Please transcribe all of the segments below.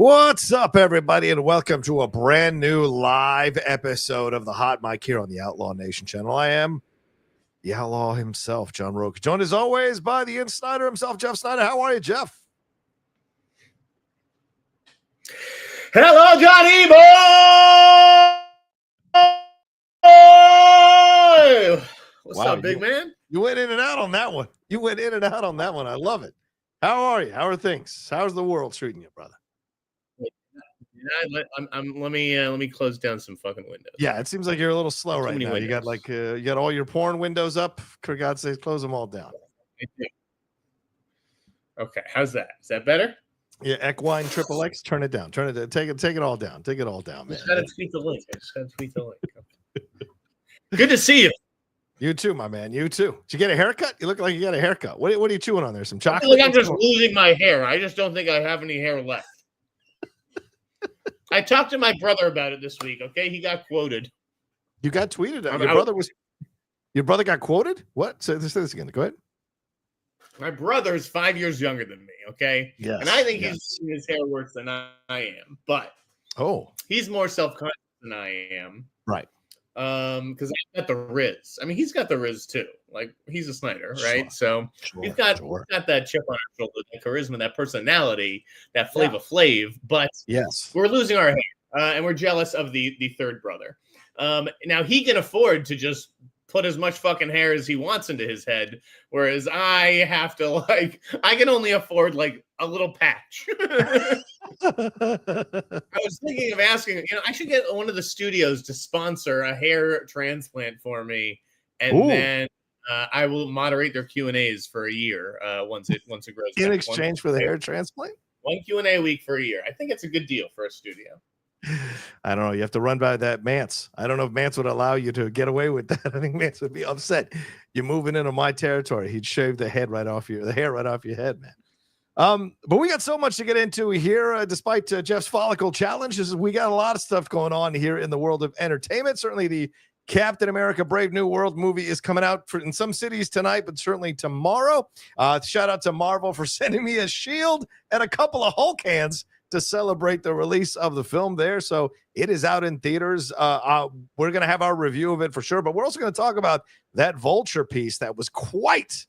What's up, everybody, and welcome to a brand new live episode of the Hot Mic here on the Outlaw Nation channel. I am the Outlaw himself, John Rocha, joined as always by the Sneider himself, Jeff Sneider. How are you, Jeff? Hello, Johnny boy! What's up, big man? You went in and out on that one. I love it. How are you? How are things? How's the world treating you, brother? Let me close down some fucking windows. Yeah, it seems like you're a little slow right now. Windows. You got all your porn windows up. For God's sake, close them all down. Okay, how's that? Is that better? Yeah, Equine Triple X. Turn it down. Take it all down. Take it all down, man. I just gotta tweet the link. Good to see you. You too, my man. You too. Did you get a haircut? You look like you got a haircut. What are you chewing on there? Some chocolate? I feel like I'm just losing my hair. I just don't think I have any hair left. I talked to my brother about it this week. Okay, he got quoted. You got tweeted at. Your brother got quoted? What? Say this again. Go ahead. My brother is 5 years younger than me. Okay. Yes. And I think he's seen his hair worse than I am, but he's more self-conscious than I am. Right. Because I got the Riz. I mean, he's got the Riz too. Like, he's a Snyder, right? So he's got that chip on our shoulder, that charisma, that personality, that Flav. But we're losing our hair, and we're jealous of the third brother. Now he can afford to just put as much fucking hair as he wants into his head, whereas I have to I can only afford like a little patch. I was thinking of asking, I should get one of the studios to sponsor a hair transplant for me, and then I will moderate their Q&As for a year once it grows. In exchange for the hair transplant? One Q&A a week for a year. I think it's a good deal for a studio. I don't know. You have to run by that Mance. I don't know if Mance would allow you to get away with that. I think Mance would be upset. You're moving into my territory. He'd shave the hair right off your head, man. But we got so much to get into here, despite Jeff's follicle challenges. We got a lot of stuff going on here in the world of entertainment. Certainly the Captain America Brave New World movie is coming out in some cities tonight, but certainly tomorrow. Shout out to Marvel for sending me a shield and a couple of Hulk hands to celebrate the release of the film there. So it is out in theaters. We're going to have our review of it for sure, but we're also going to talk about that Vulture piece that was quite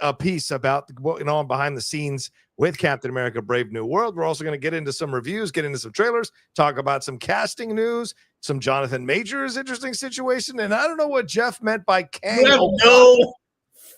a piece about what went on behind the scenes with Captain America Brave New World. We're also going to get into some reviews, get into some trailers, talk about some casting news, some Jonathan Majors interesting situation, and I don't know what Jeff meant by Kang. You have no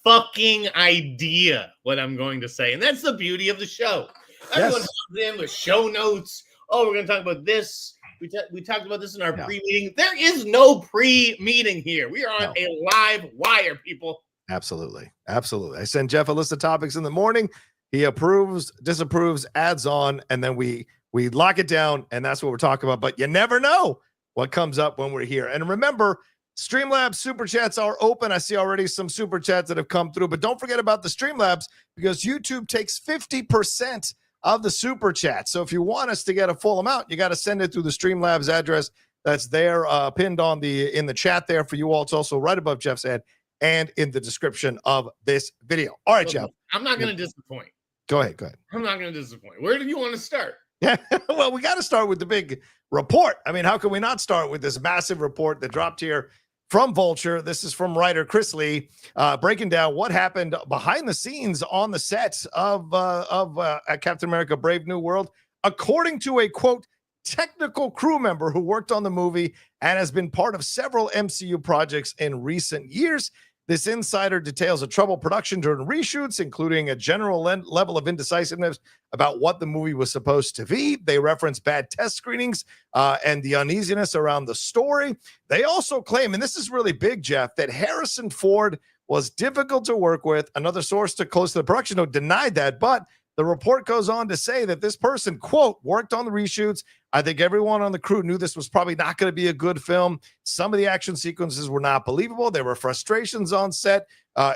fucking idea what I'm going to say, and that's the beauty of the show. Everyone comes in with show notes. Oh, we're going to talk about this. We talked about this in our pre-meeting. There is no pre-meeting here. We are on a live wire, people. Absolutely. I send Jeff a list of topics in the morning. He approves, disapproves, adds on, and then we lock it down, and that's what we're talking about. But you never know what comes up when we're here. And remember, Streamlabs super chats are open. I see already some super chats that have come through, but don't forget about the Streamlabs because YouTube takes 50% of the super chat. So if you want us to get a full amount, you got to send it through the Streamlabs address that's there, pinned in the chat there for you all. It's also right above Jeff's head and in the description of this video. All right, Jeff. I'm not going to disappoint. Go ahead. I'm not going to disappoint. Where do you want to start? Yeah, well, we got to start with the big report. I mean, how can we not start with this massive report that dropped here from Vulture? This is from writer Chris Lee, breaking down what happened behind the scenes on the sets of Captain America Brave New World, according to a, quote, technical crew member who worked on the movie and has been part of several MCU projects in recent years. This insider details a troubled production during reshoots, including a general level of indecisiveness about what the movie was supposed to be. They reference bad test screenings and the uneasiness around the story. They also claim, and this is really big, Jeff, that Harrison Ford was difficult to work with. Another source close to the production note denied that, but the report goes on to say that this person, quote, worked on the reshoots. I think everyone on the crew knew this was probably not going to be a good film. Some of the action sequences were not believable. There were frustrations on set.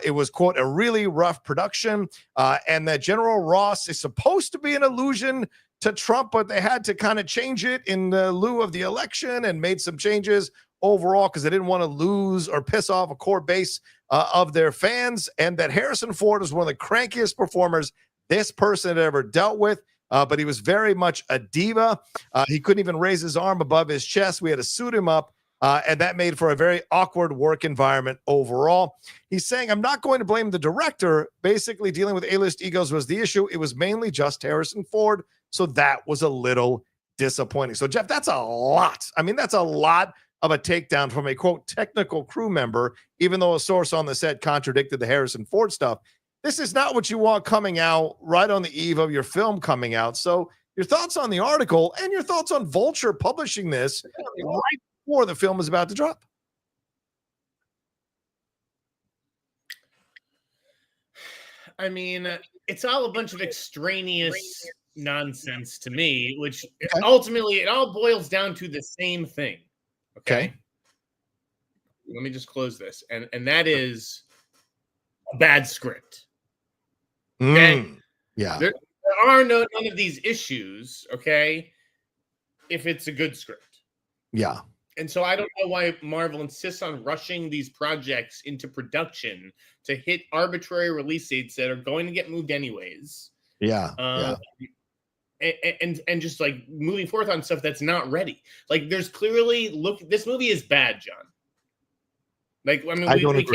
It was, quote, a really rough production. And that General Ross is supposed to be an allusion to Trump, but they had to kind of change it in lieu of the election and made some changes overall because they didn't want to lose or piss off a core base of their fans. And that Harrison Ford was one of the crankiest performers this person had ever dealt with. but he was very much a diva. He couldn't even raise his arm above his chest. We had to suit him up. And that made for a very awkward work environment overall. He's saying, I'm not going to blame the director. Basically, dealing with A-list egos was the issue. It was mainly just Harrison Ford. So that was a little disappointing. So, Jeff, that's a lot. I mean, that's a lot of a takedown from a, quote, technical crew member, even though a source on the set contradicted the Harrison Ford stuff. This is not what you want coming out right on the eve of your film coming out. So your thoughts on the article and your thoughts on Vulture publishing this right before the film is about to drop. I mean, it's all a bunch of extraneous nonsense to me, which ultimately it all boils down to the same thing. Okay. Let me just close this. And that is a bad script. Okay. Yeah. There are none of these issues, okay, if it's a good script. Yeah. And so I don't know why Marvel insists on rushing these projects into production to hit arbitrary release dates that are going to get moved anyways. Yeah. And just like moving forth on stuff that's not ready. Like there's clearly this movie is bad, John. Like I mean,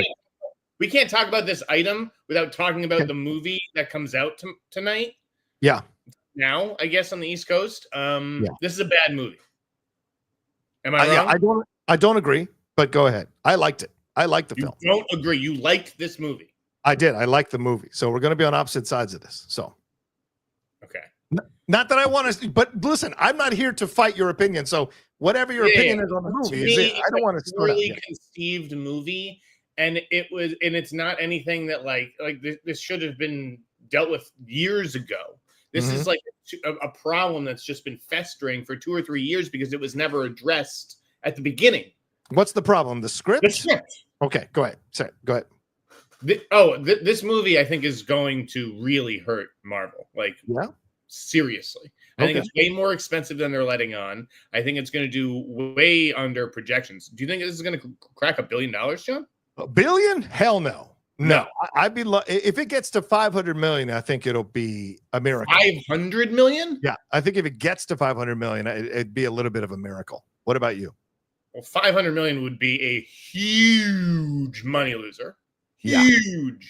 we can't talk about this item without talking about the movie that comes out tonight. Yeah. Now, I guess on the East Coast, this is a bad movie. Am I wrong? Yeah, I don't agree, but go ahead. I liked it. I liked the film. You don't agree. You liked this movie. I did. I liked the movie. So we're going to be on opposite sides of this. So, okay. Not that I want to, but listen, I'm not here to fight your opinion. So whatever your opinion is on the movie, I don't want to start really conceived movie, and it's not anything that like this should have been dealt with years ago. This is like a problem that's just been festering for 2 or 3 years because it was never addressed at the beginning. What's the problem? The script? The script. Okay, go ahead. Go ahead. This movie, I think, is going to really hurt Marvel. Like, seriously. I think it's way more expensive than they're letting on. I think it's going to do way under projections. Do you think this is going to crack $1 billion, John? $1 billion? Hell no. No, I'd be if it gets to 500 million, I think it'll be a miracle. 500 million? Yeah, I think if it gets to 500 million, it'd be a little bit of a miracle. What about you? Well, 500 million would be a huge money loser. Yeah. Huge.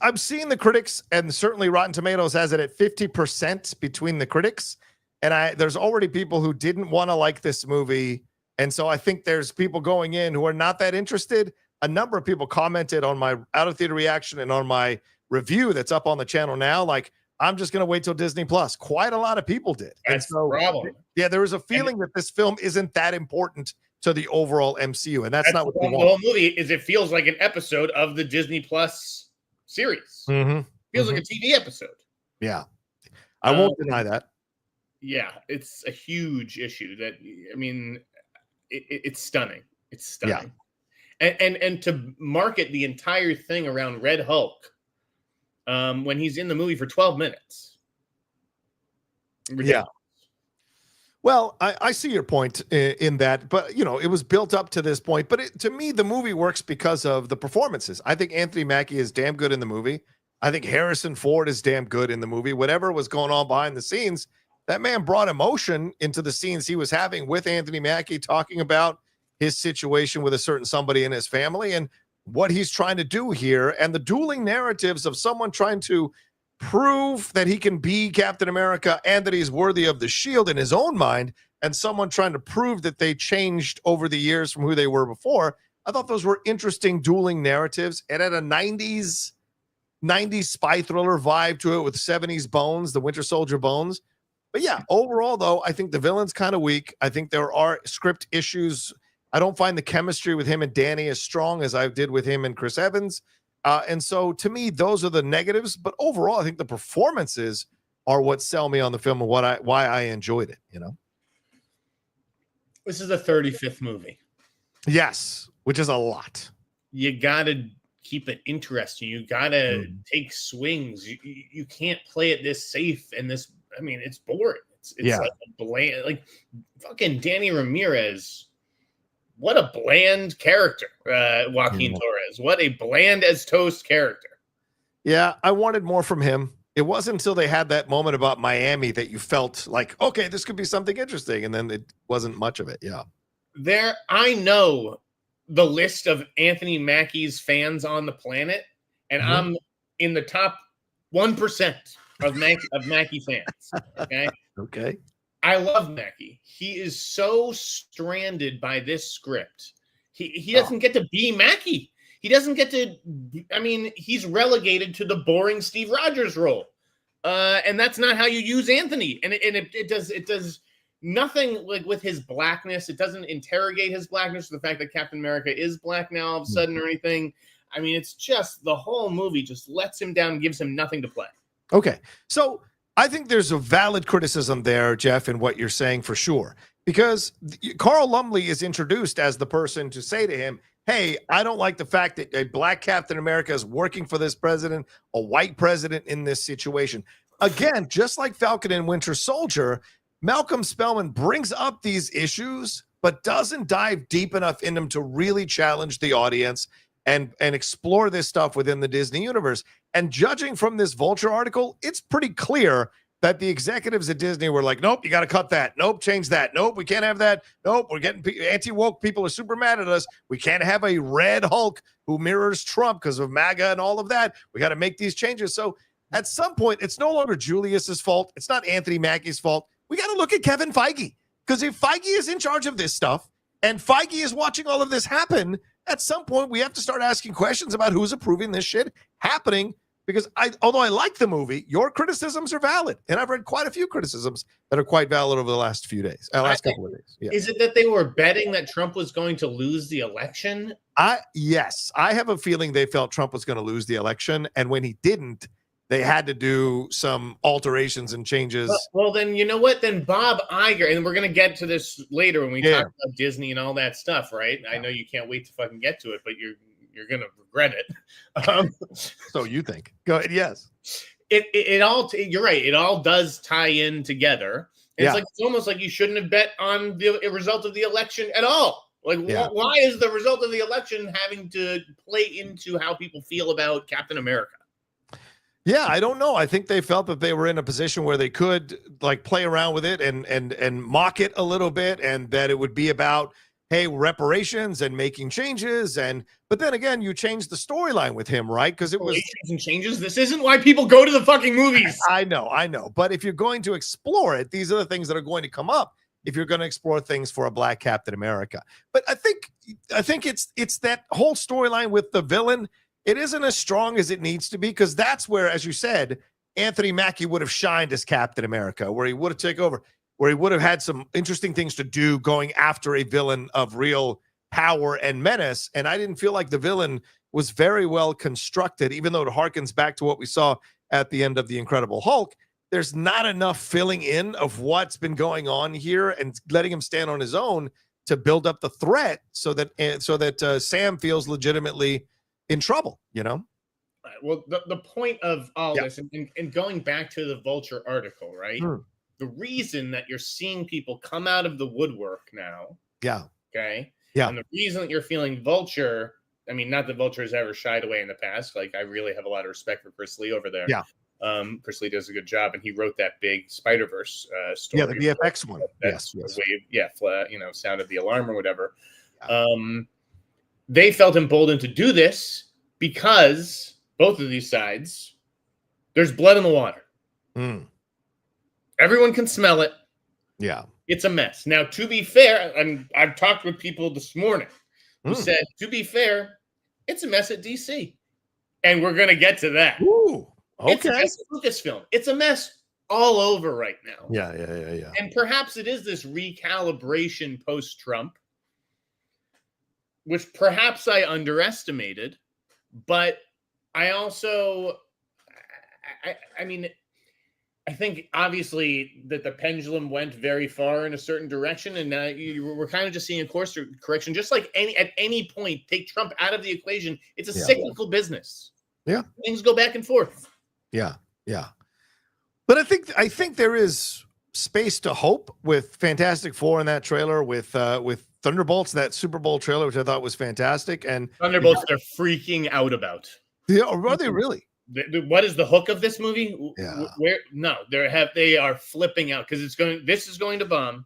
I'm seeing the critics, and certainly Rotten Tomatoes has it at 50% between the critics. And there's already people who didn't want to like this movie. And so I think there's people going in who are not that interested. A number of people commented on my out of theater reaction and on my review that's up on the channel now. Like, I'm just going to wait till Disney Plus. Quite a lot of people did. That's the problem. Yeah, there was a feeling that this film isn't that important to the overall MCU, and that's not what they want. The whole movie is it feels like an episode of the Disney Plus series. Feels like a TV episode. Yeah, I won't deny that. Yeah, it's a huge issue. That I mean, it's stunning. It's stunning. Yeah. And to market the entire thing around Red Hulk when he's in the movie for 12 minutes. Ridiculous. Yeah. Well, I see your point in that, but, it was built up to this point. But to me, the movie works because of the performances. I think Anthony Mackie is damn good in the movie. I think Harrison Ford is damn good in the movie. Whatever was going on behind the scenes, that man brought emotion into the scenes he was having with Anthony Mackie, talking about his situation with a certain somebody in his family and what he's trying to do here, and the dueling narratives of someone trying to prove that he can be Captain America and that he's worthy of the shield in his own mind, and someone trying to prove that they changed over the years from who they were before. I thought those were interesting dueling narratives, and had a 90s spy thriller vibe to it with 70s bones, the Winter Soldier bones. But yeah, overall, though, I think the villain's kind of weak. I think there are script issues. I don't find the chemistry with him and Danny as strong as I did with him and Chris Evans. And so to me, those are the negatives. But overall, I think the performances are what sell me on the film and why I enjoyed it, This is the 35th movie. Yes, which is a lot. You got to keep it interesting. You got to take swings. You can't play it this safe and this. I mean, it's boring. It's like a bland, like fucking Danny Ramirez. What a bland character, Joaquin Torres. What a bland as toast character. Yeah, I wanted more from him. It wasn't until they had that moment about Miami that you felt like, okay, this could be something interesting, and then it wasn't much of it. Yeah. I know the list of Anthony Mackie's fans on the planet, and I'm in the top 1% of Mackie fans. Okay. Okay. I love Mackie. He is so stranded by this script. He doesn't get to be Mackie. He doesn't get to. I mean, he's relegated to the boring Steve Rogers role, and that's not how you use Anthony. And it does nothing like with his blackness. It doesn't interrogate his blackness, or the fact that Captain America is black now all of a sudden or anything. I mean, it's just the whole movie just lets him down and gives him nothing to play. Okay, so I think there's a valid criticism there, Jeff, in what you're saying for sure, because Carl Lumbly is introduced as the person to say to him, hey, I don't like the fact that a black Captain America is working for this president, a white president in this situation. Again, just like Falcon and Winter Soldier, Malcolm Spellman brings up these issues, but doesn't dive deep enough in them to really challenge the audience and explore this stuff within the Disney universe. And judging from this Vulture article, it's pretty clear that the executives at Disney were like, nope, you got to cut that. Nope, change that. Nope, we can't have that. Nope, we're getting anti-woke people are super mad at us. We can't have a red Hulk who mirrors Trump because of MAGA and all of that. We got to make these changes. So at some point, it's no longer Julius's fault. It's not Anthony Mackie's fault. We got to look at Kevin Feige, because if Feige is in charge of this stuff and Feige is watching all of this happen, at some point we have to start asking questions about who's approving this shit happening. Because although I like the movie, your criticisms are valid, and I've read quite a few criticisms that are quite valid over the last few days, last couple of days. Yeah. Is it that they were betting that Trump was going to lose the election? Yes, I have a feeling they felt Trump was going to lose the election, and when he didn't, they had to do some alterations and changes. Well, then you know what? Then Bob Iger, and we're going to get to this later when we talk about Disney and all that stuff, right? Yeah. I know you can't wait to fucking get to it, but you're going to regret it. So you think? Go ahead. Yes. It all. You're right. It all does tie in together. It's like it's almost like you shouldn't have bet on the result of the election at all. Like, why is the result of the election having to play into how people feel about Captain America? Yeah, I don't know. I think they felt that they were in a position where they could like play around with it and mock it a little bit, and that it would be about, hey, reparations and making changes. But then again, you changed the storyline with him, right? Because it was and changes. This isn't why people go to the fucking movies. I know. But if you're going to explore it, these are the things that are going to come up if you're going to explore things for a black Captain America. But I think it's that whole storyline with the villain. It isn't as strong as it needs to be, because that's where, as you said, Anthony Mackie would have shined as Captain America, where he would have taken over, where he would have had some interesting things to do going after a villain of real power and menace. And I didn't feel like the villain was very well constructed, even though it harkens back to what we saw at the end of The Incredible Hulk. There's not enough filling in of what's been going on here and letting him stand on his own to build up the threat so that Sam feels legitimately in trouble, you know? Right. Well, the point of all this, and going back to the Vulture article, right? The reason that you're seeing people come out of the woodwork now. Yeah. Okay. Yeah. And the reason that you're feeling Vulture, I mean, not that Vulture has ever shied away in the past. Like, I really have a lot of respect for Chris Lee over there. Yeah. Chris Lee does a good job, and he wrote that big Spider-Verse story. Yeah, the VFX one. Yes. Wave, sounded the alarm or whatever. Yeah. They felt emboldened to do this because both of these sides, there's blood in the water. Everyone can smell it. Yeah. It's a mess. Now, to be fair, and I've talked with people this morning who said, to be fair, it's a mess at DC. And we're going to get to that. Ooh, okay. It's a mess at Lucasfilm. It's a mess all over right now. Yeah. And perhaps it is this recalibration post-Trump, which perhaps I underestimated, but I also, I think obviously that the pendulum went very far in a certain direction, and we're kind of just seeing a course correction. Just like at any point, take Trump out of the equation. It's a cyclical business. Yeah, things go back and forth. Yeah. But I think there is space to hope with Fantastic Four in that trailer, with Thunderbolts, that Super Bowl trailer, which I thought was fantastic, and Thunderbolts they're freaking out about. Yeah, are they really? What is the hook of this movie? Yeah. They are flipping out because this is going to bomb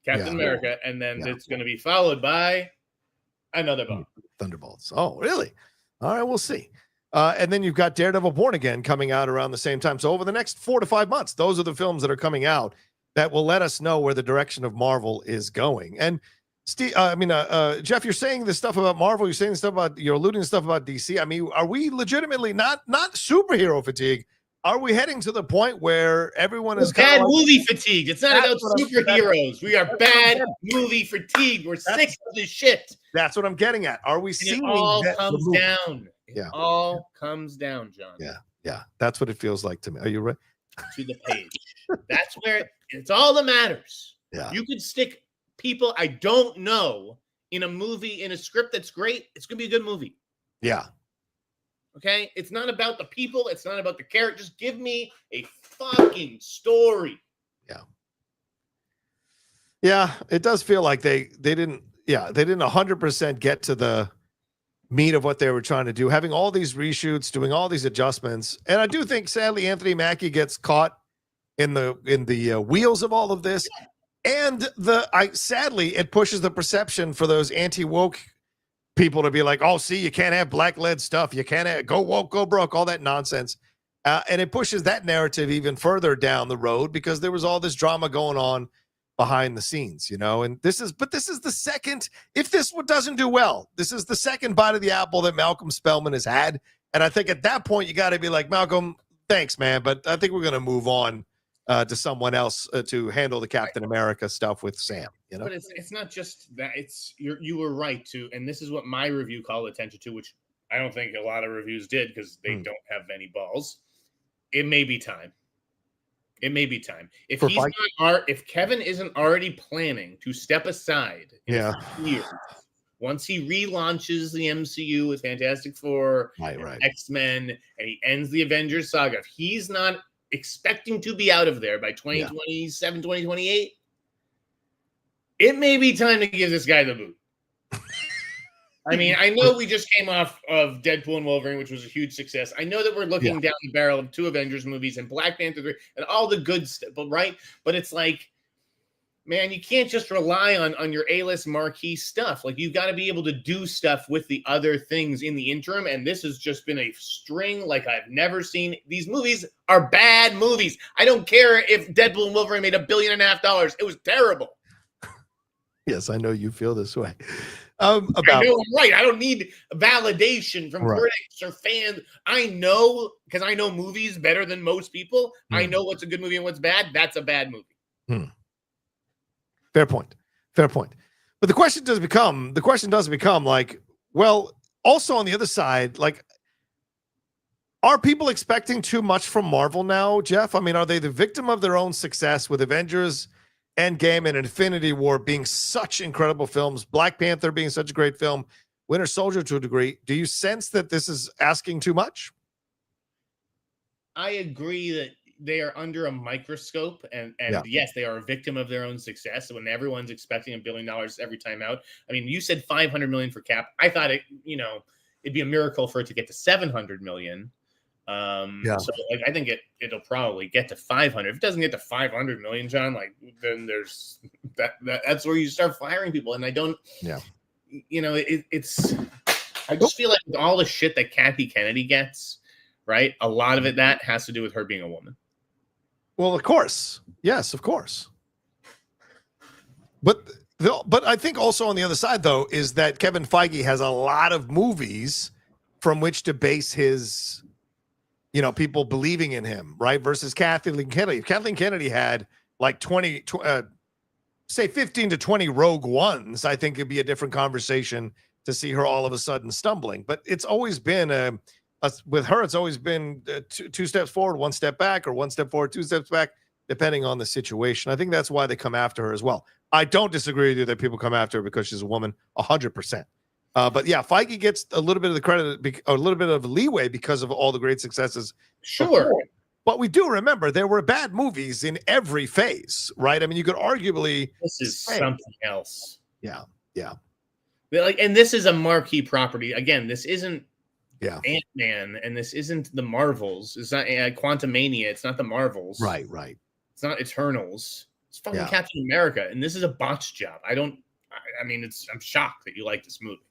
Captain America, and then it's going to be followed by another bomb. Thunderbolts. Oh, really? All right, we'll see. And then you've got Daredevil Born Again coming out around the same time. So over the next 4 to 5 months, those are the films that are coming out that will let us know where the direction of Marvel is going. And Steve, Jeff, you're saying this stuff about Marvel. You're alluding to stuff about DC. I mean, are we legitimately not superhero fatigue? Are we heading to the point where everyone is bad movie fatigue? It's not about superheroes. We are bad movie fatigue. We're sick of this shit. That's what I'm getting at. Are we seeing it all comes down? It all comes down, John. Yeah. That's what it feels like to me. Are you right? To the page. That's where it's all that matters. Yeah. You could stick people I don't know in a movie, in a script that's great. It's gonna be a good movie. Yeah. Okay, it's not about the people. It's not about the character. Just give me a fucking story. Yeah, it does feel like they didn't 100% get to the meat of what they were trying to do, having all these reshoots, doing all these adjustments. And I do think, sadly, Anthony Mackie gets caught in the wheels of all of this. And sadly, it pushes the perception for those anti-woke people to be like, oh, see, you can't have black-led stuff. You can't have go woke, go broke, all that nonsense. And it pushes that narrative even further down the road because there was all this drama going on behind the scenes, and this is the second, if this doesn't do well, this is the second bite of the apple that Malcolm Spellman has had. And I think at that point, you got to be like, Malcolm, thanks, man. But I think we're going to move on to someone else to handle the Captain America stuff with Sam, But it's not just that. You were right to, and this is what my review called attention to, which I don't think a lot of reviews did because they don't have any balls. It may be time. If Kevin isn't already planning to step aside in a few years, once he relaunches the MCU with Fantastic Four, X-Men, and he ends the Avengers saga, if he's not expecting to be out of there by 2027, 2028, it may be time to give this guy the boot. I mean, I know we just came off of Deadpool and Wolverine, which was a huge success. I know that we're looking down the barrel of 2 Avengers movies and Black Panther 3 and all the good stuff, right? But it's like, man, you can't just rely on your A-list marquee stuff. Like, you've got to be able to do stuff with the other things in the interim, and this has just been a string like I've never seen. These movies are bad movies. I don't care if Deadpool and Wolverine made $1.5 billion. It was terrible. Yes, I know you feel this way. I know I'm right. I don't need validation from critics or fans. I know, because I know movies better than most people. I know what's a good movie and what's bad. That's a bad movie. Fair point. But the question does become like, well, also on the other side, like, are people expecting too much from Marvel now, Jeff? I mean, are they the victim of their own success with Avengers, Endgame, and Infinity War being such incredible films, Black Panther being such a great film, Winter Soldier to a degree? Do you sense that this is asking too much? I agree that they are under a microscope, and yes, they are a victim of their own success. When everyone's expecting $1 billion every time out, I mean, you said $500 million for Cap. I thought it'd be a miracle for it to get to $700 million. So like, I think it'll probably get to 500. If it doesn't get to 500 million, John, like, then there's that's where you start firing people. And I don't, it's, I just feel like with all the shit that Kathy Kennedy gets, right? A lot of it that has to do with her being a woman. Well, of course. Yes, of course. But I think also on the other side, though, is that Kevin Feige has a lot of movies from which to base his, people believing in him, right? Versus Kathleen Kennedy. If Kathleen Kennedy had like 15 to 20 Rogue Ones, I think it'd be a different conversation to see her all of a sudden stumbling. But it's always been with her, it's always been two steps forward, one step back, or one step forward, two steps back, depending on the situation. I think that's why they come after her as well. I don't disagree with you that people come after her because she's a woman, 100%. But yeah, Feige gets a little bit of the credit, a little bit of leeway because of all the great successes. Sure. Before. But we do remember there were bad movies in every phase, right? I mean, you could arguably. This is something else. Yeah. And this is a marquee property. Again, this isn't Yeah. Ant-Man, and this isn't the Marvels. It's not Quantumania. It's not the Marvels. Right. It's not Eternals. It's fucking Yeah. Captain America, and this is a botch job. I mean, I'm shocked that you like this movie.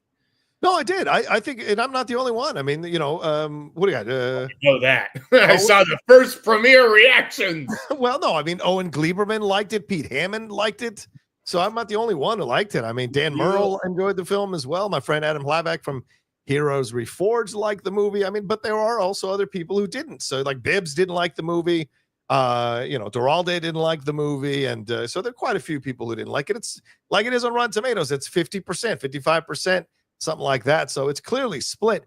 No, I did. I think, and I'm not the only one. I mean, what do you got? I know that. I saw the first premiere reactions. Well, no, I mean, Owen Gleiberman liked it. Pete Hammond liked it. So I'm not the only one who liked it. I mean, Dan Merle enjoyed the film as well. My friend Adam Hlavak from Heroes Reforged liked the movie. I mean, but there are also other people who didn't. So like Bibbs didn't like the movie. Duralde didn't like the movie. And so there are quite a few people who didn't like it. It's like it is on Rotten Tomatoes. It's 50%, 55%, something like that. So it's clearly split.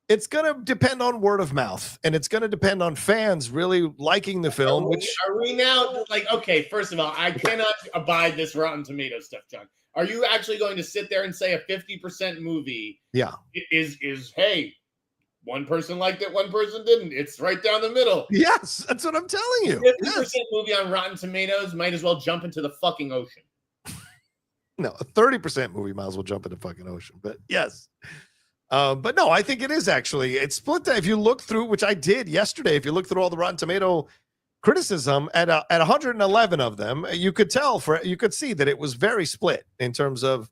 It's going to depend on word of mouth, and it's going to depend on fans really liking the film. Are we now like, okay, first of all, I cannot abide this Rotten Tomatoes stuff, John. Are you actually going to sit there and say a 50% movie is hey, one person liked it, one person didn't? It's right down the middle. Yes, that's what I'm telling you. 50% movie on Rotten Tomatoes might as well jump into the fucking ocean. No, a 30% movie might as well jump in the fucking ocean. But yes. But no, I think it is actually. It's split. If you look through, which I did yesterday, if you look through all the Rotten Tomato criticism at 111 of them, you could see that it was very split in terms of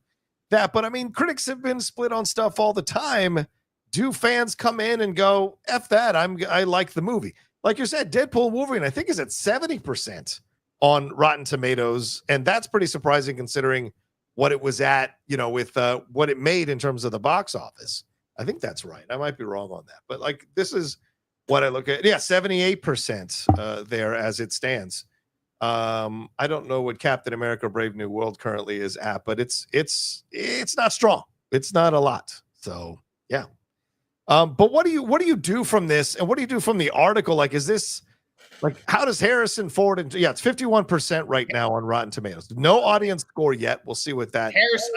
that. But I mean, critics have been split on stuff all the time. Do fans come in and go, F that, I like the movie? Like you said, Deadpool Wolverine, I think is at 70% on Rotten Tomatoes. And that's pretty surprising considering what it was at, with what it made in terms of the box office. I think that's right. I might be wrong on that. But like, this is what I look at. Yeah, 78% there as it stands. I don't know what Captain America Brave New World currently is at, but it's not strong. It's not a lot. So yeah. But what do you do from this, and what do you do from the article? Like, is this like, how does Harrison Ford it's 51% right now on Rotten Tomatoes. No audience score yet. We'll see what that Harris,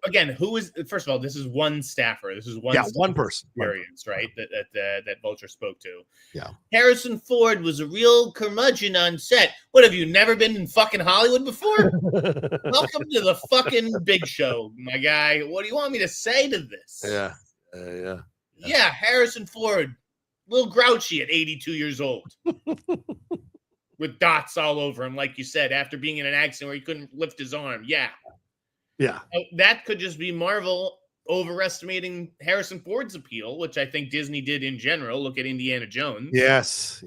again, who is, first of all, this is one staffer. This is one person experience, right? That Vulture spoke to. Yeah. Harrison Ford was a real curmudgeon on set. What, have you never been in fucking Hollywood before? Welcome to the fucking big show, my guy. What do you want me to say to this? Yeah, Harrison Ford, a little grouchy at 82 years old. With dots all over him, like you said, after being in an accident where he couldn't lift his arm. Yeah. That could just be Marvel overestimating Harrison Ford's appeal, which I think Disney did in general. Look at Indiana Jones. Yes.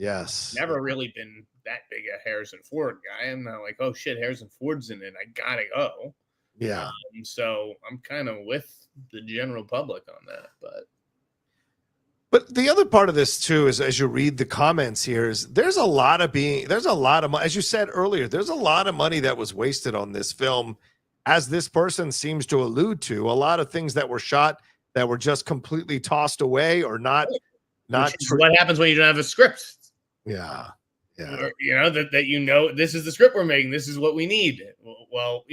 Never really been that big a Harrison Ford guy. I'm not like, oh shit, Harrison Ford's in it, I gotta go. Yeah. So I'm kind of with the general public on that, But the other part of this too is, as you read the comments here, is there's a lot of money, as you said earlier, there's a lot of money that was wasted on this film, as this person seems to allude to. A lot of things that were shot that were just completely tossed away or not. What happens when you don't have a script? Yeah. That this is the script we're making. This is what we need. Well,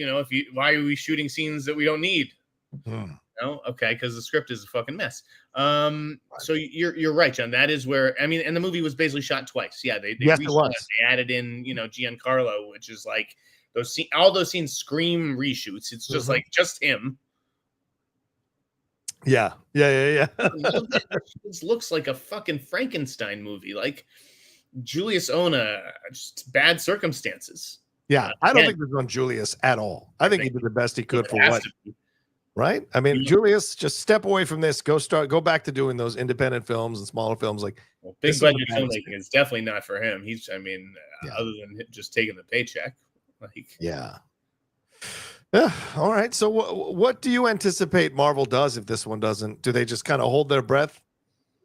why are we shooting scenes that we don't need? No, okay, because the script is a fucking mess. So you're right, John. That is where, I mean, and the movie was basically shot twice. Yeah, they added in, Giancarlo, which is like all those scenes scream reshoots. It's just like just him. Yeah. This looks like a fucking Frankenstein movie. Like Julius Ona, just bad circumstances. Yeah, I don't think this is on Julius at all. I think he did the best he could for what. Right? I mean, Julius, just step away from this. Go back to doing those independent films and smaller films. Like, big budget filmmaking is definitely not for him. Other than just taking the paycheck. Yeah. All right. So, what do you anticipate Marvel does if this one doesn't? Do they just kind of hold their breath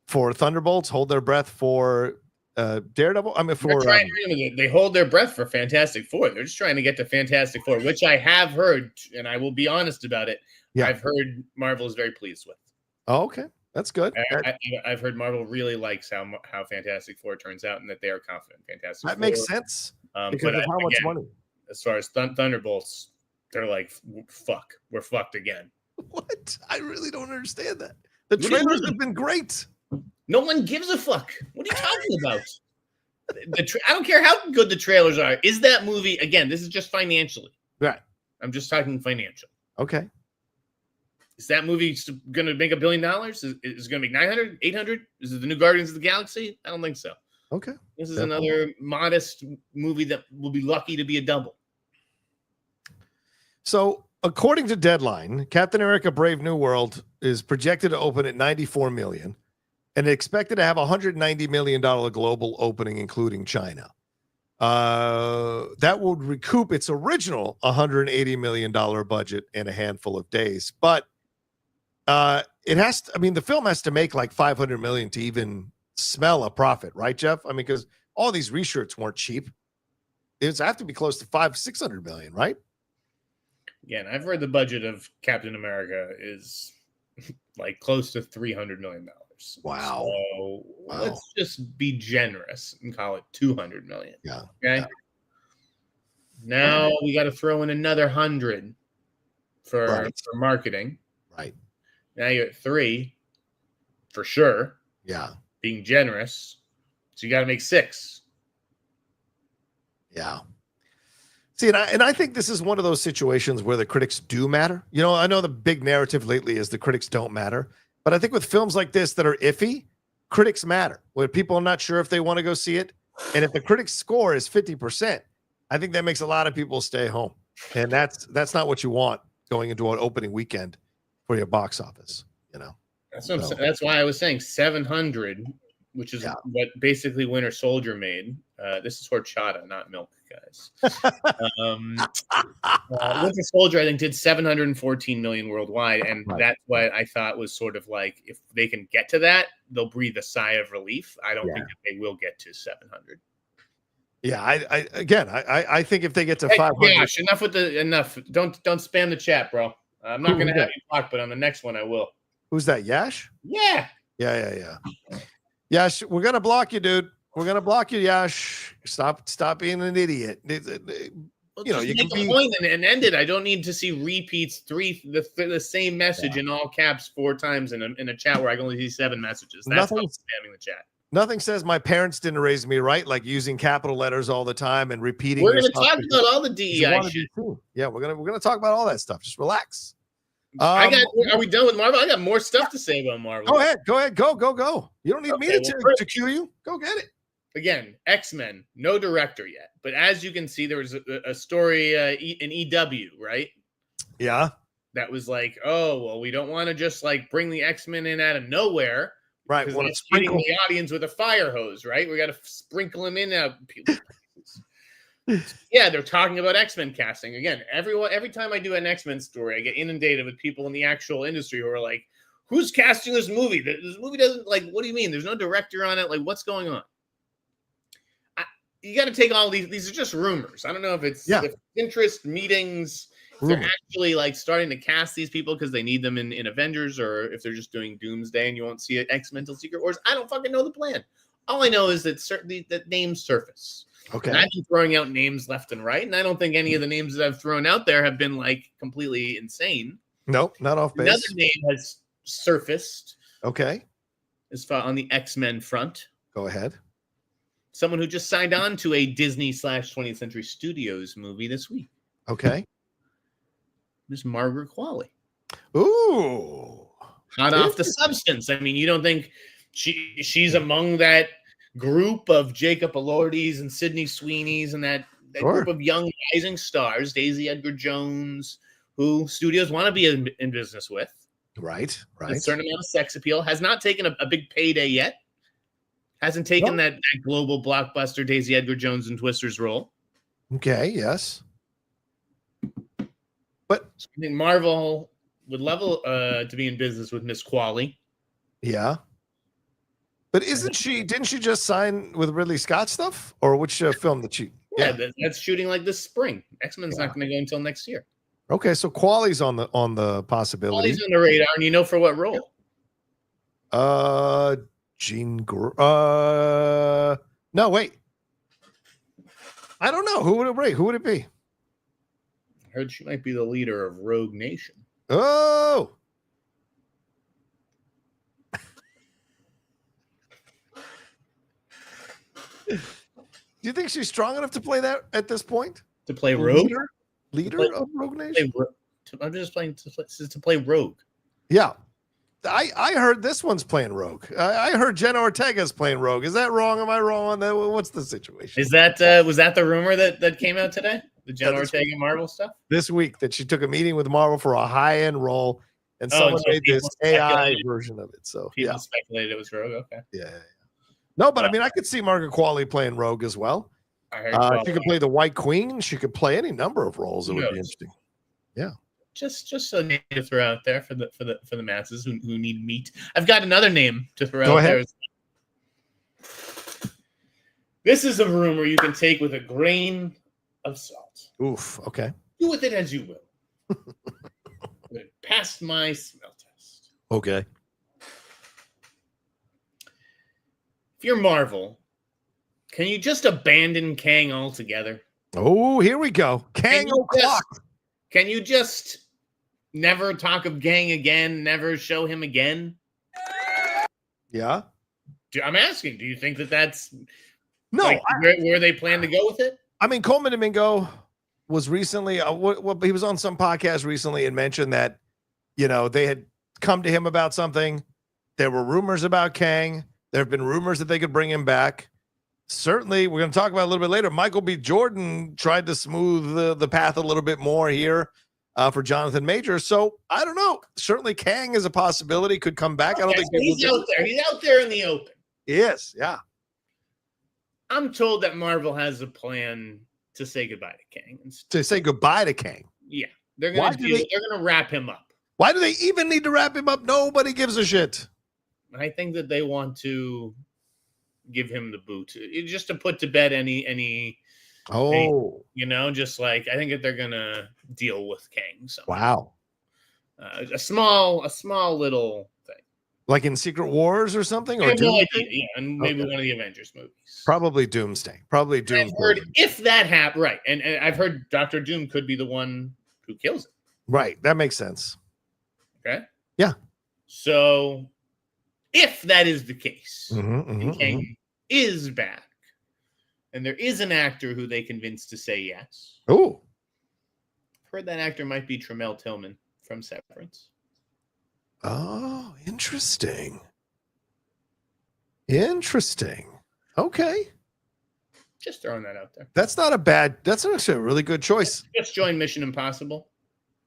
for Thunderbolts? Hold their breath for Daredevil? I mean, they hold their breath for Fantastic Four. They're just trying to get to Fantastic Four, which I have heard, and I will be honest about it. Yeah. I've heard Marvel is very pleased with. Oh, okay. That's good. I've heard Marvel really likes how Fantastic Four turns out and that they are confident in Fantastic Four. That makes sense. Because of how much money. As far as Thunderbolts, they're like, fuck, we're fucked again. What? I really don't understand that. The trailers have been great. No one gives a fuck. What are you talking about? I don't care how good the trailers are. Is that movie, again, this is just financially. Right. I'm just talking financial. Okay. Is that movie going to make $1 billion? Is it going to make 900, 800? Is it the new Guardians of the Galaxy? I don't think so. Okay. This is another modest movie that will be lucky to be a double. So, according to Deadline, Captain America: Brave New World is projected to open at $94 million and expected to have a $190 million global opening, including China. That would recoup its original $180 million budget in a handful of days. But it has to, I mean, the film has to make like $500 million to even smell a profit, right, Jeff? I mean, because all these reshoots weren't cheap. It's have to be close to $600 million, right? Again, I've read the budget of Captain America is like close to $300 million. Wow. So let's just be generous and call it $200 million. Yeah. Okay. Yeah. Now we got to throw in another 100 for marketing. Right. Now you're at 3 for sure. Yeah. Being generous. So you got to make 6. Yeah. See, and I think this is one of those situations where the critics do matter. You know, I know the big narrative lately is the critics don't matter, but I think with films like this that are iffy, critics matter. When people are not sure if they want to go see it, and if the critics score is 50%, I think that makes a lot of people stay home, and that's not what you want going into an opening weekend for your box office. You know, that's why I was saying 700, which is what basically Winter Soldier made. This is horchata, not milk, guys. Winter Soldier, I think, did 714 million worldwide, and that's what I thought was sort of like, if they can get to that, they'll breathe a sigh of relief. I don't think that they will get to 700. Yeah, I think if they get to 500, gosh, enough. Don't spam the chat, bro. I'm not going to have you talk, but on the next one, I will. Who's that? Yash? Yeah. Yash, we're gonna block you, dude. We're gonna block you, Yash. Stop being an idiot. You know, you can make a point and end it. I don't need to see repeats the same message in all caps 4 times in a chat where I can only see 7 messages. That's not spamming the chat. Nothing says my parents didn't raise me right, like using capital letters all the time and repeating. We're going to talk about all the DEI shit. Yeah, we're gonna talk about all that stuff. Just relax. Are we done with Marvel? I got more stuff to say about Marvel. Go ahead. Go. You don't need me to cue you. Go get it. Again, X-Men, no director yet. But as you can see, there was a story in EW, right? Yeah. That was like, oh, well, we don't want to just like bring the X-Men in out of nowhere. Right. Because it's hitting the audience with a fire hose, right? We got to sprinkle them in out. Yeah, they're talking about X-Men casting. Again, every time I do an X-Men story, I get inundated with people in the actual industry who are like, who's casting this movie? This movie doesn't, like, what do you mean? There's no director on it. Like, what's going on? You got to take all these are just rumors. I don't know if it's if interest meetings, if they're actually like starting to cast these people because they need them in Avengers, or if they're just doing Doomsday and you won't see it X-Men till Secret Wars. I don't fucking know the plan. All I know is that that names surface. Okay. And I've been throwing out names left and right, and I don't think any of the names that I've thrown out there have been like completely insane. Nope, not off base. Another name has surfaced. Okay. As far on the X-Men front. Go ahead. Someone who just signed on to a Disney/20th Century Studios movie this week. Okay. Miss Margaret Qualley. Ooh. Hot off the substance. I mean, you don't think she's among that group of Jacob Elordis and Sydney Sweeneys and that group of young rising stars, Daisy Edgar Jones, who studios want to be in business with. Right. A certain amount of sex appeal. Has not taken a big payday yet. Hasn't taken that global blockbuster Daisy Edgar Jones and Twisters role. Okay, yes. But I think Marvel would love to be in business with Miss Qualley. Yeah. But didn't she just sign with Ridley Scott stuff? Or which film did she? Yeah, that's shooting like this spring. X-Men's not going to go until next year. Okay, so Qualley's on the possibility. Qualley's on the radar, and you know for what role? No, wait. I don't know. Who would it be? I heard she might be the leader of Rogue Nation. Oh. Do you think she's strong enough to play that at this point? To play Rogue? Leader of Rogue Nation? I'm just playing to play Rogue. Yeah. I heard this one's playing Rogue. I heard Jenna Ortega's playing Rogue. Is that wrong? Am I wrong on that? What's the situation? Is that was that the rumor that came out today? The Jenna Ortega Marvel stuff? This week that she took a meeting with Marvel for a high-end role, and someone made this AI version of it. So people speculated it was Rogue. Okay. Yeah. No, but I mean, I could see Margaret Qualley playing Rogue as well. She could play the White Queen. She could play any number of roles. It would be interesting. Yeah. Just a name to throw out there for the masses who need meat. I've got another name to throw Go out ahead. there. This is a rumor you can take with a grain of salt. Oof. Okay. Do with it as you will. But it passed my smell test. Okay. If you're Marvel, can you just abandon Kang altogether? Oh, here we go. Kang o'clock. Can you just never talk of Kang again? Never show him again? Yeah. I'm asking. Do you think that's no where they plan to go with it? I mean, Coleman Domingo was recently. He was on some podcast recently and mentioned that they had come to him about something. There were rumors about Kang. There have been rumors that they could bring him back. Certainly, we're going to talk about it a little bit later. Michael B. Jordan tried to smooth the path a little bit more here for Jonathan Majors. So I don't know. Certainly, Kang is a possibility. Could come back. I don't think he's out there. He's out there in the open. He is. Yeah. I'm told that Marvel has a plan to say goodbye to Kang. To say goodbye to Kang. Yeah, they're going to wrap him up. Why do they even need to wrap him up? Nobody gives a shit. I think that they want to give him the boot, just to put to bed any just like I think that they're gonna deal with Kang. So wow, a small little thing, like in Secret Wars or something, or no idea. Yeah, and maybe one of the Avengers movies. Probably Doomsday. Probably Doomsday. I've heard if that happened, right, and I've heard Dr. Doom could be the one who kills it. Right, that makes sense. Okay. Yeah. So if that is the case, and Kang is back, and there is an actor who they convinced to say yes. Oh, heard that actor might be Tremel Tillman from Severance. Oh, interesting. Okay. Just throwing that out there. That's actually a really good choice. Just join Mission Impossible.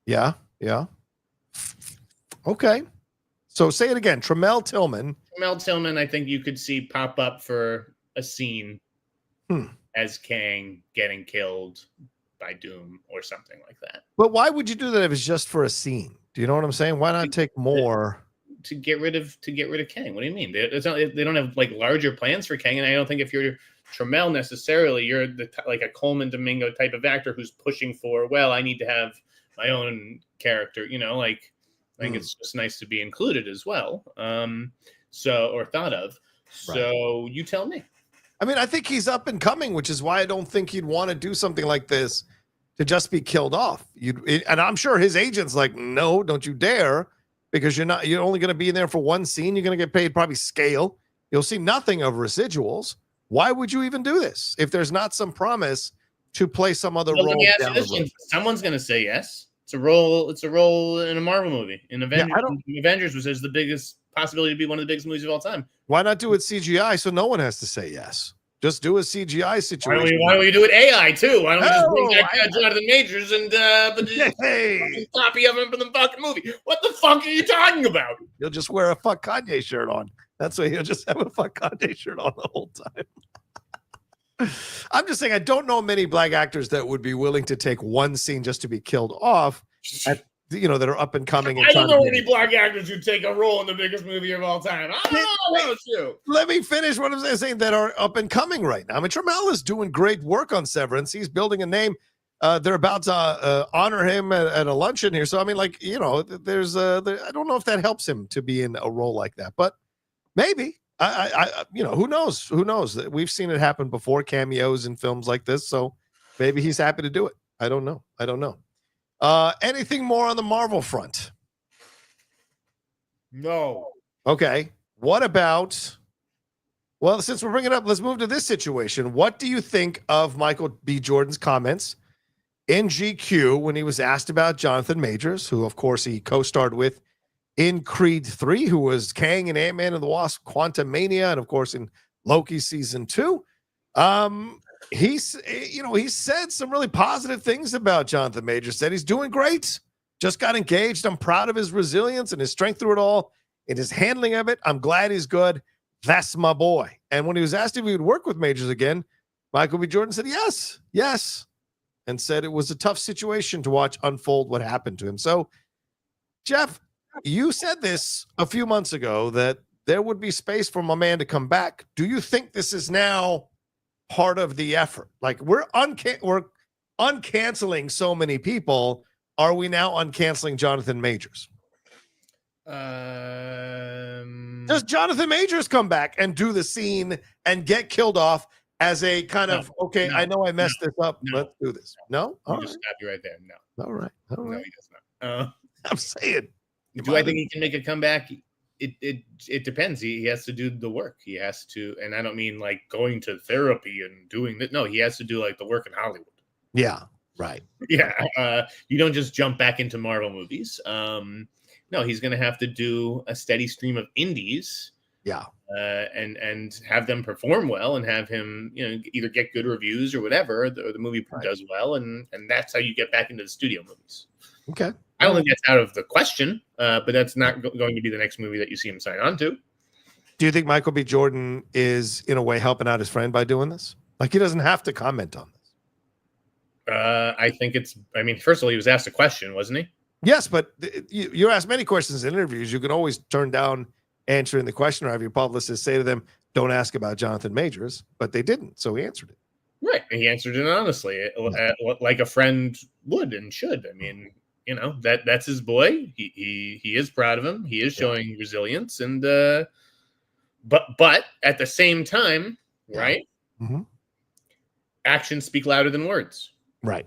Yeah. Okay. So say it again. Tremel Tillman, I think you could see pop up for a scene as Kang getting killed by Doom or something like that. But why would you do that if it's just for a scene? Do you know what I'm saying? Why not take more? To get rid of Kang. What do you mean? They don't have like larger plans for Kang, and I don't think if you're Tremel necessarily, you're like a Coleman Domingo type of actor who's pushing for. Well, I need to have my own character. I think it's just nice to be included as well. Or thought of. So right. You tell me. I mean, I think he's up and coming, which is why I don't think he'd want to do something like this to just be killed off. And I'm sure his agent's like, no, don't you dare, because you're only going to be in there for one scene. You're going to get paid probably scale. You'll see nothing of residuals. Why would you even do this if there's not some promise to play some other role? Let me ask you this one. Someone's going to say yes. It's a role in a Marvel movie. In Avengers, which is the biggest possibility to be one of the biggest movies of all time. Why not do it CGI so no one has to say yes? Just do a CGI situation. Why don't we do it AI too? Why don't we just bring back Jonathan Majors and copy of him from the fucking movie? What the fuck are you talking about? You'll just wear a fuck Kanye shirt on. That's why he'll just have a fuck Kanye shirt on the whole time. I'm just saying, I don't know many black actors that would be willing to take one scene just to be killed off that are up and coming. I don't know any black actors who take a role in the biggest movie of all time. I don't know about you. Let me finish what I'm saying that are up and coming right now. I mean, Tremel is doing great work on Severance. He's building a name. They're about to honor him at a luncheon here. So, I mean, there's I don't know if that helps him to be in a role like that, but maybe. Who knows? We've seen it happen before, cameos in films like this. So maybe he's happy to do it. I don't know. Anything more on the Marvel front? No. Okay. What about, well, since we're bringing it up, let's move to this situation. What do you think of Michael B. Jordan's comments in GQ when he was asked about Jonathan Majors, who, of course, he co-starred with in Creed 3, who was Kang and Ant-Man and the Wasp, Quantumania, and of course in Loki season 2. He said some really positive things about Jonathan Majors. Said he's doing great. Just got engaged. I'm proud of his resilience and his strength through it all. In his handling of it, I'm glad he's good. That's my boy. And when he was asked if he would work with Majors again, Michael B. Jordan said yes, and said it was a tough situation to watch unfold what happened to him. So, Jeff, you said this a few months ago that there would be space for my man to come back. Do you think this is now part of the effort? Like we're uncanceling so many people. Are we now uncanceling Jonathan Majors? Does Jonathan Majors come back and do the scene and get killed off as a kind of, okay, I know I messed this up. Let's do this. No? I'll just stop you right there. No. All right. No, he does not. I'm saying. Do I think he can make a comeback? It depends. He has to do the work. He has to, and I don't mean like going to therapy and doing that. No, he has to do like the work in Hollywood. Yeah. Right. Yeah. You don't just jump back into Marvel movies. No, he's going to have to do a steady stream of indies. Yeah. And have them perform well and have him, either get good reviews or whatever, or the movie does well. And that's how you get back into the studio movies. Okay. I don't think that's out of the question, but that's not going to be the next movie that you see him sign on to. Do you think Michael B. Jordan is, in a way, helping out his friend by doing this? Like, he doesn't have to comment on this. I think first of all, he was asked a question, wasn't he? Yes, but you're asked many questions in interviews. You can always turn down answering the question or have your publicist say to them, don't ask about Jonathan Majors, but they didn't. So he answered it. Right. And he answered it honestly, like a friend would and should. I mean, that's his boy. He is proud of him. He is showing resilience. And, but at the same time, right. Mm-hmm. Actions speak louder than words. Right.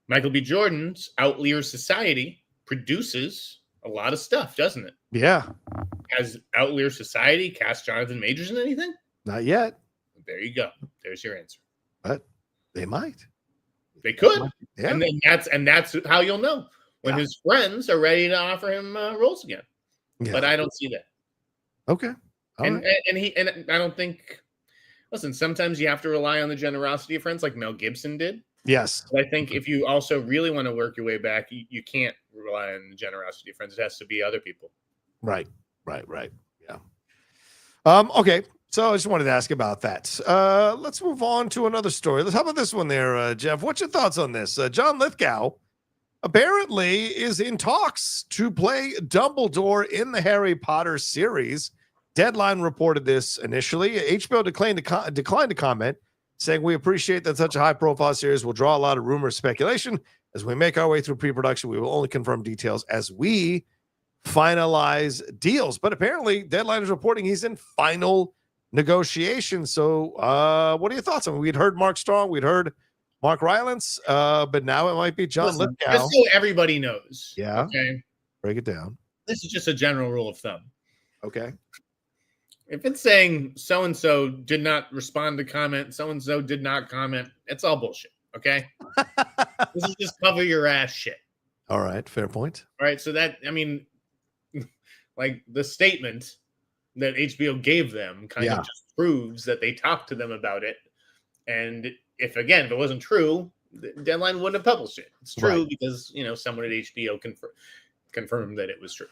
Michael B. Jordan's Outlier Society produces a lot of stuff, doesn't it? Yeah. Has Outlier Society cast Jonathan Majors in anything? Not yet. There you go. There's your answer. But they might. They could. Yeah. And that's how you'll know when his friends are ready to offer him roles again. Yeah. But I don't see that. Okay. And I don't think. Listen, sometimes you have to rely on the generosity of friends, like Mel Gibson did. Yes. But I think if you also really want to work your way back, you can't rely on the generosity of friends. It has to be other people. Right. Yeah. Okay. So I just wanted to ask about that. Let's move on to another story. How about this one there, Jeff? What's your thoughts on this? John Lithgow apparently is in talks to play Dumbledore in the Harry Potter series. Deadline reported this initially. HBO declined to comment, saying, we appreciate that such a high-profile series will draw a lot of rumors, speculation. As we make our way through pre-production, we will only confirm details as we finalize deals. But apparently, Deadline is reporting he's in final negotiations. So what are your thoughts? I mean, we'd heard Mark Strong, we'd heard Mark Rylance, but now it might be John Lithgow. Just so everybody knows. Yeah. Okay. Break it down. This is just a general rule of thumb. Okay. If it's saying so-and-so did not respond to comment, so-and-so did not comment, it's all bullshit, okay? This is just cover your ass shit. All right, fair point. All right, so like the statement that HBO gave them kind of just proves that they talked to them about it. And if it wasn't true, the Deadline wouldn't have published it. It's true because, someone at HBO confirmed that it was true.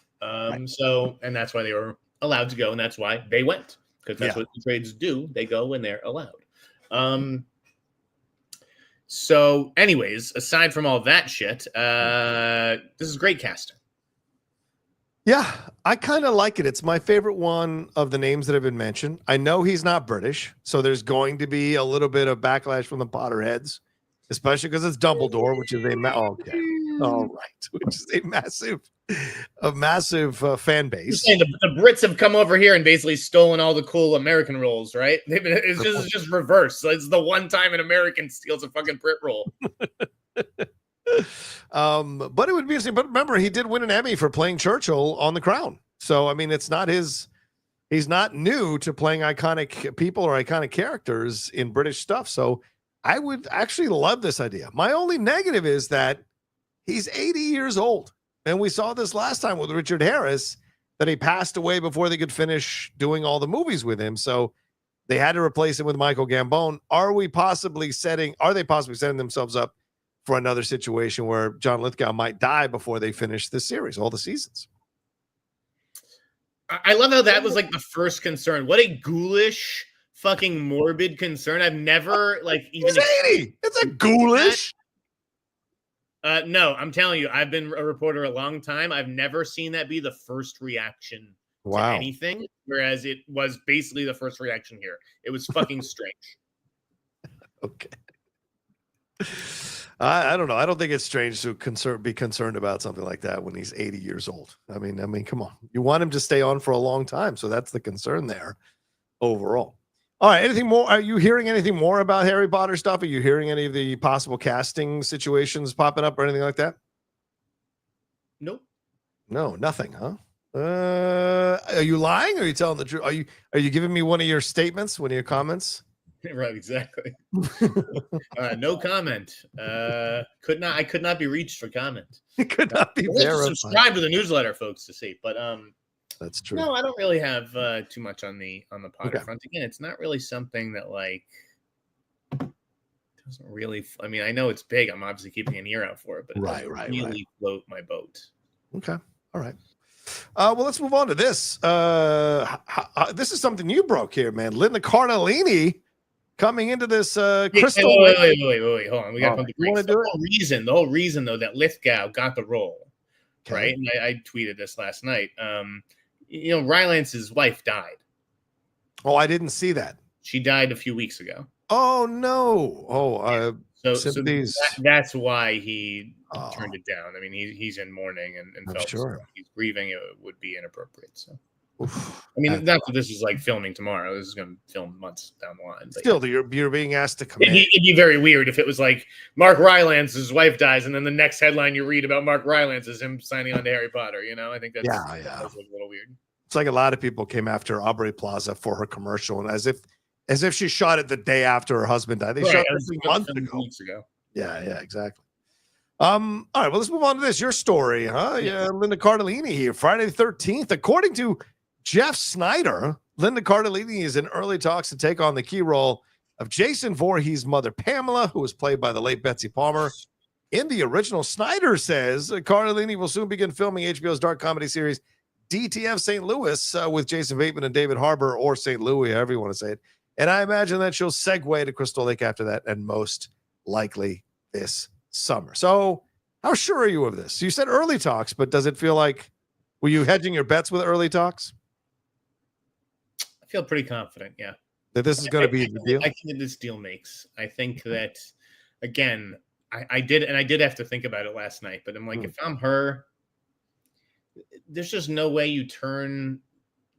So, and that's why they were allowed to go, and that's why they went, because that's what the trades do. They go when they're allowed. So anyways, aside from all that shit, this is great casting. Yeah, I kind of like it. It's my favorite one of the names that have been mentioned. I know he's not British, so there's going to be a little bit of backlash from the Potterheads, especially because it's Dumbledore, which is which is a massive fan base. The Brits have come over here and basically stolen all the cool American roles, right? It's just reverse. So it's the one time an American steals a fucking Brit role. But it would be interesting. But remember, he did win an Emmy for playing Churchill on The Crown. So I mean, he's not new to playing iconic people or iconic characters in British stuff. So I would actually love this idea. My only negative is that he's 80 years old. And we saw this last time with Richard Harris, that he passed away before they could finish doing all the movies with him. So they had to replace him with Michael Gambon. Are they possibly setting themselves up for another situation where John Lithgow might die before they finish this series, all the seasons? I love how that was like the first concern. What a ghoulish, fucking morbid concern. I've never even. He's 80. It's a ghoulish. No, I'm telling you, I've been a reporter a long time. I've never seen that be the first reaction to anything, whereas it was basically the first reaction here. It was fucking strange. Okay. I don't know. I don't think it's strange to be concerned about something like that when he's 80 years old. I mean, come on. You want him to stay on for a long time, so that's the concern there overall. All right. Anything more? Are you hearing anything more about Harry Potter stuff? Are you hearing any of the possible casting situations popping up or anything like that? Nope. No, nothing, huh? Are you lying? Or are you telling the truth? Are you giving me one of your statements, one of your comments? Right, exactly. No comment. I could not be reached for comment. It could not be verified. Subscribe to the newsletter, folks, to see. But that's true. No, I don't really have too much on the Potter front. Again, it's not really something that doesn't really. I mean, I know it's big. I'm obviously keeping an ear out for it, but it doesn't really float my boat. Okay, all right. Well, let's move on to this. This is something you broke here, man. Linda Cardellini coming into this crystal. Wait, hold on. We got to the whole reason though that Lithgow got the role, right? And I tweeted this last night. Rylance's wife died. Oh, I didn't see that. She died a few weeks ago. Oh no. So that's why he turned it down. I mean, he's in mourning and felt he's grieving. It would be inappropriate. So. Oof, I mean, not that this is filming tomorrow. This is going to film months down the line. But still, you're being asked to come in. It'd be very weird if it was Mark Rylance's wife dies, and then the next headline you read about Mark Rylance is him signing on to Harry Potter. I think that's a little weird. It's like a lot of people came after Aubrey Plaza for her commercial, and as if she shot it the day after her husband died. They shot it weeks ago. Yeah, exactly. All right, well, let's move on to this. Your story, huh? Yeah, Linda Cardellini here. Friday the 13th, according to Jeff Sneider, Linda Cardellini is in early talks to take on the key role of Jason Voorhees' mother, Pamela, who was played by the late Betsy Palmer. In the original, Sneider says Cardellini will soon begin filming HBO's dark comedy series DTF St. Louis with Jason Bateman and David Harbour, or St. Louis, however you want to say it. And I imagine that she'll segue to Crystal Lake after that, and most likely this summer. So how sure are you of this? You said early talks, but does it feel like, were you hedging your bets with early talks? I feel pretty confident, yeah. That this is going to be the deal? I think that this deal makes. I think that, again, I did have to think about it last night, but I'm like, if I'm her, there's just no way you turn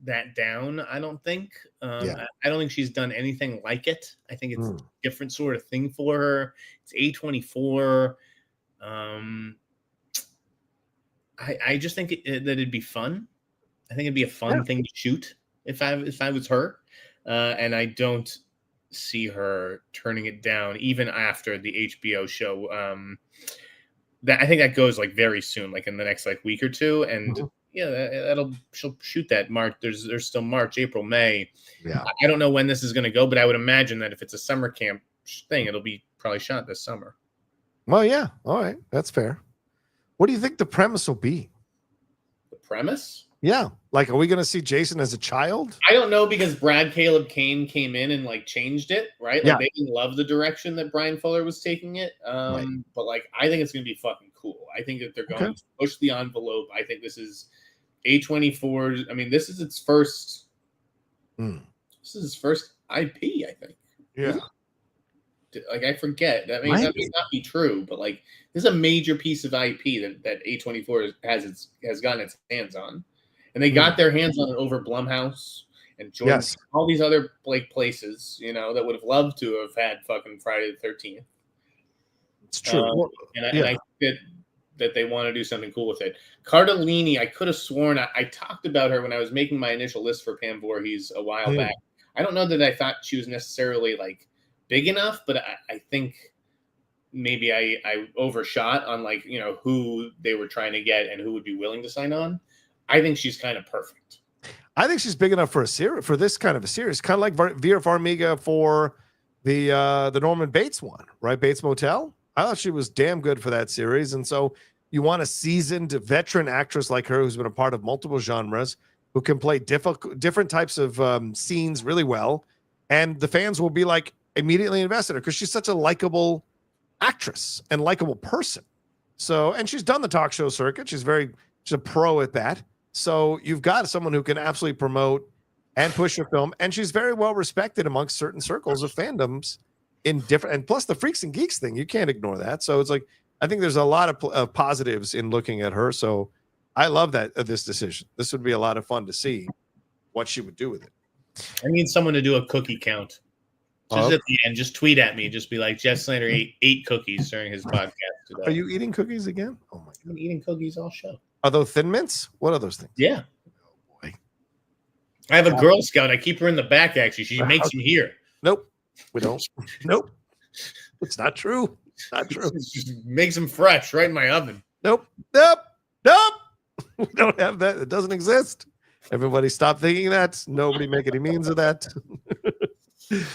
that down, I don't think. I don't think she's done anything like it. I think it's a different sort of thing for her. It's A24. I just think that it'd be fun. I think it'd be a fun thing to shoot if I was her. And I don't see her turning it down even after the HBO show. That I think that goes very soon, in the next week or two. And she'll shoot that March. There's still March, April, May. Yeah. I don't know when this is going to go, but I would imagine that if it's a summer camp thing, it'll be probably shot this summer. Well, yeah. All right. That's fair. What do you think the premise will be? The premise? Yeah. Are we going to see Jason as a child? I don't know, because Brad Caleb Kane came in and changed it, right? They didn't love the direction that Brian Fuller was taking it. But I think it's going to be fucking cool. I think that they're going to push the envelope. I think this is A24. I mean, this is its first. This is its first IP, I think. Yeah. I forget. That may not be true, but this is a major piece of IP that A24 has gotten its hands on. And they got their hands on it over Blumhouse and Jordan, all these other places, that would have loved to have had fucking Friday the 13th. It's true. And I think that they want to do something cool with it. Cardellini, I could have sworn I talked about her when I was making my initial list for Pam Voorhees a while back. I don't know that I thought she was necessarily big enough, but I think maybe I overshot on like, you know, who they were trying to get and who would be willing to sign on. I think she's kind of perfect. I think she's big enough for a series, for this kind of a series, kind of like Vera Farmiga for the Norman Bates one, right? Bates Motel. I thought she was damn good for that series. And so you want a seasoned veteran actress like her who's been a part of multiple genres, who can play different types of scenes really well. And the fans will be like immediately invested in her because she's such a likable actress and likable person. So, and she's done the talk show circuit. She's a pro at that. So you've got someone who can absolutely promote and push your film. And she's very well respected amongst certain circles of fandoms in different, and plus the freaks and geeks thing, you can't ignore that. So it's like, I think there's a lot of positives in looking at her. So I love this decision. This would be a lot of fun to see what she would do with it. I need someone to do a cookie count. Just at the end, just tweet at me. Just be like, Jeff Sneider ate 8 cookies during his podcast today. Are you eating cookies again? Oh my God. I'm eating cookies all show. Are those Thin Mints? What are those things? Yeah. Oh boy. I have a Girl Scout. I keep her in the back, actually. She makes them here. Nope. We don't. Nope. It's not true. It's not true. Just makes them fresh right in my oven. Nope. Nope. Nope. We don't have that. It doesn't exist. Everybody stop thinking that. Nobody make any means of that.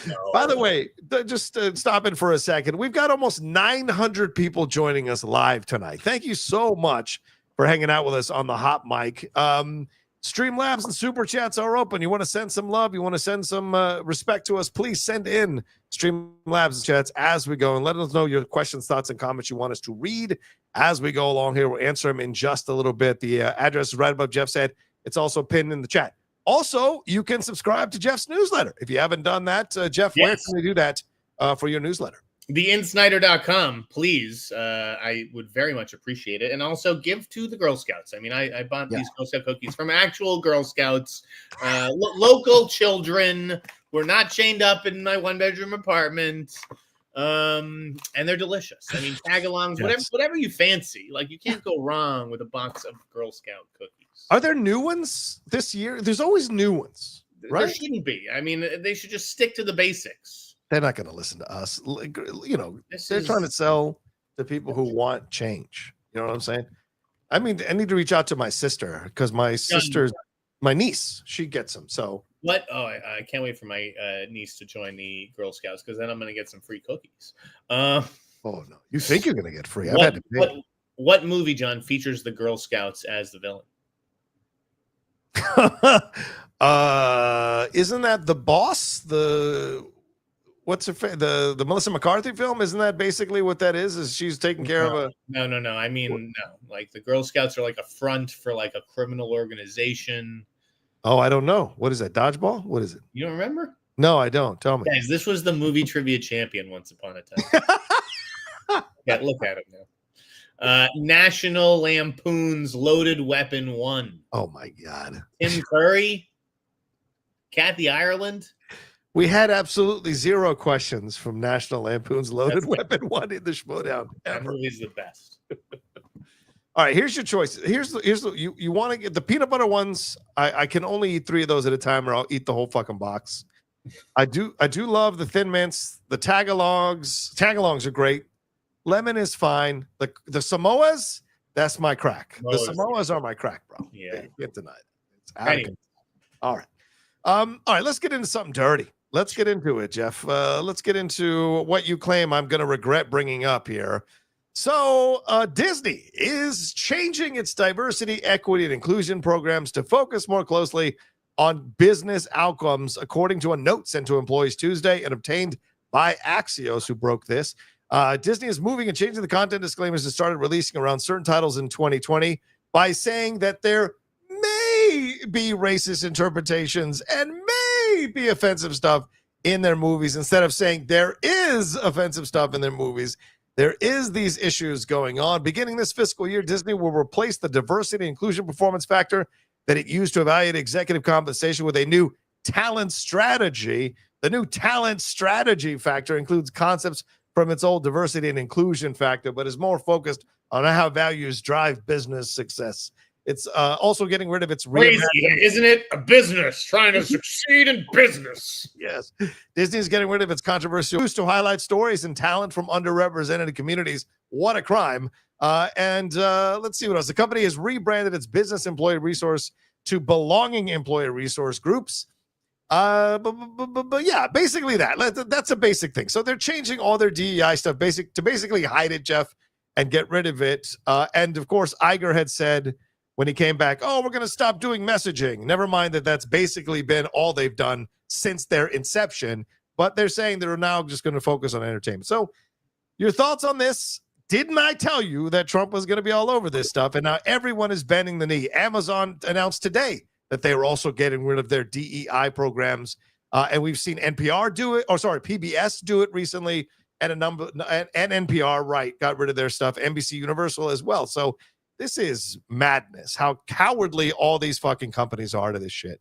No. By the way, just stop in for a second. We've got almost 900 people joining us live tonight. Thank you so much for hanging out with us on the hot mic. Streamlabs and Superchats are open. You want to send some love? You want to send some respect to us? Please send in Streamlabs chats as we go and let us know your questions, thoughts, and comments you want us to read as we go along here. We'll answer them in just a little bit. The address is right above Jeff's head. It's also pinned in the chat. Also, you can subscribe to Jeff's newsletter. If you haven't done that, Jeff, yes. Where can we do that for your newsletter? TheInsnider.com, please. I would very much appreciate it. And also give to the Girl Scouts. I mean, I bought these Girl Scout cookies from actual Girl Scouts, local children. We're not chained up in my one-bedroom apartment. And they're delicious. I mean, tag-alongs, whatever you fancy. Like, you can't go wrong with a box of Girl Scout cookies. Are there new ones this year? There's always new ones, right? There shouldn't be. I mean, they should just stick to the basics. They're not going to listen to us. You know, they're trying to sell to people who want change. You know what I'm saying? I mean, I need to reach out to my sister because my niece, she gets them. So what? Oh, I can't wait for my niece to join the Girl Scouts because then I'm going to get some free cookies. Oh no, you think you're going to get free? I've had to pay. What movie, John, features the Girl Scouts as the villain? Isn't that The Boss? The Melissa McCarthy film? Isn't that basically what that is? Is she's taking care of a no. I mean, no. Like the Girl Scouts are like a front for like a criminal organization. Oh, I don't know. What is that? Dodgeball? What is it? You don't remember? No, I don't. Tell me. Guys, this was the movie trivia champion once upon a time. Yeah, look at him now. National Lampoon's Loaded Weapon 1. Oh my God. Tim Curry, Kathy Ireland. We had absolutely zero questions from National Lampoon's Loaded Weapon 1 in the Schmodown. That movie's the best. All right, here's your choice. You want to get the peanut butter ones. I can only eat 3 of those at a time, or I'll eat the whole fucking box. I do love the Thin Mints, the tagalongs. Tagalongs are great. Lemon is fine. The Samoas, that's my crack. The Samoas are my crack, bro. Yeah, you can't deny it. It's out of control. All right. All right, let's get into something dirty. Let's get into it, Jeff. Let's get into what you claim I'm going to regret bringing up here. So Disney is changing its diversity, equity, and inclusion programs to focus more closely on business outcomes, according to a note sent to employees Tuesday and obtained by Axios, who broke this. Disney is moving and changing the content disclaimers that started releasing around certain titles in 2020 by saying that there may be racist interpretations and may be offensive stuff in their movies. Instead of saying there is offensive stuff in their movies, there is these issues going on. Beginning this fiscal year, Disney will replace the diversity and inclusion performance factor that it used to evaluate executive compensation with a new talent strategy. The new talent strategy factor includes concepts from its old diversity and inclusion factor, but is more focused on how values drive business success. It's also getting rid of its crazy, isn't it? A business trying to succeed in business. Yes. Disney's getting rid of its controversial use to highlight stories and talent from underrepresented communities. What a crime. And let's see what else. The company has rebranded its business employee resource to belonging employee resource groups. But yeah, basically that's a basic thing. So they're changing all their DEI stuff to basically hide it, Jeff, and get rid of it. And of course, Iger had said when he came back, we're going to stop doing messaging. Never mind that's basically been all they've done since their inception. But they're saying they're now just going to focus on entertainment. So your thoughts on this? Didn't I tell you that Trump was going to be all over this stuff? And now everyone is bending the knee. Amazon announced today that they were also getting rid of their DEI programs. And we've seen NPR do it, PBS do it recently, and and NPR, right, got rid of their stuff, NBC Universal as well. So this is madness, how cowardly all these fucking companies are to this shit.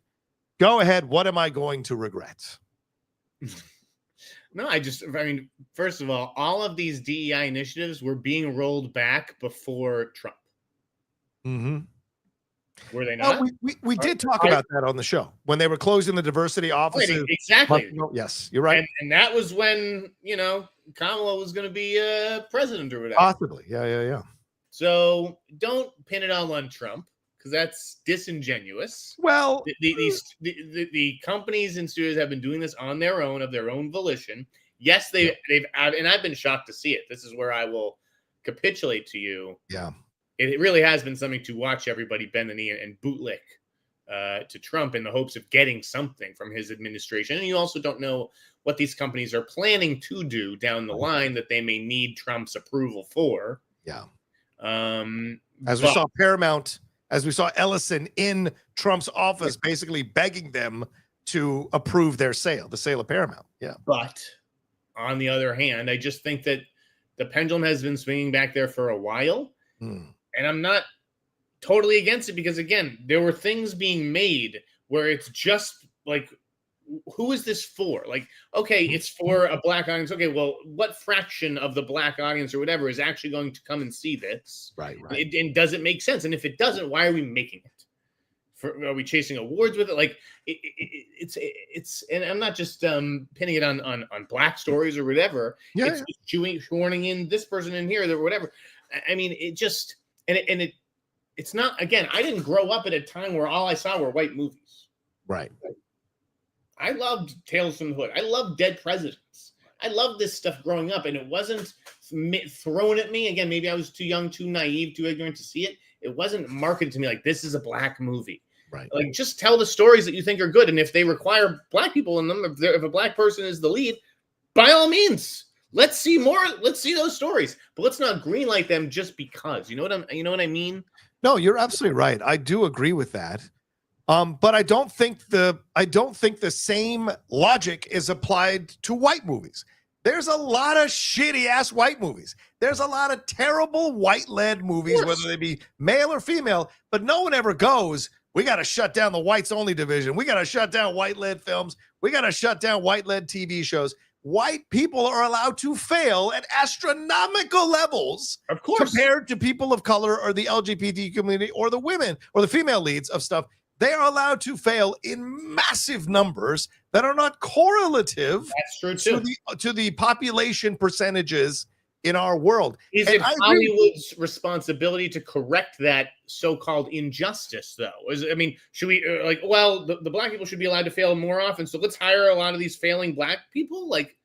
Go ahead, what am I going to regret? No, first of all of these DEI initiatives were being rolled back before Trump. Mm-hmm. Were they not? We did talk about that on the show when they were closing the diversity offices. Right, exactly. Yes, you're right. And that was when, Kamala was going to be president or whatever. Possibly. Yeah. So don't pin it all on Trump because that's disingenuous. Well, the companies and studios have been doing this on their own, of their own volition. Yes, they've and I've been shocked to see it. This is where I will capitulate to you. Yeah. It really has been something to watch everybody bend the knee and bootlick to Trump in the hopes of getting something from his administration. And you also don't know what these companies are planning to do down the line that they may need Trump's approval for. Yeah. As we saw Paramount, as we saw Ellison in Trump's office, basically begging them to approve their sale, the sale of Paramount. Yeah. But on the other hand, I just think that the pendulum has been swinging back there for a while. And I'm not totally against it because, again, there were things being made where it's just like, who is this for? Like, okay, it's for a black audience. Okay, well, what fraction of the black audience or whatever is actually going to come and see this? Right. And does it make sense? And if it doesn't, why are we making it? Are we chasing awards with it? Like, it's and I'm not just pinning it on black stories or whatever. Yeah, it's shoehorning in this person in here or whatever. I mean, it just it's not, again, I didn't grow up at a time where all I saw were white movies. Right. I loved Tales from the Hood. I loved Dead Presidents. I loved this stuff growing up, and it wasn't thrown at me. Again, maybe I was too young, too naive, too ignorant to see it. It wasn't marketed to me like this is a black movie. Right. Like, just tell the stories that you think are good, and if they require black people in them, if a black person is the lead, by all means. Let's see more. Let's see those stories, but let's not greenlight them just because. You know what I mean? No, you're absolutely right. I do agree with that. But I don't think the same logic is applied to white movies. There's a lot of shitty ass white movies. There's a lot of terrible white led movies, whether they be male or female. But no one ever goes, we got to shut down the whites only division. We got to shut down white led films. We got to shut down white led TV shows. White people are allowed to fail at astronomical levels, of course, compared to people of color or the LGBT community or the women or the female leads of stuff. They are allowed to fail in massive numbers that are not correlative. That's true too. To the population percentages in our world. Is it Hollywood's responsibility to correct that so-called injustice, though? Should we the black people should be allowed to fail more often, so let's hire a lot of these failing black people? Like,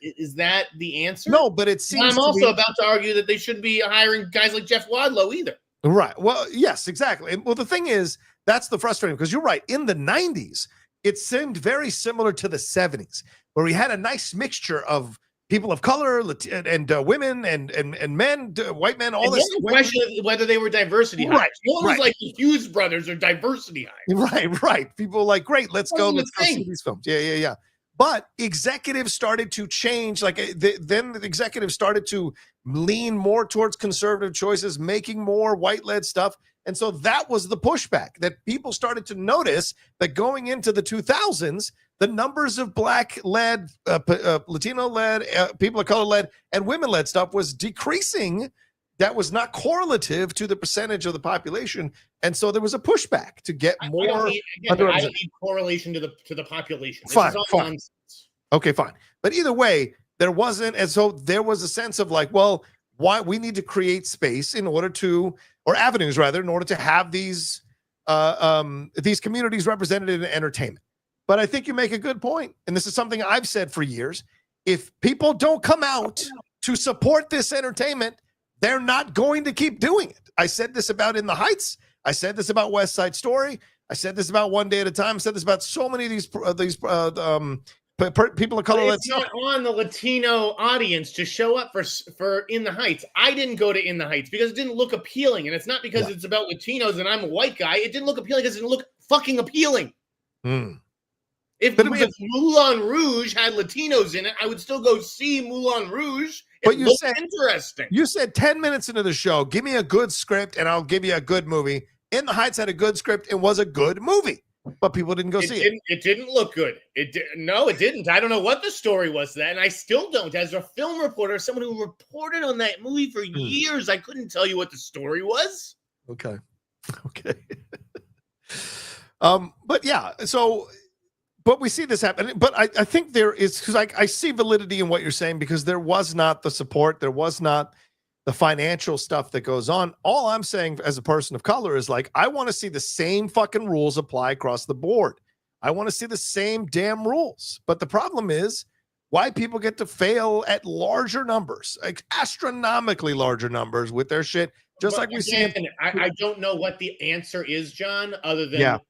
is that the answer? No, but it seems I'm also about to argue that they shouldn't be hiring guys like Jeff Wadlow either. Right. Well, yes, exactly. Well, the thing is, that's the frustrating, because you're right. In the 90s, it seemed very similar to the 70s, where we had a nice mixture of people of color and women and men, white men, all this. The question of whether they were diversity hires. Right. It was like the Hughes brothers are diversity hires. Right. People like, great, let's go see these films. Yeah. But executives started to change. Then the executives started to lean more towards conservative choices, making more white-led stuff. And so that was the pushback, that people started to notice that going into the 2000s, the numbers of black-led, Latino-led, people of color-led, and women-led stuff was decreasing that was not correlative to the percentage of the population, and so there was a pushback to get more. I don't need correlation to the population. This fine, is all fine. nonsense. Okay, fine. But either way, there wasn't, and so there was a sense of like, well, why we need to create space in order to, or avenues rather, in order to have these communities represented in entertainment. But I think you make a good point, and this is something I've said for years. If people don't come out to support this entertainment, they're not going to keep doing it. I said this about In the Heights. I said this about West Side Story. I said this about One Day at a Time. I said this about so many of these people of color. It's not on the Latino audience to show up for In the Heights. I didn't go to In the Heights because it didn't look appealing, and it's not because it's about Latinos and I'm a white guy. It didn't look appealing because it didn't look fucking appealing. If Moulin Rouge had Latinos in it, I would still go see Moulin Rouge. But you said interesting. You said 10 minutes into the show, give me a good script and I'll give you a good movie. In the Heights had a good script and was a good movie, but people didn't go see it. It didn't look good. No, it didn't. I don't know what the story was then, and I still don't. As a film reporter, someone who reported on that movie for years, I couldn't tell you what the story was. Okay. But yeah, so. But we see this happen. But I think there is, because I see validity in what you're saying, because there was not the support. There was not the financial stuff that goes on. All I'm saying as a person of color is like, I want to see the same fucking rules apply across the board. I want to see the same damn rules. But the problem is white people get to fail at larger numbers, like astronomically larger numbers with their shit. Just like we see. I don't know what the answer is, John, other than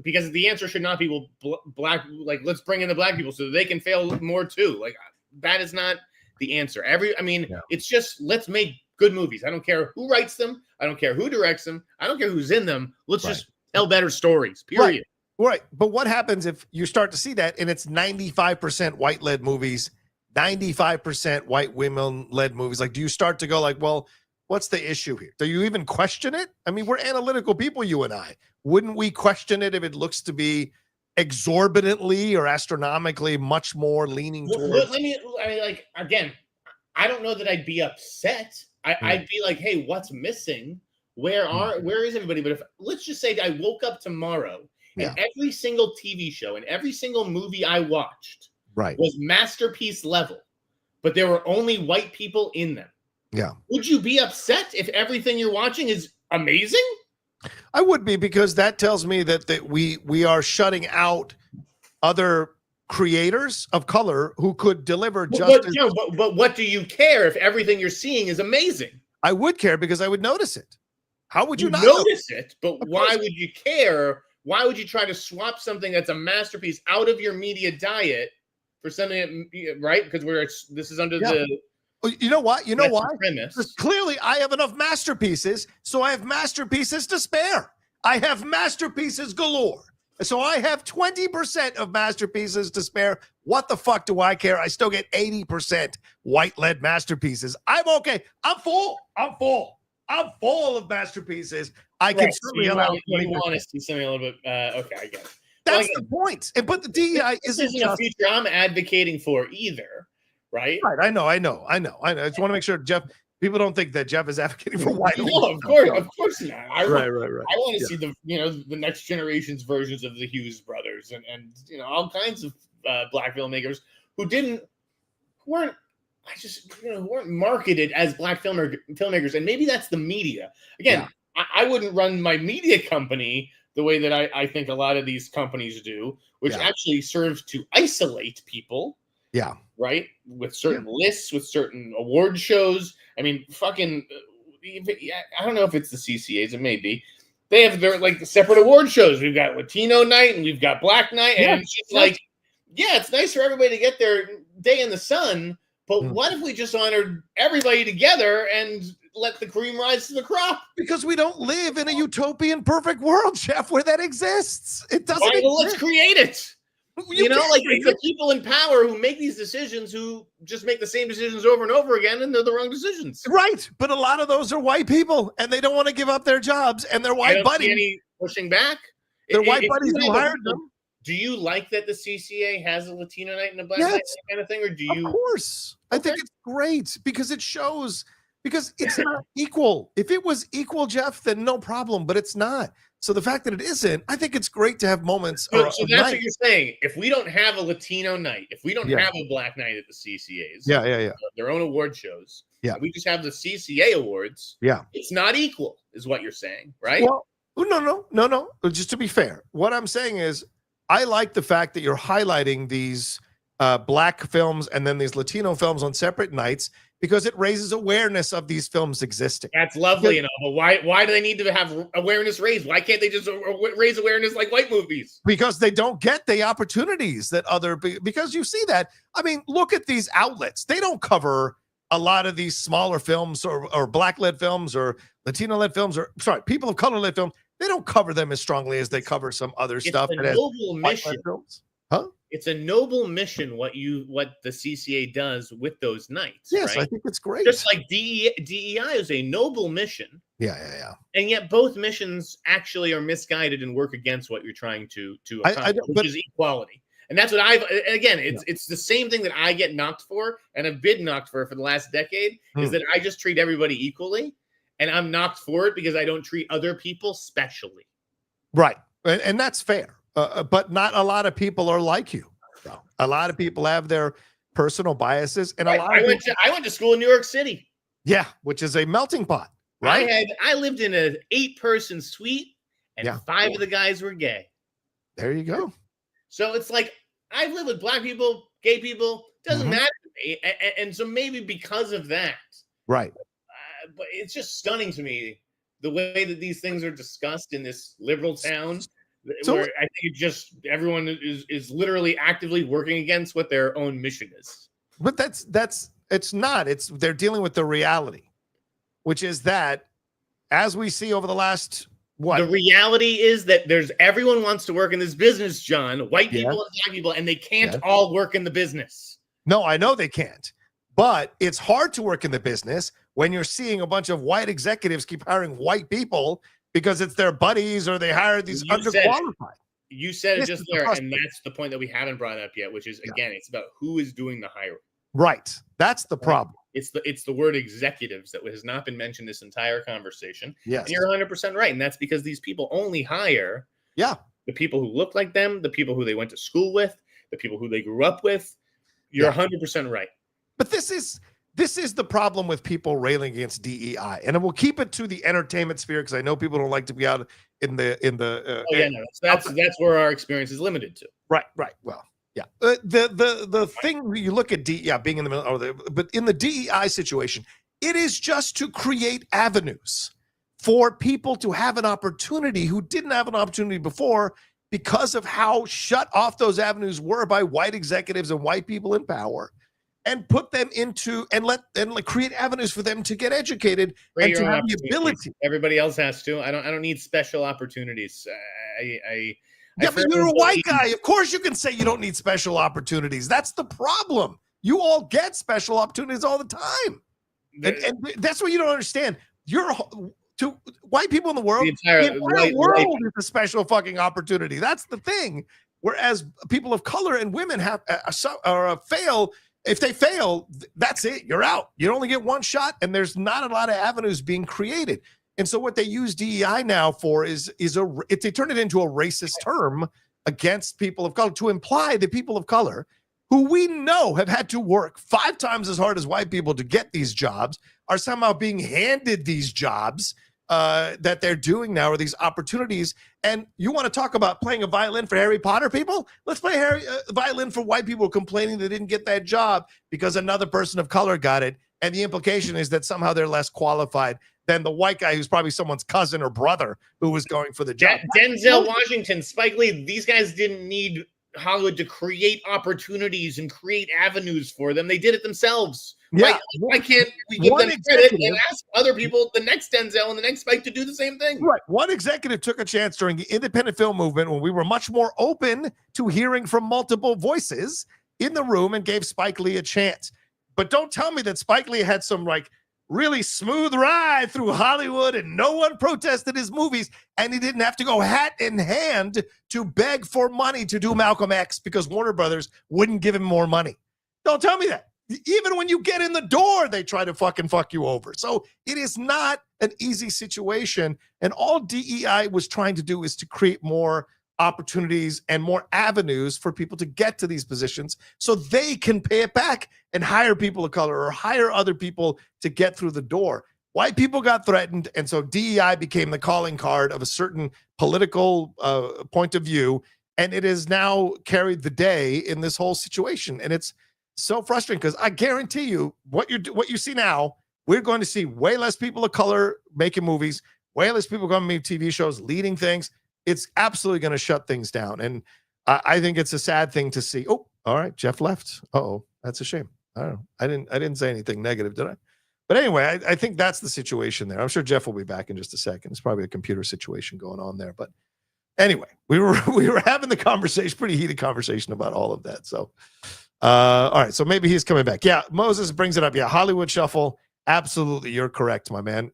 because the answer should not be, well, black, like, let's bring in the black people so that they can fail more too. Like, that is not the answer. It's just, let's make good movies. I don't care who writes them. I don't care who directs them. I don't care who's in them. Let's just tell better stories, period. Right. But what happens if you start to see that and it's 95% white-led movies, 95% white women-led movies? Like, do you start to go like, well, what's the issue here? Do you even question it? I mean, we're analytical people, you and I. Wouldn't we question it if it looks to be exorbitantly or astronomically much more leaning towards? I don't know that I'd be upset. I'd be like, hey, what's missing? Where is everybody? But let's just say I woke up tomorrow and every single TV show and every single movie I watched was masterpiece level, but there were only white people in them. Yeah. Would you be upset if everything you're watching is amazing? I would be, because that tells me that we are shutting out other creators of color who could deliver justice. But what do you care if everything you're seeing is amazing? I would care because I would notice it. How would you not notice it? But why would you care? Why would you try to swap something that's a masterpiece out of your media diet for something right? Because this is under the. You know what? You know why? Because clearly I have enough masterpieces, so I have masterpieces to spare. I have masterpieces galore. So I have 20% of masterpieces to spare. What the fuck do I care? I still get 80% white-led masterpieces. I'm okay. I'm full of masterpieces. I can certainly allow. You want to see something a little bit. Okay, I get it. That's the point. But the DEI isn't a future I'm advocating for either. Right. I know. I just want to make sure people don't think that Jeff is advocating for white. No, of course not. I want to see the next generation's versions of the Hughes brothers and all kinds of black filmmakers who weren't marketed as black filmmakers, and maybe that's the media. Again, I wouldn't run my media company the way that I think a lot of these companies do, which actually serves to isolate people. Yeah. Right? With certain lists, with certain award shows. I mean, fucking, I don't know if it's the CCAs, it may be. They have their the separate award shows. We've got Latino night and we've got Black night. And it's just it's nice for everybody to get their day in the sun. But what if we just honored everybody together and let the cream rise to the crop? Because we don't live in a utopian perfect world, Jeff, where that exists. It doesn't exist. Well, let's create it. It's the people in power who make these decisions who just make the same decisions over and over again, and they're the wrong decisions. Right. But a lot of those are white people, and they don't want to give up their jobs, and their white buddies. Any pushing back? Their white buddies who hired them. Do you like that the CCA has a Latino night and a Black night kind of thing, or do you? Of course. I think it's great because it shows because it's not equal. If it was equal, Jeff, then no problem, but it's not. So the fact that it isn't, I think it's great to have moments. So that's what you're saying. If we don't have a Latino night, if we don't have a Black night at the CCAs, their own award shows, we just have the CCA awards. Yeah, it's not equal, is what you're saying, right? Well, no. Just to be fair, what I'm saying is, I like the fact that you're highlighting these Black films and then these Latino films on separate nights, because it raises awareness of these films existing. That's lovely and all, but why do they need to have awareness raised? Why can't they just raise awareness like white movies? Because they don't get the opportunities that because you see that. I mean, look at these outlets. They don't cover a lot of these smaller films or Black-led films or Latino-led films, or people of color-led films. They don't cover them as strongly as they cover some other stuff. It's a noble mission. Huh? It's a noble mission what the CCA does with those nights. Yes, right? I think it's great. Just like DEI is a noble mission. Yeah. And yet both missions actually are misguided and work against what you're trying to accomplish, which is equality. And that's what it's the same thing that I get knocked for and have been knocked for the last decade, is that I just treat everybody equally, and I'm knocked for it because I don't treat other people specially. Right. And that's fair. But not a lot of people are like you. A lot of people have their personal biases, and I went to school in New York City. Yeah, which is a melting pot, right? I lived in an 8-person suite, and 5 of the guys were gay. There you go. So it's like, I've lived with Black people, gay people, doesn't matter to me, and so maybe because of that, right? But it's just stunning to me the way that these things are discussed in this liberal town. Where I think everyone is literally actively working against what their own mission is. But they're dealing with the reality, which is that, as we see over the last the reality is that everyone wants to work in this business, John, white people and Black people, and they can't all work in the business. No, I know they can't, but it's hard to work in the business when you're seeing a bunch of white executives keep hiring white people because it's their buddies, or they hired these underqualified. You said it just there, and that's the point that we haven't brought up yet, which is, again, it's about who is doing the hiring. Right. That's the problem. It's the word executives that has not been mentioned this entire conversation. Yes. And you're 100% right, and that's because these people only hire the people who look like them, the people who they went to school with, the people who they grew up with. You're 100% right. But this is the problem with people railing against DEI, and we'll keep it to the entertainment sphere, because I know people don't like to be out in the. That's where our experience is limited to. Right. Well, yeah. The thing you look at DEI being in the middle, but in the DEI situation, it is just to create avenues for people to have an opportunity who didn't have an opportunity before, because of how shut off those avenues were by white executives and white people in power. And put them into and create avenues for them to get educated and to have the ability. Everybody else has to. I don't need special opportunities. But you're a white guy. Of course, you can say you don't need special opportunities. That's the problem. You all get special opportunities all the time, and that's what you don't understand. To white people in the world, the entire world is a special fucking opportunity. That's the thing. Whereas people of color and women have fail. If they fail, that's it. You're out. You only get one shot, and there's not a lot of avenues being created. And so what they use DEI now for is they turn it into a racist term against people of color, to imply that people of color, who we know have had to work 5 times as hard as white people to get these jobs, are somehow being handed these jobs that they're doing now, or these opportunities. And you want to talk about playing a violin for Harry Potter people? Let's play violin for white people complaining they didn't get that job because another person of color got it. And the implication is that somehow they're less qualified than the white guy who's probably someone's cousin or brother who was going for the job. Denzel Washington, Spike Lee, these guys didn't need Hollywood to create opportunities and create avenues for them. They did it themselves. Yeah. Why can't we give them credit and ask other people, the next Denzel and the next Spike, to do the same thing? Right. One executive took a chance during the independent film movement, when we were much more open to hearing from multiple voices in the room, and gave Spike Lee a chance. But don't tell me that Spike Lee had some really smooth ride through Hollywood and no one protested his movies, and he didn't have to go hat in hand to beg for money to do Malcolm X because Warner Brothers wouldn't give him more money. Don't tell me that. Even when you get in the door, they try to fucking fuck you over. So it is not an easy situation. And all DEI was trying to do is to create more opportunities and more avenues for people to get to these positions so they can pay it back and hire people of color or hire other people to get through the door. White people got threatened, and so DEI became the calling card of a certain political point of view, and it has now carried the day in this whole situation. And it's so frustrating because I guarantee you what you see now, we're going to see way less people of color making movies, way less people going to make TV shows, leading things. It's absolutely going to shut things down. And I think it's a sad thing to see. Oh, all right, Jeff left. Uh-oh, that's a shame. I don't know. I didn't say anything negative, did I? But anyway, I think that's the situation there. I'm sure Jeff will be back in just a second. It's probably a computer situation going on there. But anyway, we were having the conversation, pretty heated conversation about all of that. So, all right, so maybe he's coming back. Yeah, Moses brings it up. Yeah, Hollywood Shuffle. Absolutely, you're correct, my man.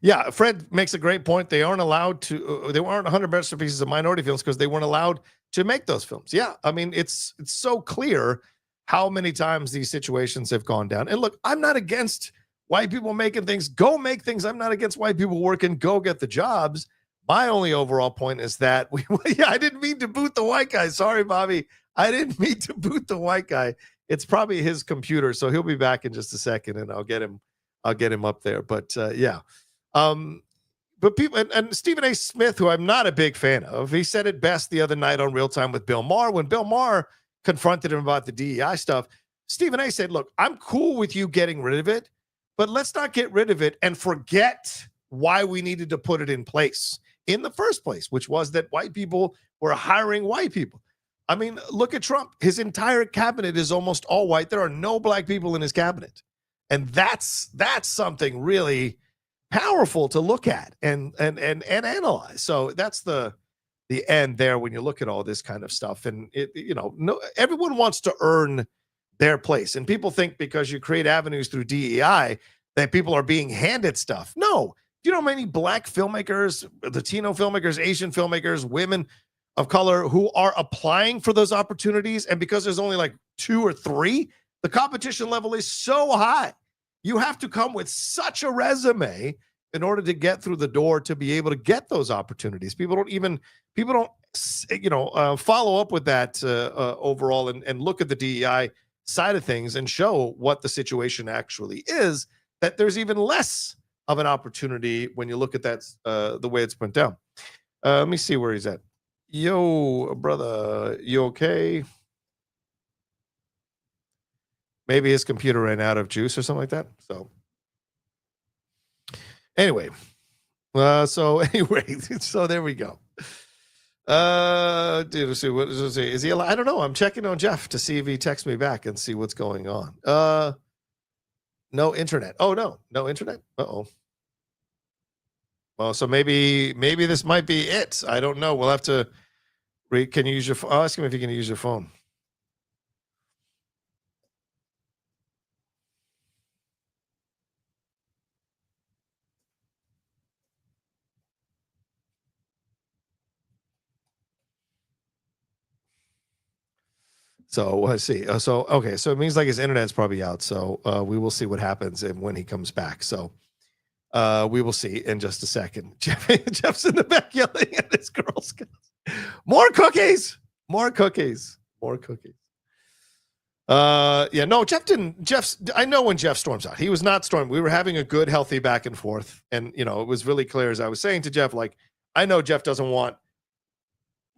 Yeah, Fred makes a great point. They aren't allowed to. They weren't 100 masterpieces of minority films because they weren't allowed to make those films. Yeah, I mean, it's so clear how many times these situations have gone down. And look, I'm not against white people making things. Go make things. I'm not against white people working. Go get the jobs. My only overall point is that I didn't mean to boot the white guy. Sorry, Bobby. I didn't mean to boot the white guy. It's probably his computer, so he'll be back in just a second, and I'll get him up there. But yeah. But people and Stephen A. Smith, who I'm not a big fan of, he said it best the other night on Real Time with Bill Maher. When Bill Maher confronted him about the DEI stuff, Stephen A. said, look, I'm cool with you getting rid of it, but let's not get rid of it and forget why we needed to put it in place in the first place, which was that white people were hiring white people. I mean, look at Trump. His entire cabinet is almost all white. There are no black people in his cabinet. And that's something really powerful to look at and analyze. So that's the end there when you look at all this kind of stuff. And everyone wants to earn their place. And people think because you create avenues through DEI that people are being handed stuff. No. Do you know how many black filmmakers, Latino filmmakers, Asian filmmakers, women of color who are applying for those opportunities? And because there's only like 2 or 3, the competition level is so high. You have to come with such a resume in order to get through the door to be able to get those opportunities. People don't follow up with that overall and look at the DEI side of things and show what the situation actually is, that there's even less of an opportunity when you look at that, the way it's went down. Let me see where he's at. Yo, brother, you okay? Maybe his computer ran out of juice or something like that. So anyway, so there we go. Dude, let's see, what does it say? Is he alive? I don't know. I'm checking on Jeff to see if he texts me back and see what's going on. No internet. Oh no internet. Uh-oh. Well, so maybe this might be it. I don't know. We'll have to can you use your phone? I'll ask him if you can use your phone. So let's see. Okay. So it means like his internet's probably out. So we will see what happens and when he comes back. So we will see in just a second. Jeff's in the back yelling at his Girl Scouts. More cookies. Yeah, no, I know when Jeff storms out. He was not storming. We were having a good, healthy back and forth. And, it was really clear as I was saying to Jeff, like, I know Jeff doesn't want,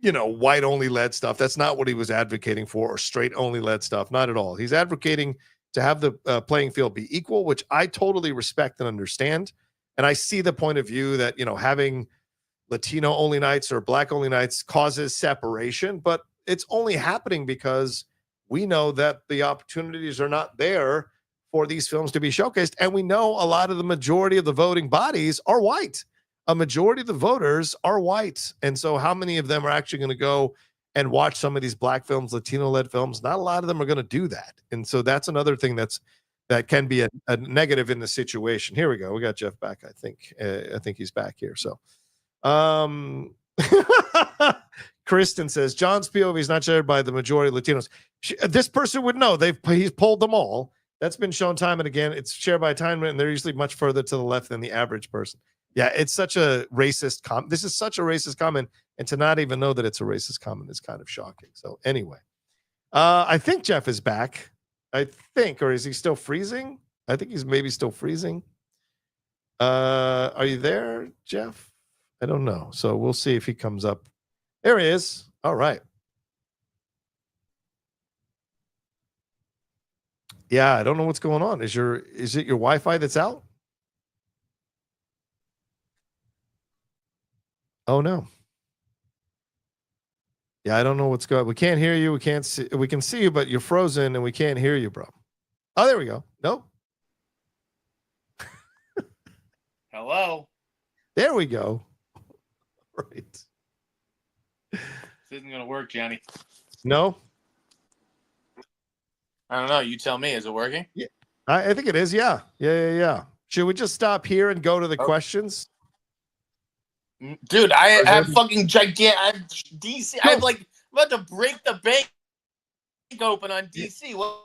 white only led stuff. That's not what he was advocating for, or straight only led stuff. Not at all. He's advocating to have the playing field be equal, which I totally respect and understand. And I see the point of view that, having Latino only nights or black only nights causes separation, but it's only happening because we know that the opportunities are not there for these films to be showcased. And we know a lot of the majority of the voting bodies are white. A majority of the voters are white. And so how many of them are actually going to go and watch some of these black films, Latino-led films? Not a lot of them are going to do that. And so that's another thing that can be a negative in the situation. Here we go. We got Jeff back, I think. I think he's back here. So Kristen says John's POV is not shared by the majority of Latinos. This person would know. He's polled them all. That's been shown time and again. It's shared by time, and they're usually much further to the left than the average person. Yeah, it's such a racist comment. This is such a racist comment, and to not even know that it's a racist comment is kind of shocking. So anyway, I think Jeff is back. I think, or is he still freezing? I think he's maybe still freezing. Are you there, Jeff? I don't know. So we'll see if he comes up. There he is. All right. Yeah, I don't know what's going on. Is it your Wi-Fi that's out? Oh no. Yeah, I don't know what's going on. We can't hear you. We can't see. We can see you, but you're frozen and we can't hear you, bro. Oh, there we go. Nope. Hello. There we go. Right. This isn't gonna work, Johnny. No. I don't know. You tell me. Is it working? Yeah, I think it is. Yeah. Should we just stop here and go to the questions? Dude, I have fucking gigantic. I have DC. I have like I'm about to break the bank open on DC. What?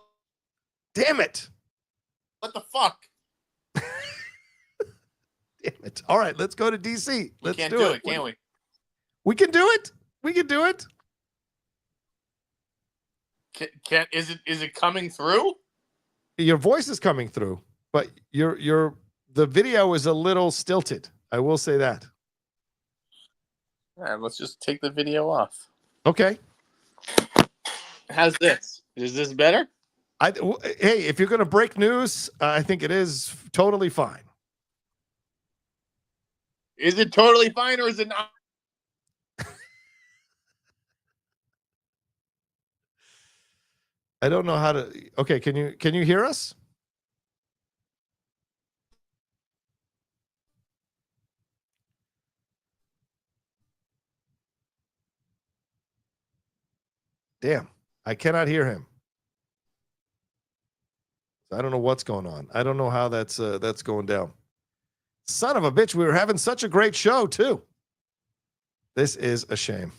Damn it! What the fuck? Damn it! All right, let's go to DC. Let's can't do it, can we? We can do it. We can do it. Can is it coming through? Your voice is coming through, but the video is a little stilted. I will say that. All right, let's just take the video off. Okay. How's this? Is this better? Hey, if you're going to break news, I think it is totally fine. Is it totally fine or is it not? I don't know how to. Okay, can you hear us? Damn, I cannot hear him. I don't know what's going on. I don't know how that's going down. Son of a bitch, we were having such a great show too. This is a shame.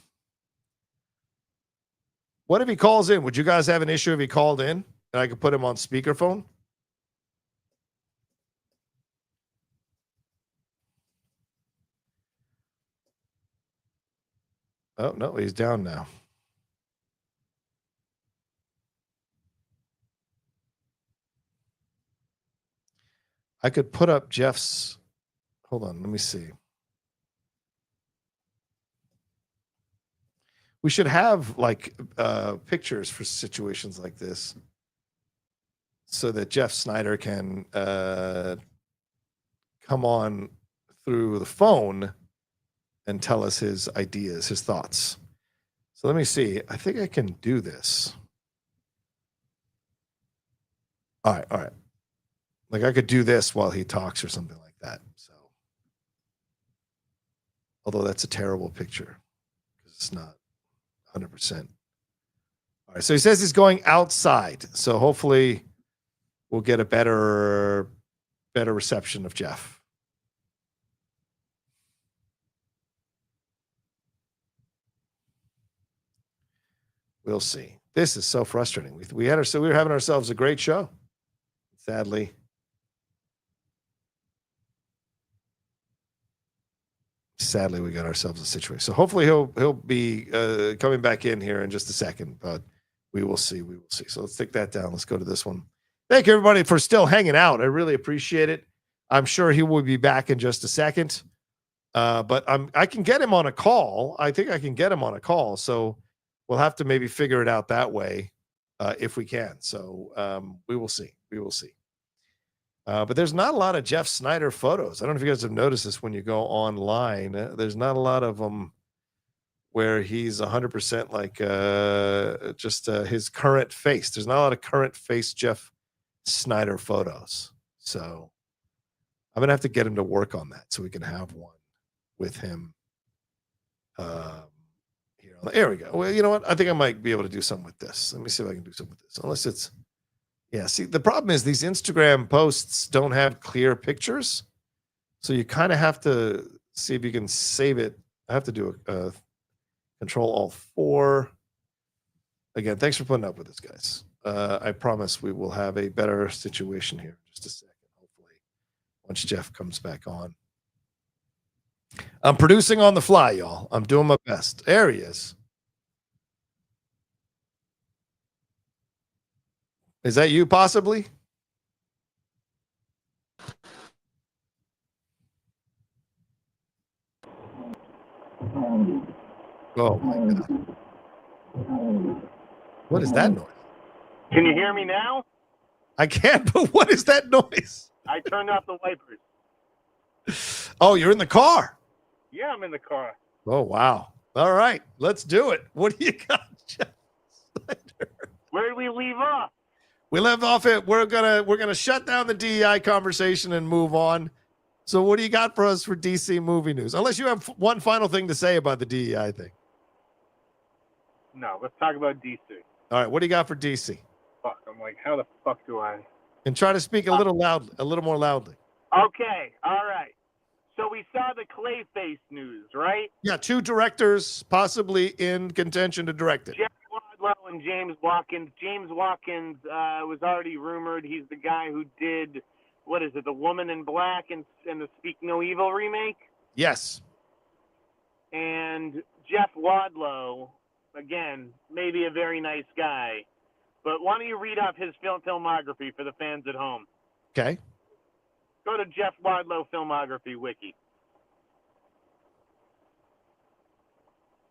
What if he calls in? Would you guys have an issue if he called in and I could put him on speakerphone? Oh, no, he's down now. I could put up Jeff's. Hold on, let me see. We should have like pictures for situations like this so that Jeff Sneider can come on through the phone and tell us his ideas, his thoughts. So let me see. I think I can do this. All right. Like I could do this while he talks or something like that. So, although that's a terrible picture because it's not 100%. All right. So he says he's going outside. So hopefully we'll get a better reception of Jeff. We'll see. This is so frustrating. We were having ourselves a great show. Sadly. Sadly, we got ourselves a situation. So hopefully he'll be coming back in here in just a second, but we will see. We will see. So let's take that down. Let's go to this one. Thank you, everybody, for still hanging out. I really appreciate it. I'm sure he will be back in just a second. But I can get him on a call. I think I can get him on a call. So we'll have to maybe figure it out that way if we can. So we will see. We will see. But there's not a lot of Jeff Sneider photos. I don't know if you guys have noticed this when you go online. There's not a lot of them where he's 100% like just his current face. There's not a lot of current face Jeff Sneider photos. So I'm going to have to get him to work on that so we can have one with him. Here. There we go. Well, you know what? I think I might be able to do something with this. Let me see if I can do something with this. Unless it's... Yeah, see, the problem is these Instagram posts don't have clear pictures. So you kind of have to see if you can save it I have to do a Control Alt 4. Again, thanks for putting up with this, guys. I promise we will have a better situation here. Just a second, hopefully, once Jeff comes back on. I'm producing on the fly, y'all. I'm doing my best. There he is. Is that you, possibly? Oh, my God. What is that noise? Can you hear me now? I can't, but what is that noise? I turned off the wipers. Oh, you're in the car. Yeah, I'm in the car. Oh, wow. All right, let's do it. What do you got, Jeff Sneider? Where did we leave off? We left off at we're gonna shut down the DEI conversation and move on. So what do you got for us for DC movie news? Unless you have one final thing to say about the DEI thing. No, let's talk about DC. All right, what do you got for DC? Fuck, I'm like, how the fuck do I? And try to speak a little more loudly. Okay, all right. So we saw the Clayface news, right? Yeah, 2 directors possibly in contention to direct it. Jeff Wadlow and James Watkins. James Watkins was already rumored. He's the guy who did, what is it, The Woman in Black and the Speak No Evil remake? Yes. And Jeff Wadlow, again, maybe a very nice guy. But why don't you read off his filmography for the fans at home? Okay. Go to Jeff Wadlow filmography wiki.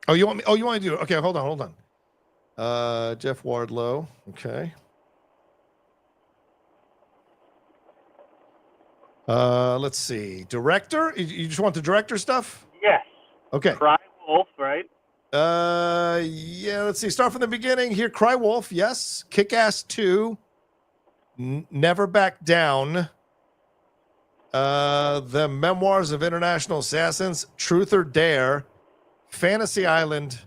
Oh, you want me? Oh, you want to do it? Okay, hold on. Jeff Wadlow. Okay. Let's see. Director? You just want the director stuff? Yes. Okay. Cry Wolf, right? Yeah. Let's see. Start from the beginning here. Cry Wolf. Yes. Kick-Ass 2. Never Back Down. The Memoirs of International Assassins, Truth or Dare, Fantasy Island,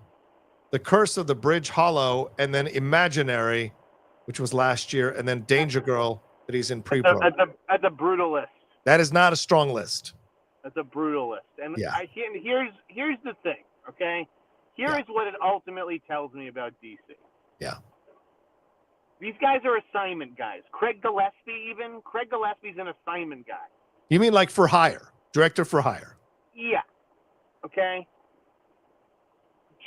The Curse of the Bridge Hollow, and then Imaginary, which was last year, and then Danger Girl that he's in pre-pro. That's a brutal list. That is not a strong list. That's a brutal list. And yeah. Here's the thing, okay? Here is what it ultimately tells me about DC. Yeah. These guys are assignment guys. Craig Gillespie's an assignment guy. You mean like for hire? Director for hire? Yeah. Okay?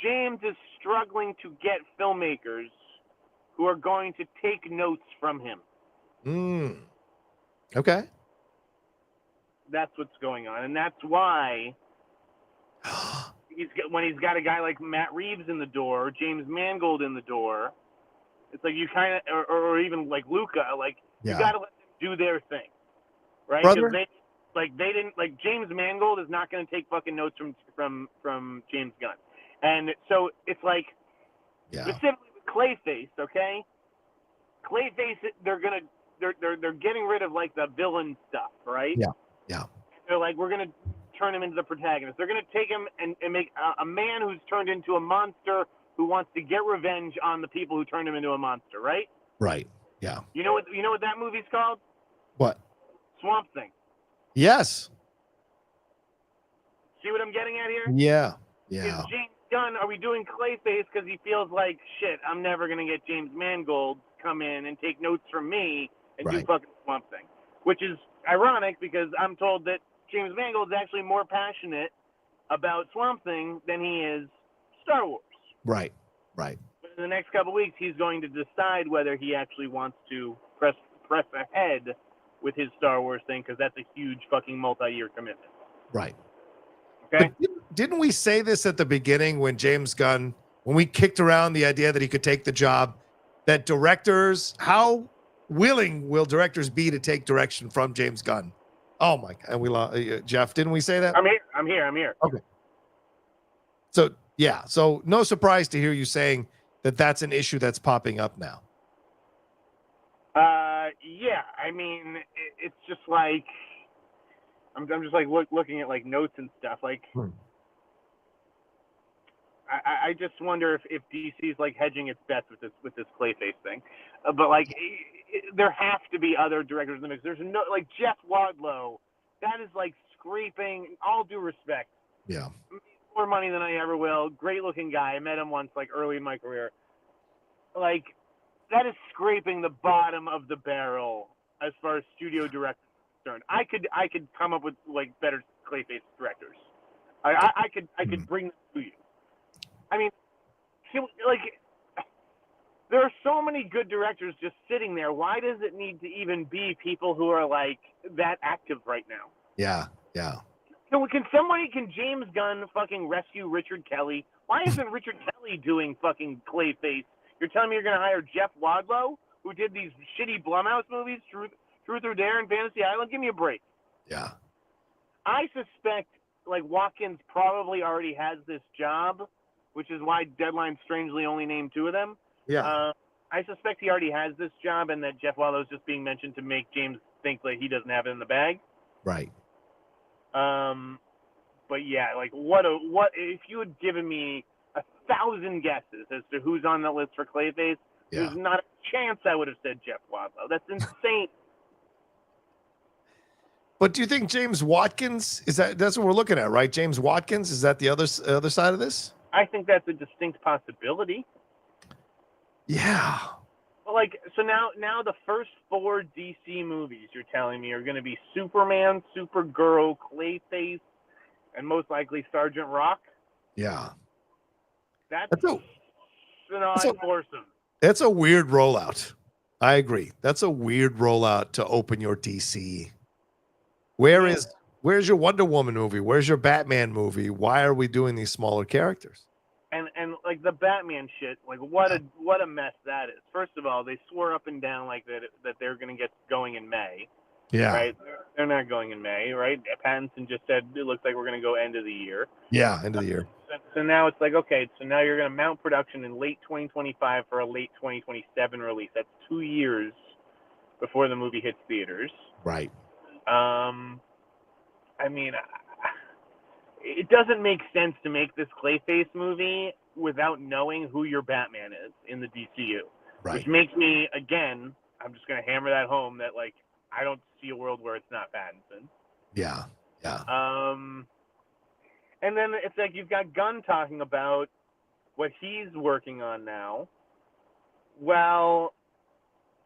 James is struggling to get filmmakers who are going to take notes from him. Okay. That's what's going on. And that's why when he's got a guy like Matt Reeves in the door, or James Mangold in the door, it's like you kind of, or even like Luca, like you got to let them do their thing. Right? Brother? They didn't James Mangold is not going to take fucking notes from James Gunn, and so it's like specifically with Clayface, okay? Clayface, they're getting rid of like the villain stuff, right? Yeah. They're like, we're gonna turn him into the protagonist. They're gonna take him and make a man who's turned into a monster who wants to get revenge on the people who turned him into a monster, right? Right. Yeah. You know what that movie's called? What? Swamp Thing. Yes. See what I'm getting at here? Yeah. Is James Gunn, are we doing Clayface because he feels like, shit, I'm never going to get James Mangold come in and take notes from me and do fucking Swamp Thing? Which is ironic because I'm told that James Mangold is actually more passionate about Swamp Thing than he is Star Wars. Right. But in the next couple of weeks, he's going to decide whether he actually wants to press ahead with his Star Wars thing, because that's a huge fucking multi-year commitment. Right. Okay. But didn't we say this at the beginning when James Gunn, when we kicked around the idea that he could take the job, that directors, how willing will directors be to take direction from James Gunn? Oh my God. And we lost Jeff. Didn't we say that? I'm here. Okay. So, yeah. So no surprise to hear you saying that that's an issue that's popping up now. Yeah, I mean, it's just like, I'm just like looking at like notes and stuff. Like, I just wonder if DC's like hedging its bets with this Clayface thing. But like, there have to be other directors in the mix. There's no, like Jeff Wadlow, that is like scraping, all due respect. Yeah. more money than I ever will. Great looking guy. I met him once, like early in my career. Like, that is scraping the bottom of the barrel as far as studio directors are concerned. I could come up with like better Clayface directors. I could bring them to you. I mean, like, there are so many good directors just sitting there. Why does it need to even be people who are like that active right now? Yeah. Can James Gunn fucking rescue Richard Kelly? Why isn't Richard Kelly doing fucking Clayface? You're telling me you're gonna hire Jeff Wadlow, who did these shitty Blumhouse movies, Truth or Dare and Fantasy Island? Give me a break. Yeah. I suspect like Watkins probably already has this job, which is why Deadline strangely only named 2 of them. Yeah. I suspect he already has this job, and that Jeff Wadlow's just being mentioned to make James think like he doesn't have it in the bag. Right. But yeah, like what if you had given me 1,000 guesses as to who's on the list for Clayface, there's not a chance I would have said Jeff Wadlow. That's insane. But do you think James Watkins that's what we're looking at, right? James Watkins, is that the other side of this? I think that's a distinct possibility. Yeah. Well, like, so now the first 4 DC movies you're telling me are going to be Superman, Supergirl, Clayface, and most likely Sergeant Rock. Yeah. That's an odd foursome. That's a weird rollout. I agree. That's a weird rollout to open your DC. Where's your Wonder Woman movie? Where's your Batman movie? Why are we doing these smaller characters? And like the Batman shit, like what a mess that is. First of all, they swore up and down like that they're going to get going in May. Yeah. Right? They're not going in May, right? Pattinson just said it looks like we're going to go end of the year. Yeah, end of the year. So now it's like, okay, so now you're going to mount production in late 2025 for a late 2027 release. That's 2 years before the movie hits theaters. Right. I mean, it doesn't make sense to make this Clayface movie without knowing who your Batman is in the DCU. Right. Which makes me, again, I'm just going to hammer that home that, like, I don't see a world where it's not Pattinson. Yeah. And then it's like you've got Gunn talking about what he's working on now. Well,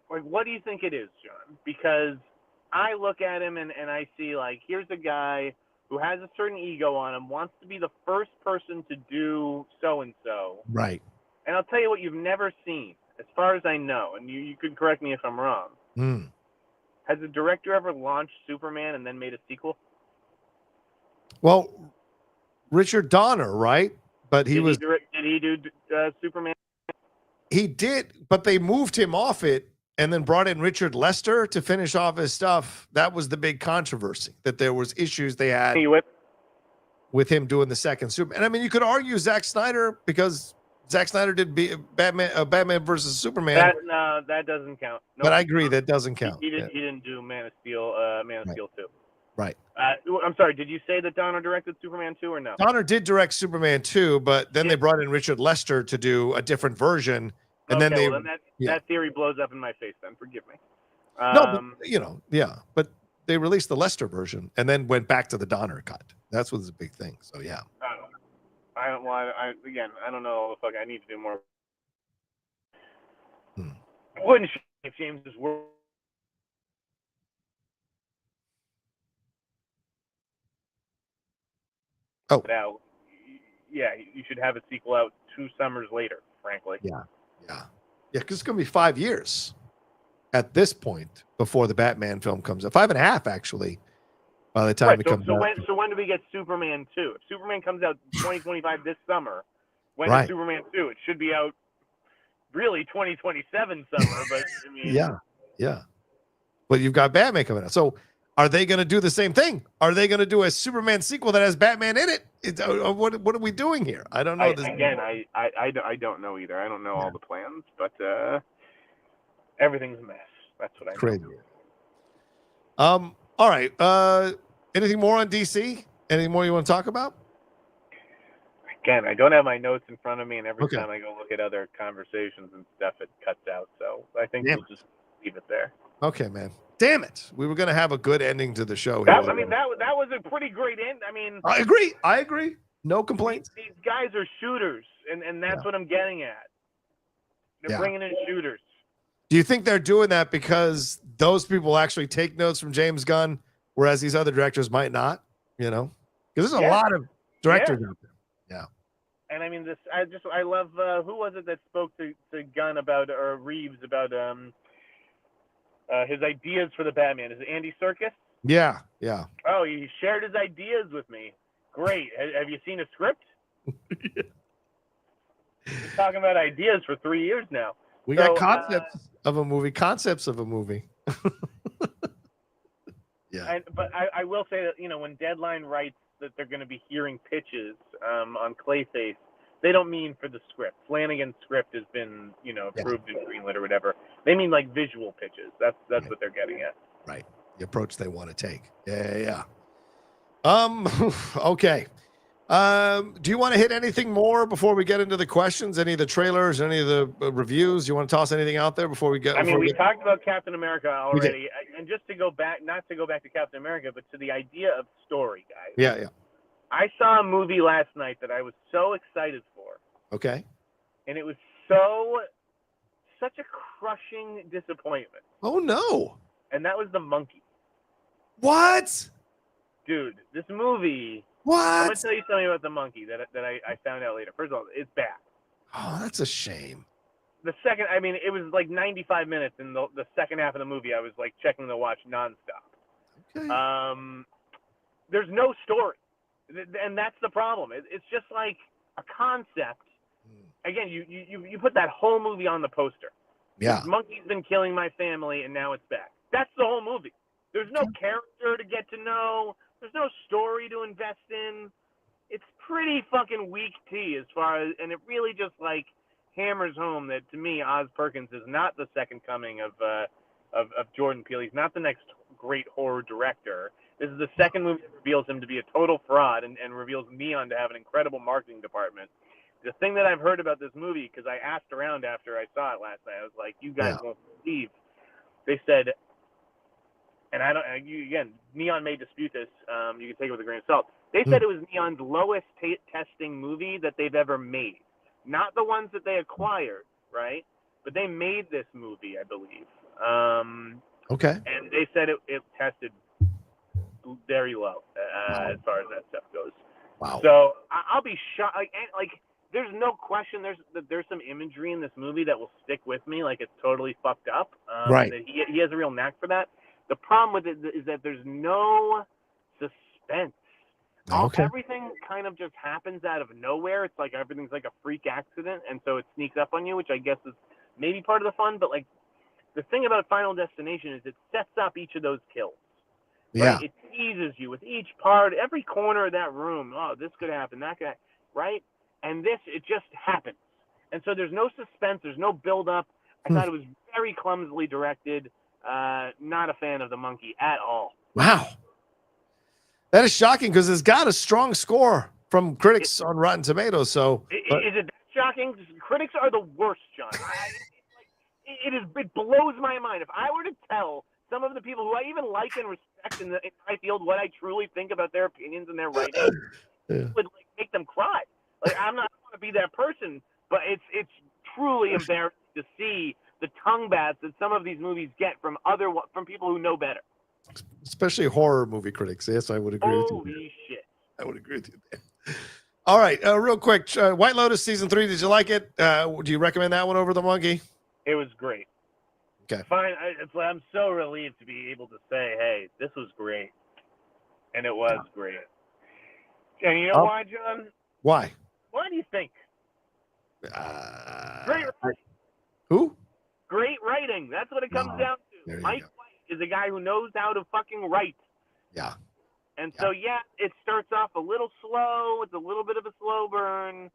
like, what do you think it is, John? Because I look at him and I see, like, here's a guy who has a certain ego on him, wants to be the first person to do so-and-so. Right. And I'll tell you what you've never seen, as far as I know, and you could correct me if I'm wrong. Has a director ever launched Superman and then made a sequel? Well, Richard Donner, right? But did he do Superman? He did, but they moved him off it and then brought in Richard Lester to finish off his stuff. That was the big controversy, that there was issues they had with him doing the second Superman. And I mean, you could argue Zack Snyder, because Zack Snyder did Batman versus Superman. That doesn't count. Nope. But I agree, that doesn't count. He didn't do Man of Steel. Steel 2. Right. I'm sorry. Did you say that Donner directed Superman 2 or no? Donner did direct Superman 2, but then they brought in Richard Lester to do a different version, and then that theory blows up in my face. Then forgive me. But they released the Lester version and then went back to the Donner cut. That's what's a big thing. So yeah. I don't know. Fuck, I need to do more. Wouldn't if James is work. Oh. Now, yeah, you should have a sequel out 2 summers later, frankly. Yeah, because it's going to be 5 years at this point before the Batman film comes out. 5.5, actually, by the time it comes out. So when do we get Superman 2? If Superman comes out 2025 this summer, when is Superman 2? It should be out really 2027 summer, but I mean... Yeah. But you've got Batman coming out. So are they going to do the same thing? Are they going to do a Superman sequel that has Batman in it? What are we doing here? I don't know. I don't know either. I don't know all the plans, but everything's a mess. That's what I know. Crazy. All right. Anything more on DC? Anything more you want to talk about? Again, I don't have my notes in front of me, and every time I go look at other conversations and stuff, it cuts out. So I think we'll just leave it there. Okay, man. Damn it. We were going to have a good ending to the show. That was a pretty great end. I mean, I agree. No complaints. These guys are shooters, and that's what I'm getting at. They're bringing in shooters. Do you think they're doing that because those people actually take notes from James Gunn, whereas these other directors might not? You know, because there's a lot of directors out there. Yeah. And I mean, I love, who was it that spoke to Gunn about, or Reeves about his ideas for the Batman? Is it Andy Serkis? Yeah. Oh, he shared his ideas with me. Great. Have you seen a script? We're talking about ideas for 3 years now. We got concepts of a movie. Yeah. But I will say that, when Deadline writes that they're going to be hearing pitches on Clayface, they don't mean for the script. Flanagan's script has been, approved and greenlit or whatever. They mean like visual pitches. That's what they're getting at. Right. The approach they want to take. Yeah. Okay. Do you want to hit anything more before we get into the questions? Any of the trailers, any of the reviews? You want to toss anything out there before we get? We talked about Captain America already, and just to go back, not to go back to Captain America, but to the idea of story, guys. Yeah. I saw a movie last night that I was so excited for. Okay. And it was such a crushing disappointment. Oh no. And that was The Monkey. What? Dude, this movie. What? I'm gonna tell you something about The Monkey that I found out later. First of all, it's bad. Oh, that's a shame. The second, it was like 95 minutes, and the second half of the movie, I was like checking the watch nonstop. Okay. There's no story, and that's the problem. It's just like a concept. Again, you put that whole movie on the poster. Yeah. This monkey's been killing my family, and now it's back. That's the whole movie. There's no character to get to know. There's no story to invest in. It's pretty fucking weak tea as far as, and it really just like hammers home that to me, Oz Perkins is not the second coming of Jordan Peele. He's not the next great horror director. This is the second movie that reveals him to be a total fraud and reveals Neon to have an incredible marketing department. The thing that I've heard about this movie, because I asked around after I saw it last night, I was like, you guys won't believe. They said, and again, Neon may dispute this. You can take it with a grain of salt. They said it was Neon's lowest testing movie that they've ever made. Not the ones that they acquired, right? But they made this movie, I believe. Okay. And they said it tested very low as far as that stuff goes. Wow. So I'll be shocked. Like there's no question there's some imagery in this movie that will stick with me. Like it's totally fucked up. Right. That he has a real knack for that. The problem with it is that there's no suspense. Okay. Everything kind of just happens out of nowhere. It's like everything's like a freak accident, and so it sneaks up on you, which I guess is maybe part of the fun. But like the thing about Final Destination is it sets up each of those kills. Right? Yeah. It teases you with each part, every corner of that room. Oh, this could happen, that could, right? And this, it just happens. And so there's no suspense, there's no build-up. I thought it was very clumsily directed. Not a fan of The Monkey at all. Wow. That is shocking because it's got a strong score from critics on Rotten Tomatoes. So is it that shocking? Critics are the worst, John. It blows my mind. If I were to tell some of the people who I even like and respect in my field what I truly think about their opinions and their writing, it would like make them cry. Like I'm not going to be that person, but it's truly embarrassing to see the tongue baths that some of these movies get from people who know better. Especially horror movie critics. Yes, I would agree with you. Holy shit. I would agree with you there. All right, real quick. White Lotus season 3. Did you like it? Do you recommend that one over The Monkey? It was great. Okay. Fine. I'm so relieved to be able to say, hey, this was great. And it was great. And you know why, John? Why? Why do you think? Great writing. Who? Great writing. That's what it comes down to. Mike White is a guy who knows how to fucking write. Yeah. And so, it starts off a little slow. It's a little bit of a slow burn.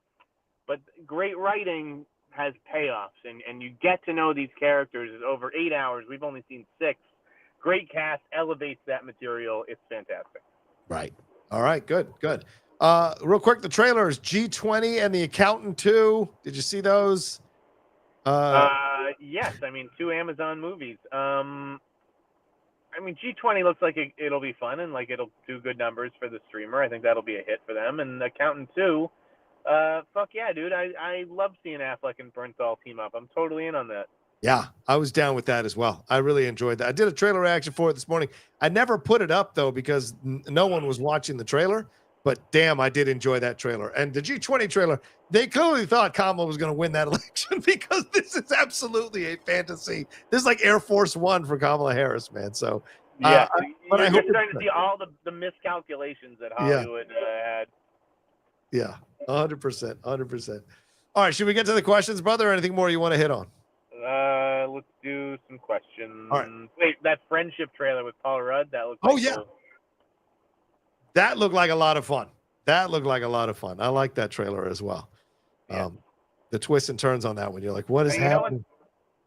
But great writing has payoffs. And you get to know these characters over 8 hours. We've only seen 6. Great cast elevates that material. It's fantastic. Right. All right. Good. Real quick, the trailers, G20 and The Accountant 2. Did you see those? Yes. 2 Amazon movies. I mean, G20 looks like it'll be fun and like it'll do good numbers for the streamer. I think that'll be a hit for them. And Accountant 2, fuck yeah, dude. I love seeing Affleck and Bernthal team up. I'm totally in on that. Yeah, I was down with that as well. I really enjoyed that. I did a trailer reaction for it this morning. I never put it up, though, because no one was watching the trailer. But damn, I did enjoy that trailer. And the G20 trailer, they clearly thought Kamala was going to win that election because this is absolutely a fantasy. This is like Air Force One for Kamala Harris, man. So, yeah, but you're starting to see all the miscalculations that Hollywood had. Yeah, 100%. 100%. All right, should we get to the questions, brother, or anything more you want to hit on? Let's do some questions. All right. Wait, that friendship trailer with Paul Rudd, that looks cool. That looked like a lot of fun. I like that trailer as well. Yeah. The twists and turns on that one. You're like, what is happening?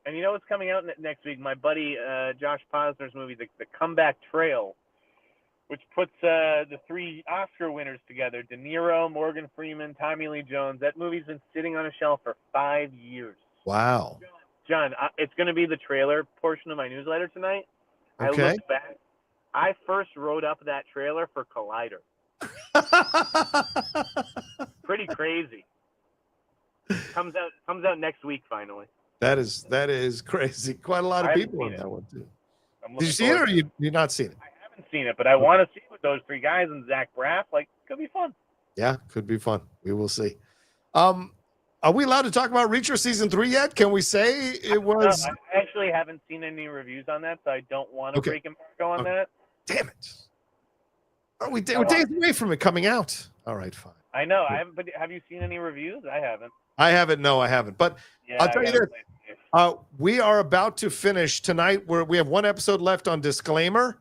And you know what's coming out next week? My buddy Josh Posner's movie, The Comeback Trail, which puts the 3 Oscar winners together: De Niro, Morgan Freeman, Tommy Lee Jones. That movie's been sitting on a shelf for 5 years. Wow. John, it's going to be the trailer portion of my newsletter tonight. Okay. I looked back. I first wrote up that trailer for Collider. Pretty crazy. Comes out next week finally. That is crazy. Quite a lot of people in that one too. Did you see it or you not seen it? I haven't seen it, but I want to see it with those 3 guys and Zach Braff. Like, could be fun. Yeah, could be fun. We will see. Are we allowed to talk about Reacher season 3 yet? Can we say it was? I actually haven't seen any reviews on that, so I don't want to break embargo on that. Damn it! We're days away from it coming out. All right, fine. I know. I haven't. But have you seen any reviews? I haven't. I haven't. No, I haven't. But I'll tell you this: we are about to finish tonight. We have 1 episode left on Disclaimer.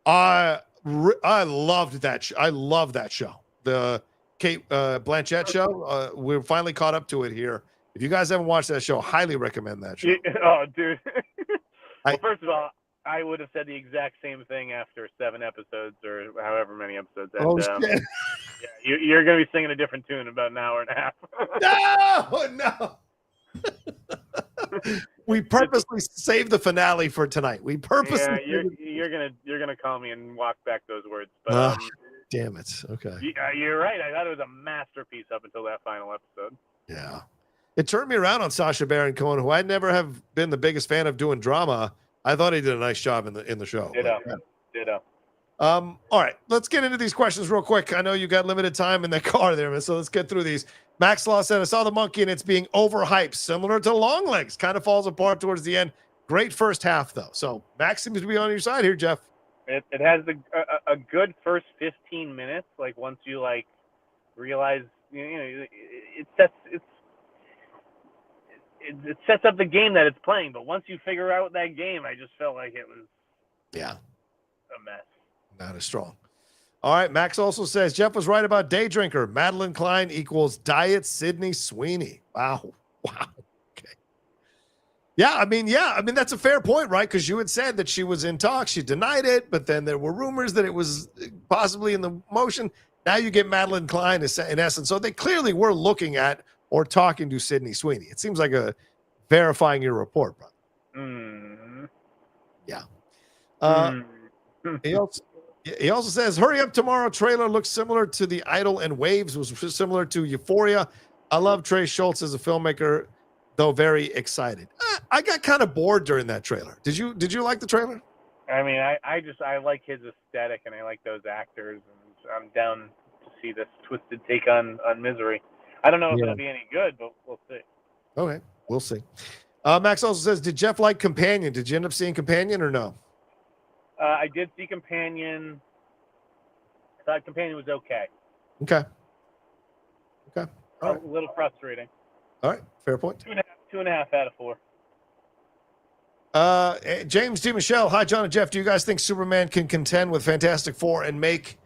I loved that. I love that show. The Kate Blanchett show. We're finally caught up to it here. If you guys haven't watched that show, highly recommend that show. Oh, dude. Well, first of all, I would have said the exact same thing after 7 episodes or however many episodes. And, shit. Yeah, you're going to be singing a different tune in about an hour and a half. No. We purposely saved the finale for tonight. We purposely. Yeah, you're gonna call me and walk back those words. But damn it. Okay. You're right. I thought it was a masterpiece up until that final episode. Yeah. It turned me around on Sacha Baron Cohen, who I never have been the biggest fan of doing drama. I thought he did a nice job in the show. Ditto. All right, let's get into these questions real quick. I know you got limited time in the car there, man, so let's get through these. Max Law said, I saw the monkey and it's being overhyped, similar to Long Legs. Kind of falls apart towards the end. Great first half, though. So Max seems to be on your side here, Jeff. It has a good first 15 minutes. Like, once you, like, realize, it sets up the game that it's playing. But once you figure out that game, I just felt like it was a mess. Not as strong. All right. Max also says Jeff was right about Day Drinker. Madeline Klein equals Diet Sydney Sweeney. Wow. Okay. Yeah. I mean, that's a fair point, right? Because you had said that she was in talks. She denied it, but then there were rumors that it was possibly in the motion. Now you get Madeline Klein in essence. So they clearly were looking at or talking to Sydney Sweeney. It seems like a verifying your report, brother. Yeah. He also says, hurry up tomorrow. Trailer looks similar to The Idol and Waves was similar to Euphoria. I love Trey Schultz as a filmmaker, though very excited. I got kind of bored during that trailer. Did you like the trailer? I mean, I like his aesthetic and I like those actors, and I'm down to see this twisted take on Misery. I don't know if it'll be any good, but we'll see. Okay, we'll see. Max also says, did Jeff like Companion? Did you end up seeing Companion or no? I did see Companion. I thought Companion was okay. Okay. All right. A little frustrating. All right. Fair point. 2.5 out of 4. James D. Michelle. Hi, John and Jeff. Do you guys think Superman can contend with Fantastic Four and make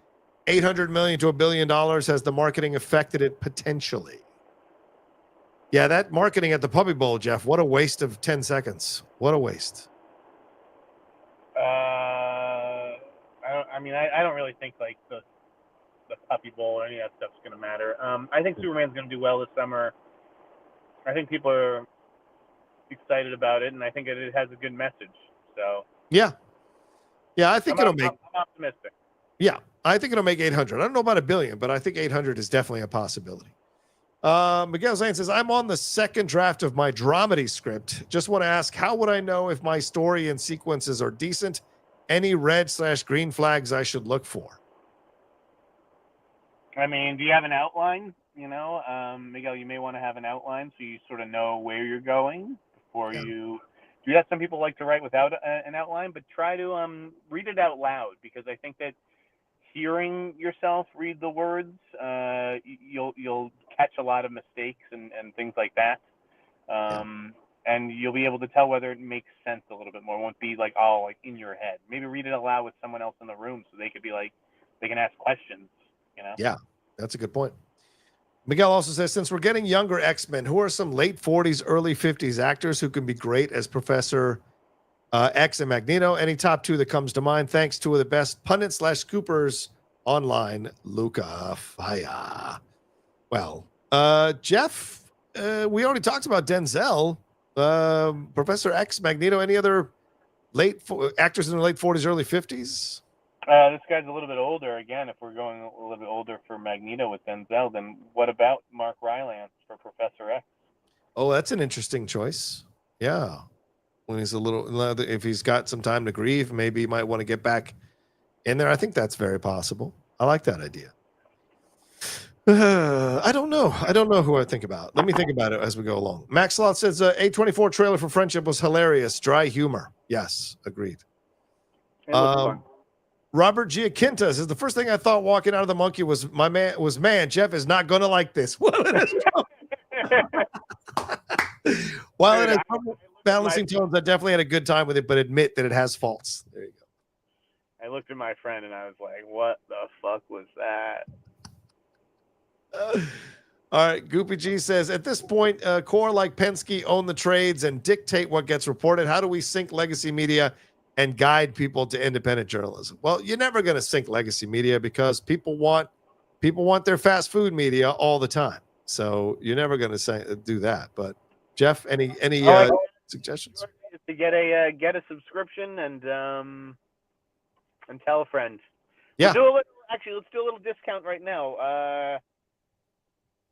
$800 million to $1 billion? Has the marketing affected it potentially? Yeah, that marketing at the Puppy Bowl, Jeff. What a waste of 10 seconds. What a waste. I don't really think like the Puppy Bowl or any of that stuff's going to matter. I think Superman's going to do well this summer. I think people are excited about it, and I think it has a good message. So yeah, Yeah, I think it'll make. I'm optimistic. Yeah, I think it'll make 800. I don't know about $1 billion, but I think 800 is definitely a possibility. Miguel Zane says, I'm on the second draft of my dramedy script. Just want to ask, how would I know if my story and sequences are decent? Any red/green flags I should look for? I mean, do you have an outline? You know, Miguel, you may want to have an outline so you sort of know where you're going before you do that. Some people like to write without an outline, but try to read it out loud, because I think that hearing yourself read the words, you'll catch a lot of mistakes and things like that. And you'll be able to tell whether it makes sense a little bit more. It won't be like all like in your head. Maybe read it aloud with someone else in the room so they could be like, they can ask questions, you know? Yeah, that's a good point. Miguel also says, since we're getting younger X-Men, who are some late 40s, early 50s actors who can be great as Professor X and Magneto? Any top two that comes to mind? Thanks, two of the best pundits/scoopers online, Luca Faya. Well, Jeff, we already talked about Denzel, Professor X, Magneto. Any other actors in the late 40s, early 50s? This guy's a little bit older. Again, if we're going a little bit older for Magneto with Denzel, then what about Mark Rylance for Professor X? Oh, that's an interesting choice. Yeah. When he's a little, if he's got some time to grieve, maybe he might want to get back in there. I think that's very possible. I like that idea. I don't know who I think about. Let me think about it as we go along. Max Slot says A24 trailer for Friendship was hilarious. Dry humor. Yes, agreed. Robert Giaquinta says the first thing I thought walking out of the monkey was man, Jeff is not going to like this. Well, it is while it has balancing tones, I definitely had a good time with it, but admit that it has faults. There you go. I looked at my friend and I was like, what the fuck was that? All right. Goopy G says, at this point, core like Penske own the trades and dictate what gets reported. How do we sync legacy media and guide people to independent journalism? Well, you're never going to sync legacy media because people want their fast food media all the time. So you're never going to do that. But Jeff, any suggestions? To get a subscription and tell a friend. Yeah. Let's do a little discount right now.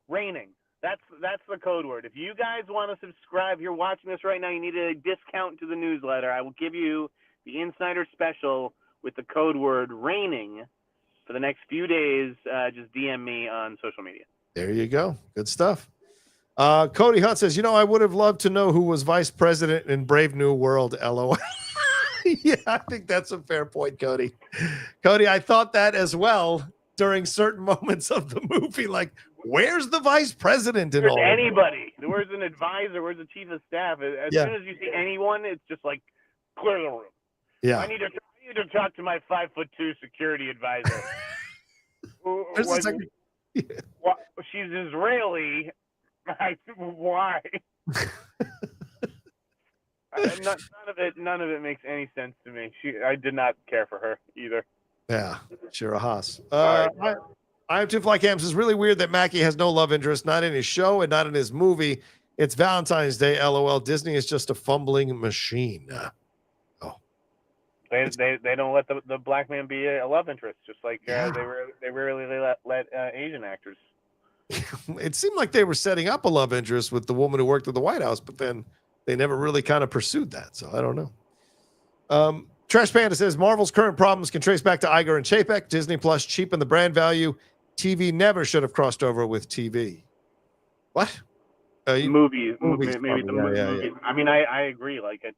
Raining. That's the code word. If you guys want to subscribe, you're watching this right now, you need a discount to the newsletter. I will give you the Insider Special with the code word raining for the next few days. Just DM me on social media. There you go. Good stuff. Cody Hunt says, I would have loved to know who was vice president in Brave New World, LOL. Yeah, I think that's a fair point, Cody. Cody, I thought that as well during certain moments of the movie. Like, where's the vice president in all? Anybody? Where's an advisor? Where's the chief of staff? As soon as you see anyone, it's just like clear the room. Yeah. I need to talk to my 5'2" security advisor. She's Israeli. Why? None of it makes any sense to me. I did not care for her either. Yeah, Shira Haas. I am Two Fly Camps. It's really weird that Mackie has no love interest, not in his show and not in his movie. It's Valentine's Day, LOL. Disney is just a fumbling machine. They don't let the black man be a love interest, just like they rarely let Asian actors. It seemed like they were setting up a love interest with the woman who worked at the White House, but then they never really kind of pursued that. So I don't know. Trash Panda says Marvel's current problems can trace back to Iger and Chapek. Disney Plus cheapened the brand value. TV never should have crossed over with TV. What? Movies. Maybe the movies. Yeah. I mean, I agree. Like it's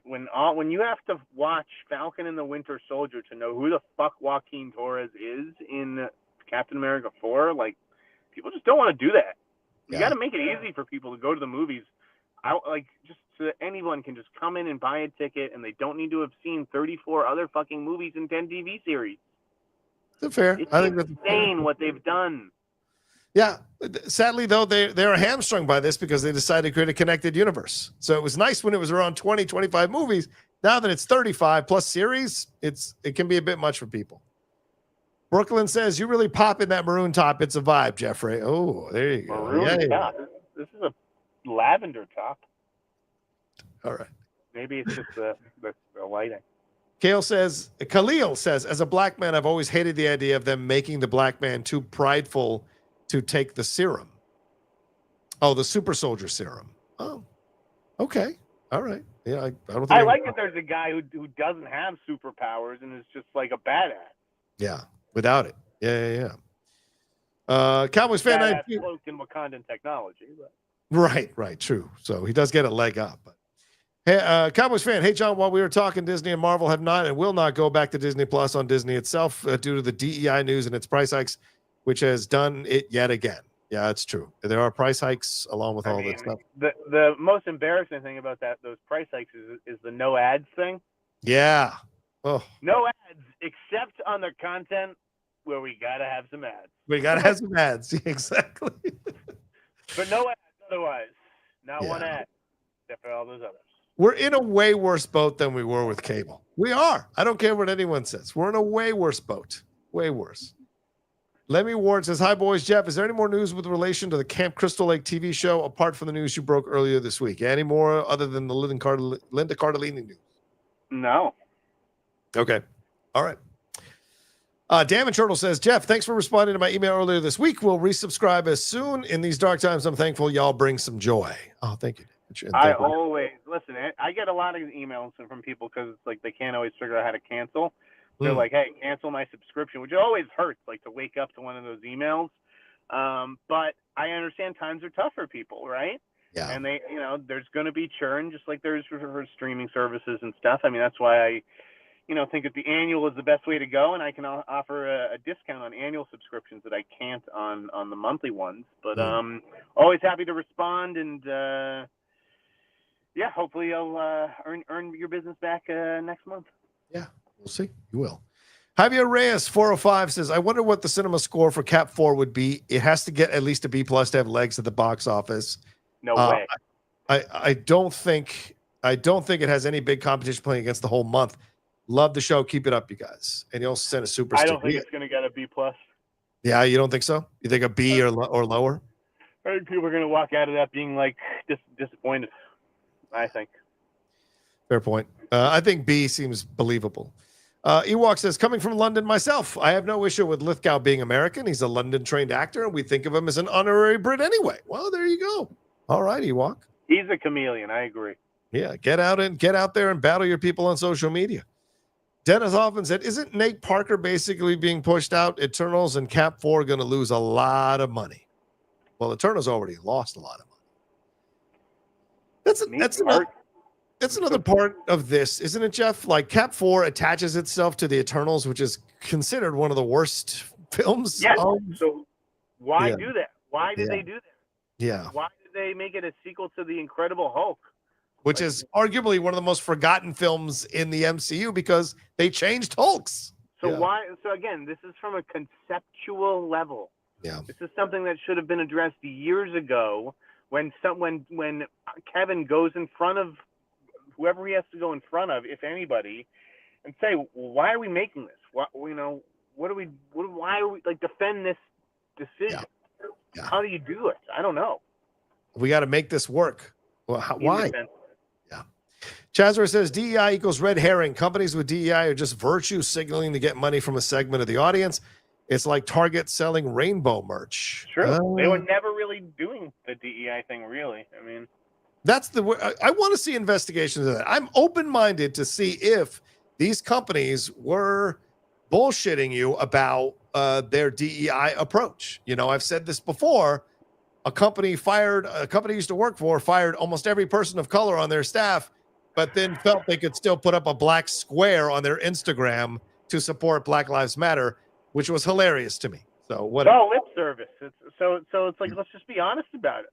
when you have to watch Falcon and the Winter Soldier to know who the fuck Joaquin Torres is in Captain America 4, like people just don't want to do that. You got to make it easy for people to go to the movies. Just so that anyone can just come in and buy a ticket, and they don't need to have seen 34 other fucking movies and 10 TV series. That's fair. It's I think that's insane what they've done. Yeah. Sadly, though, they're hamstrung by this because they decided to create a connected universe. So it was nice when it was around 20, 25 movies. Now that it's 35 plus series, it can be a bit much for people. Brooklyn says, you really pop in that maroon top. It's a vibe, Jeffrey. Oh, there you go. Maroon top. This is a lavender top. All right. Maybe it's just the lighting. Khalil says, as a black man, I've always hated the idea of them making the black man too prideful to take the serum. Oh, the super soldier serum. Oh, okay. All right. Yeah, I don't think I like that there's a guy who doesn't have superpowers and is just like a badass. Yeah, without it. Yeah. Cowboys fan. Badass cloaked in Wakandan technology. But. Right. True. So he does get a leg up. But hey, Cowboys fan. Hey, John, while we were talking, Disney and Marvel have not and will not go back to Disney Plus on Disney itself due to the DEI news and its price hikes, which has done it yet again. Yeah, it's true. There are price hikes along with all this stuff. The most embarrassing thing about those price hikes is the no ads thing. Yeah. Oh. No ads except on their content where we gotta have some ads. We gotta have some ads. Exactly. But no ads otherwise. Not one ad. Except for all those others. We're in a way worse boat than we were with cable. We are. I don't care what anyone says. We're in a way worse boat. Way worse. Lemmy Ward says, hi, boys. Jeff, is there any more news with relation to the Camp Crystal Lake TV show apart from the news you broke earlier this week? Any more other than the Linda Cardellini news? No. Okay. All right. Damage Turtle says, Jeff, thanks for responding to my email earlier this week. We'll resubscribe as soon. In these dark times, I'm thankful y'all bring some joy. Oh, thank you. I always, listen, I get a lot of emails from people because like they can't always figure out how to cancel. They're like, hey, cancel my subscription, which always hurts, like to wake up to one of those emails. But I understand times are tough for people, right? Yeah. And they, there's going to be churn, just like there's for streaming services and stuff. I mean, that's why I, think that the annual is the best way to go, and I can offer a discount on annual subscriptions that I can't on the monthly ones. But always happy to respond, and hopefully you'll earn your business back next month. Yeah. We'll see. You will. Javier Reyes 405 says, I wonder what the cinema score for Cap 4 would be. It has to get at least a B+ to have legs at the box office. No way. I don't think it has any big competition playing against the whole month. Love the show. Keep it up, you guys. And you'll send a super I don't think it's going to get a B+. Yeah, you don't think so? You think a B or lower? I think people are going to walk out of that being like disappointed. I think. Fair point. I think B seems believable. Ewok says, coming from London myself, I have no issue with Lithgow being American. He's a London-trained actor, and we think of him as an honorary Brit anyway. Well, there you go. All right, Ewok. He's a chameleon. I agree. Yeah, get out there and battle your people on social media. Dennis Hoffman said, isn't Nate Parker basically being pushed out? Eternals and Cap 4 are going to lose a lot of money. Well, Eternals already lost a lot of money. That's another part of this, isn't it, Jeff? Like Cap 4 attaches itself to the Eternals, which is considered one of the worst films. Yeah. So why do that? Why did they do that? Yeah. Why did they make it a sequel to The Incredible Hulk? Which is arguably one of the most forgotten films in the MCU because they changed Hulks. So why? So again, this is from a conceptual level. Yeah. This is something that should have been addressed years ago when Kevin goes in front of whoever he has to go in front of, if anybody, and say, why are we making this? Why are we like defend this decision? Yeah. How do you do it? I don't know. We got to make this work. Well, why? Yeah. Chazzer says DEI equals red herring. Companies with DEI are just virtue signaling to get money from a segment of the audience. It's like Target selling rainbow merch. True. They were never really doing the DEI thing, really. I mean, that's I want to see investigations of that. I'm open-minded to see if these companies were bullshitting you about their DEI approach. I've said this before. A company I used to work for fired almost every person of color on their staff, but then felt they could still put up a black square on their Instagram to support Black Lives Matter, which was hilarious to me. So what? It's all lip service. So it's like, let's just be honest about it.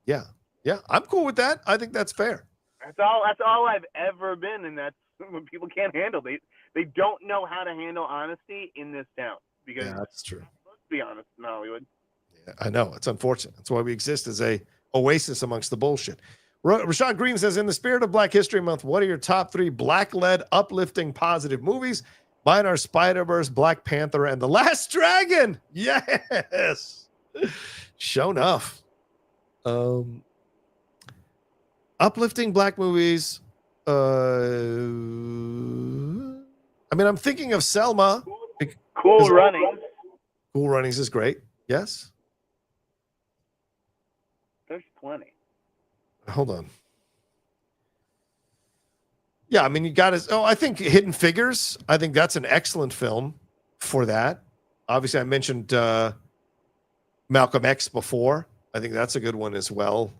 Yeah. Yeah, I'm cool with that. I think that's fair. That's all I've ever been, and that's when people can't handle. They don't know how to handle honesty in this town. Because that's true. Let's be honest in Hollywood. Yeah, I know. It's unfortunate. That's why we exist as a oasis amongst the bullshit. Rashad Green says, in the spirit of Black History Month, what are your top 3 Black-led, uplifting, positive movies? Mine are Spider-Verse, Black Panther, and The Last Dragon. Yes. Show enough. Uplifting Black movies. I mean, I'm thinking of Selma. Cool Runnings. Cool Runnings is great. Yes. There's plenty. Hold on. Yeah, I mean, you got to. Oh, I think Hidden Figures. I think that's an excellent film for that. Obviously, I mentioned Malcolm X before. I think that's a good one as well.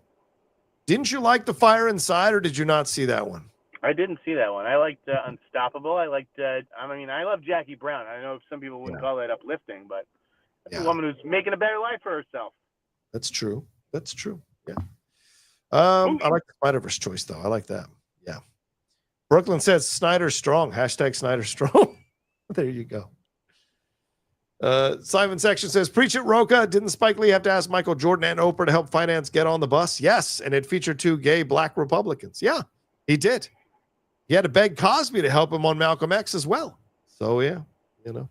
Didn't you like The Fire Inside, or did you not see that one? I didn't see that one. I liked Unstoppable. I liked. I love Jackie Brown. I know some people wouldn't call that uplifting, but that's a woman who's making a better life for herself. That's true. That's true. Yeah. I like the Spider-Verse choice though. I like that. Yeah. Brooklyn says Snyder's strong. Hashtag Snyder strong. There you go. Simon Section says, preach it, Rocha. Didn't Spike Lee have to ask Michael Jordan and Oprah to help finance Get on the Bus? Yes. And it featured 2 gay black Republicans. Yeah, he did. He had to beg Cosby to help him on Malcolm X as well. So, yeah, you know,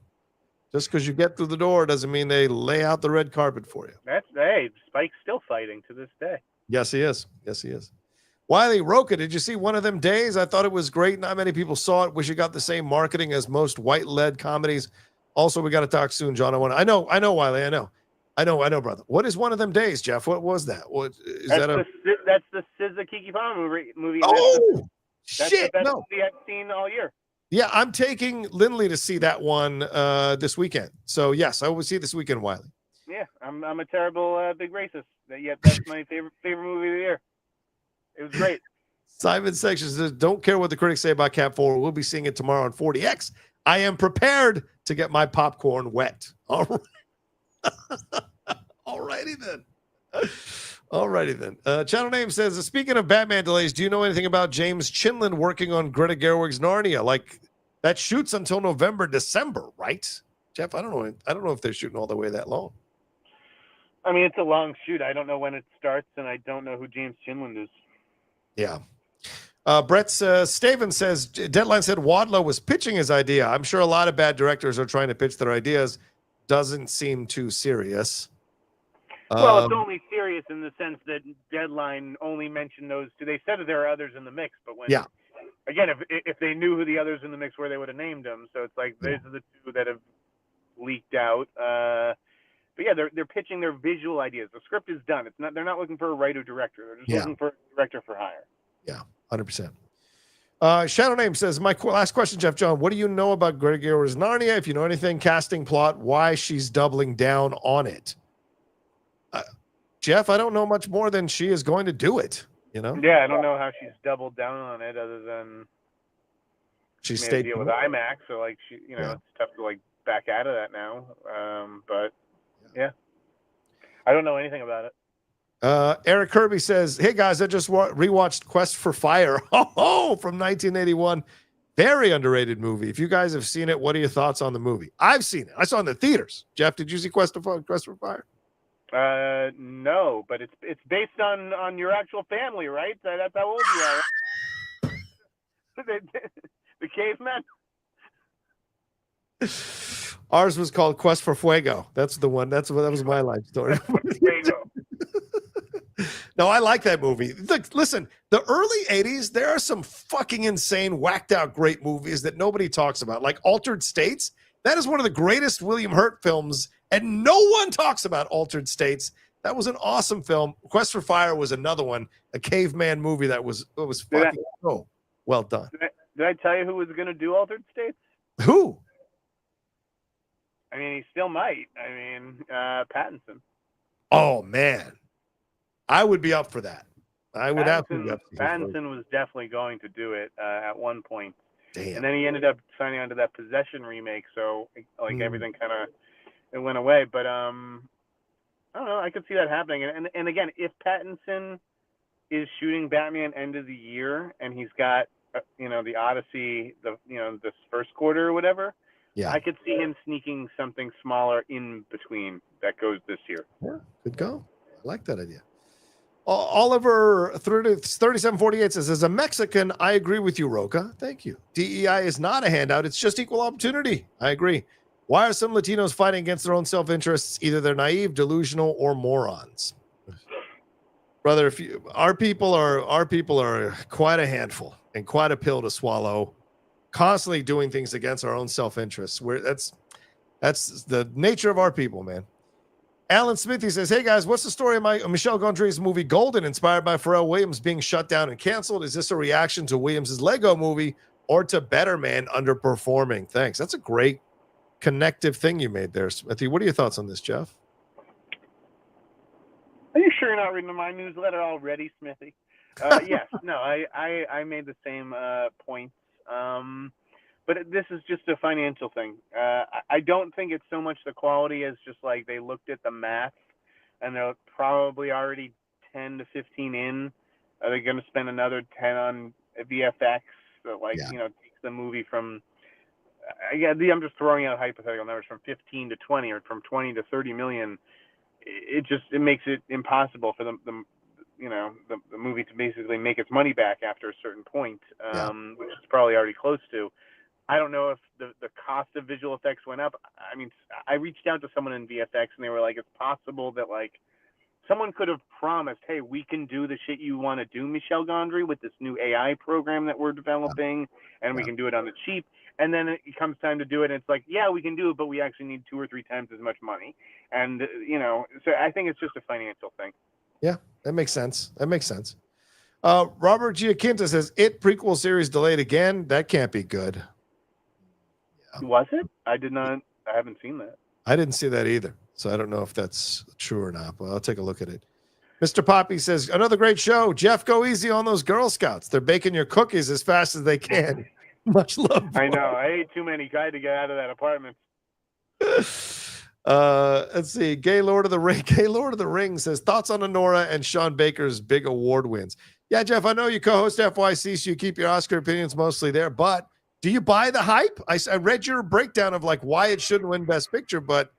just because you get through the door doesn't mean they lay out the red carpet for you. Hey, Spike's still fighting to this day. Yes, he is. Yes, he is. Wiley Rocha, did you see One of Them Days? I thought it was great. Not many people saw it. Wish it got the same marketing as most white-led comedies. Also, we got to talk soon, John. I know, Wiley. I know, brother. What is One of Them Days, Jeff? What was that? What is that? That's the SZA Kiki Palmer movie. Oh, that's shit! the best movie I've seen all year. Yeah, I'm taking Lindley to see that one this weekend. So yes, I will see this weekend, Wiley. Yeah, I'm a terrible big racist. Yet that's my favorite movie of the year. It was great. Simon Section says, don't care what the critics say about Cat 4. We'll be seeing it tomorrow on 40X. I am prepared to get my popcorn wet. All right. Alrighty then. Channel Name says, speaking of Batman delays, do you know anything about James Chinlund working on Greta Gerwig's Narnia? Like, that shoots until November, December, right? Jeff, I don't know if they're shooting all the way that long. I mean, it's a long shoot. I don't know when it starts, and I don't know who James Chinlund is. Yeah. Brett Staven says, Deadline said Wadlow was pitching his idea. I'm sure a lot of bad directors are trying to pitch their ideas. Doesn't seem too serious. Well, it's only serious in the sense that Deadline only mentioned those two. They said that there are others in the mix, but when again, if they knew who the others in the mix were, they would have named them. So it's like these are the 2 that have leaked out. But yeah, they're pitching their visual ideas. The script is done. They're not looking for a writer director. They're just looking for a director for hire. Yeah, 100%. Shadow Name says, my last question, Jeff John, what do you know about Greta Gerwig's Narnia? If you know anything, casting, plot, why she's doubling down on it. Jeff, I don't know much more than she is going to do it. You know? Yeah, I don't know how she's doubled down on it other than she stayed deal with IMAX. So like it's tough to like back out of that now. But yeah, I don't know anything about it. Eric Kirby says, hey guys, I just rewatched Quest for Fire from 1981. Very underrated movie. If you guys have seen it, what are your thoughts on the movie? I've seen it. I saw it in the theaters. Jeff, did you see Quest for Fire? No, but it's based on your actual family, right? That's how old you are. The cavemen. Ours was called Quest for Fuego. That's the one. That was my life story. No, I like that movie. Listen, the early 80s, there are some fucking insane, whacked out great movies that nobody talks about. Like Altered States. That is one of the greatest William Hurt films, and no one talks about Altered States. That was an awesome film. Quest for Fire was another one, a caveman movie that was fucking so well done. Did I tell you who was going to do Altered States? Who? I mean, he still might. I mean, Pattinson. Oh, man. I would be up for that. I would absolutely be up for that. Pattinson was definitely going to do it at one point. Damn. And then he ended up signing on to that Possession remake, so like everything kind of it went away. But I don't know. I could see that happening. And again, if Pattinson is shooting Batman end of the year and he's got the Odyssey, this first quarter or whatever, I could see him sneaking something smaller in between that goes this year. Yeah, good go. I like that idea. Oliver 3748 says, as a Mexican, I agree with you, Rocha. Thank you. DEI is not a handout. It's just equal opportunity. I agree. Why are some Latinos fighting against their own self-interests? Either they're naive, delusional, or morons. Brother, our people are quite a handful. and quite a pill to swallow. Constantly doing things against our own self-interest. That's the nature of our people, man. Alan Smithy says, hey guys, what's the story of Michel Gondry's movie Golden, inspired by Pharrell Williams, being shut down and canceled? Is this a reaction to Williams' Lego movie or to Better Man underperforming? Thanks. That's a great connective thing you made there, Smithy. What are your thoughts on this, Jeff? Are you sure you're not reading my newsletter already, Smithy? Yes. No, I made the same points. But this is just a financial thing. I don't think it's so much the quality as just like they looked at the math and they're probably already 10 to 15 in. Are they going to spend another 10 on VFX? So takes the movie from, I'm just throwing out hypothetical numbers, from 15 to 20 or from 20 to 30 million. It makes it impossible for the movie to basically make its money back after a certain point, which it's probably already close to. I don't know if the cost of visual effects went up. I mean, I reached out to someone in VFX and they were like, it's possible that like someone could have promised, hey, we can do the shit you want to do, Michel Gondry, with this new AI program that we're developing, and we can do it on the cheap. And then it comes time to do it, and it's like, yeah, we can do it, but we actually need 2 or 3 times as much money. And, so I think it's just a financial thing. Yeah, that makes sense. Robert Giaquinta says, It prequel series delayed again. That can't be good. Yeah. Was it? I haven't seen that. I didn't see that either. So I don't know if that's true or not, but I'll take a look at it. Mr. Poppy says, another great show. Jeff, go easy on those Girl Scouts. They're baking your cookies as fast as they can. Much love. I know. I ate too many. I had to get out of that apartment. Let's see. Gay Lord of the Ring says, thoughts on Honora and Sean Baker's big award wins. Yeah, Jeff, I know you co-host FYC, so you keep your Oscar opinions mostly there, but do you buy the hype? I read your breakdown of like why it shouldn't win Best Picture, but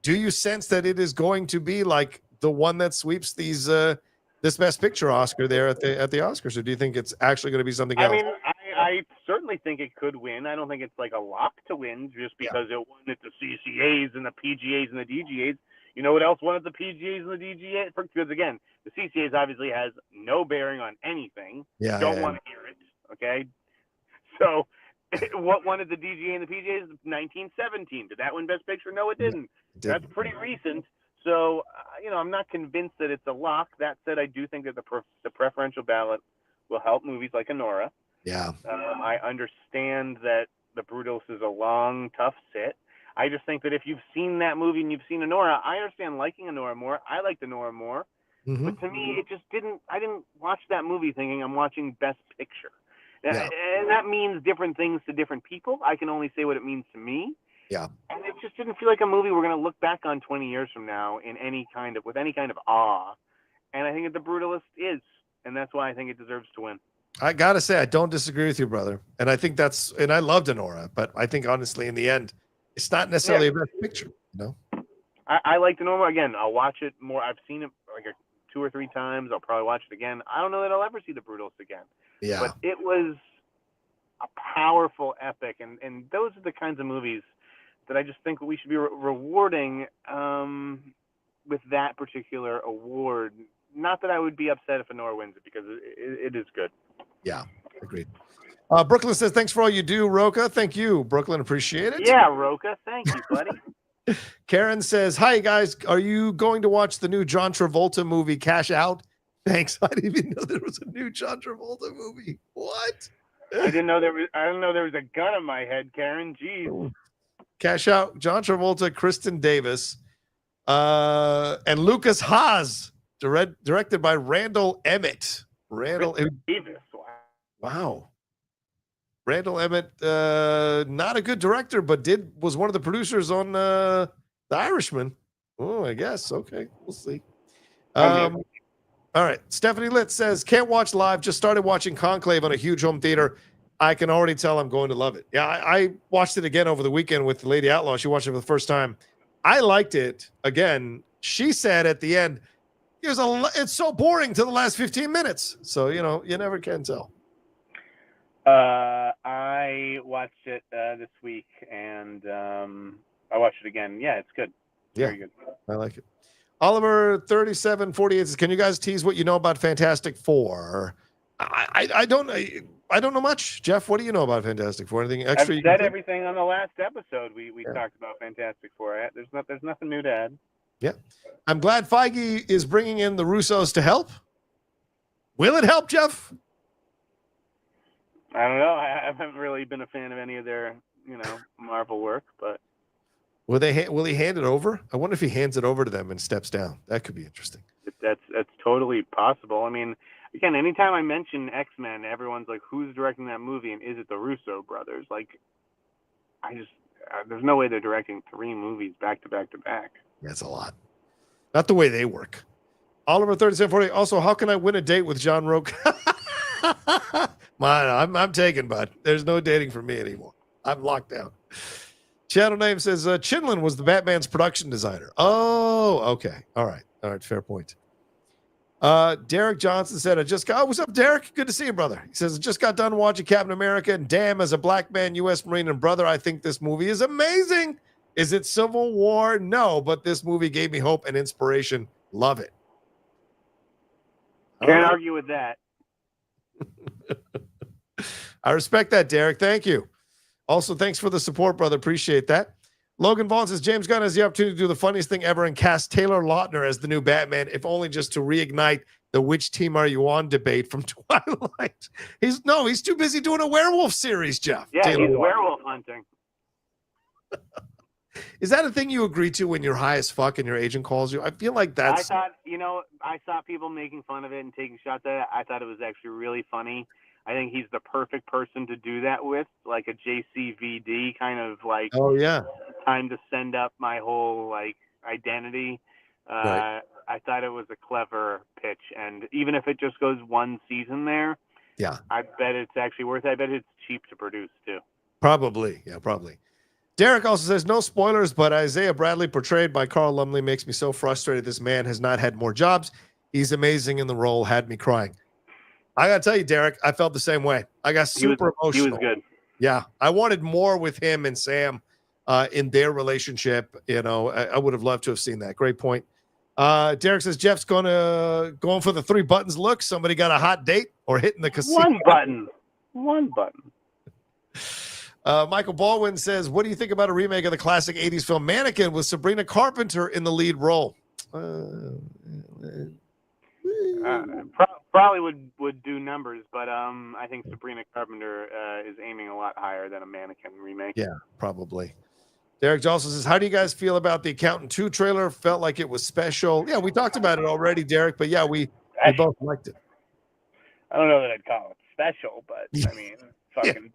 do you sense that it is going to be like the one that sweeps these this Best Picture Oscar there at the Oscars, or do you think it's actually going to be something else? I mean, I certainly think it could win. I don't think it's like a lock to win just because it won at the CCAs and the PGAs and the DGAs. You know what else won at the PGAs and the DGAs? Because again, the CCAs obviously has no bearing on anything. Don't want to hear it. Okay, so what won at the DGA and the PGAs? 1917. Did that win Best Picture? No, it didn't. That's pretty recent. So I'm not convinced that it's a lock. That said, I do think that the preferential ballot will help movies like Honora. Yeah. I understand that The Brutalist is a long, tough sit. I just think that if you've seen that movie and you've seen Honora, I understand liking Honora more. I liked Honora more. Mm-hmm. But to me, I didn't watch that movie thinking I'm watching Best Picture. Yeah. And that means different things to different people. I can only say what it means to me. Yeah. And it just didn't feel like a movie we're going to look back on 20 years from now with any kind of awe. And I think that The Brutalist is. And that's why I think it deserves to win. I got to say, I don't disagree with you, brother. And I think and I loved Honora, but I think honestly, in the end, it's not necessarily a Best Picture, I liked Honora. Again, I'll watch it more. I've seen it like 2 or 3 times. I'll probably watch it again. I don't know that I'll ever see The Brutalist again. Yeah. But it was a powerful epic. And those are the kinds of movies that I just think we should be rewarding with that particular award. Not that I would be upset if Honora wins it, because it is good. Yeah, agreed. Brooklyn says, thanks for all you do, Rocha. Thank you, Brooklyn. Appreciate it. Yeah, Rocha. Thank you, buddy. Karen says, hi, guys. Are you going to watch the new John Travolta movie, Cash Out? Thanks. I didn't even know there was a new John Travolta movie. What? I didn't know there was a gun in my head, Karen. Jeez. Cash Out, John Travolta, Kristen Davis, and Lucas Haas, directed by Randall Emmett. Davis. Wow. Randall Emmett, not a good director, but was one of the producers on The Irishman. Oh, I guess. Okay, we'll see. All right. Stephanie Litt says, can't watch live. Just started watching Conclave on a huge home theater. I can already tell I'm going to love it. Yeah, I watched it again over the weekend with Lady Outlaw. She watched it for the first time. I liked it. Again, she said at the end, it's so boring to the last 15 minutes. So, you never can tell. I watched it this week, and I watched it again. Yeah, it's good. Very good. I like it. Oliver 3748 says, can you guys tease what you know about Fantastic Four? I don't know. I don't know much. Jeff, what do you know about Fantastic Four? Anything extra? I've said everything on the last episode. We talked about Fantastic Four. There's nothing new to add. Yeah. I'm glad Feige is bringing in the Russos to help. Will it help, Jeff? I don't know. I haven't really been a fan of any of their, Marvel work, but Will he hand it over? I wonder if he hands it over to them and steps down. That could be interesting. that's totally possible. I mean, again, anytime I mention X-Men, everyone's like, "Who's directing that movie?" And is it the Russo brothers? Like, there's no way they're directing 3 movies back to back to back. That's a lot. Not the way they work. Oliver 3740. Also, how can I win a date with John Rocha? I'm taken, bud. There's no dating for me anymore. I'm locked down. Channel name says Chinlin was the Batman's production designer. Oh, okay. All right. Fair point. Derek Johnson said, what's up, Derek? Good to see you, brother. He says, I just got done watching Captain America, and damn, as a black man, U.S. Marine, and brother, I think this movie is amazing. Is it Civil War? No, but this movie gave me hope and inspiration. Love it. Can't argue with that. I respect that, Derek. Thank you. Also, thanks for the support, brother. Appreciate that. Logan Vaughn says, James Gunn has the opportunity to do the funniest thing ever and cast Taylor Lautner as the new Batman, if only just to reignite the which team are you on debate from Twilight. He's too busy doing a werewolf series, Jeff. Yeah, Taylor he's Lautner. werewolf hunting. Is that a thing you agree to when you're high as fuck and your agent calls you? I feel like that's... I saw people making fun of it and taking shots at it. I thought it was actually really funny. I think he's the perfect person to do that with, like a JCVD kind of like, oh, yeah, time to send up my whole like identity. Right. I thought it was a clever pitch, and even if it just goes one season there, yeah, I bet it's actually worth it. I bet it's cheap to produce too. Probably. Yeah, probably. Derek also says, no spoilers, but Isaiah Bradley, portrayed by Carl Lumley, makes me so frustrated. This man has not had more jobs. He's amazing in the role, had me crying. I got to tell you, Derek, I felt the same way. I got super emotional. He was good. Yeah, I wanted more with him and Sam in their relationship. I would have loved to have seen that. Great point. Derek says, Jeff's going for the 3 buttons look. Somebody got a hot date or hitting the casino. One button. Michael Baldwin says, what do you think about a remake of the classic 80s film Mannequin with Sabrina Carpenter in the lead role? Probably would do numbers, but I think Sabrina Carpenter is aiming a lot higher than a Mannequin remake. Yeah, probably. Derek also says, how do you guys feel about the Accountant 2 trailer? Felt like it was special. Yeah, we talked about it already, Derek, but yeah, we both liked it. I don't know that I'd call it special, but I mean, fucking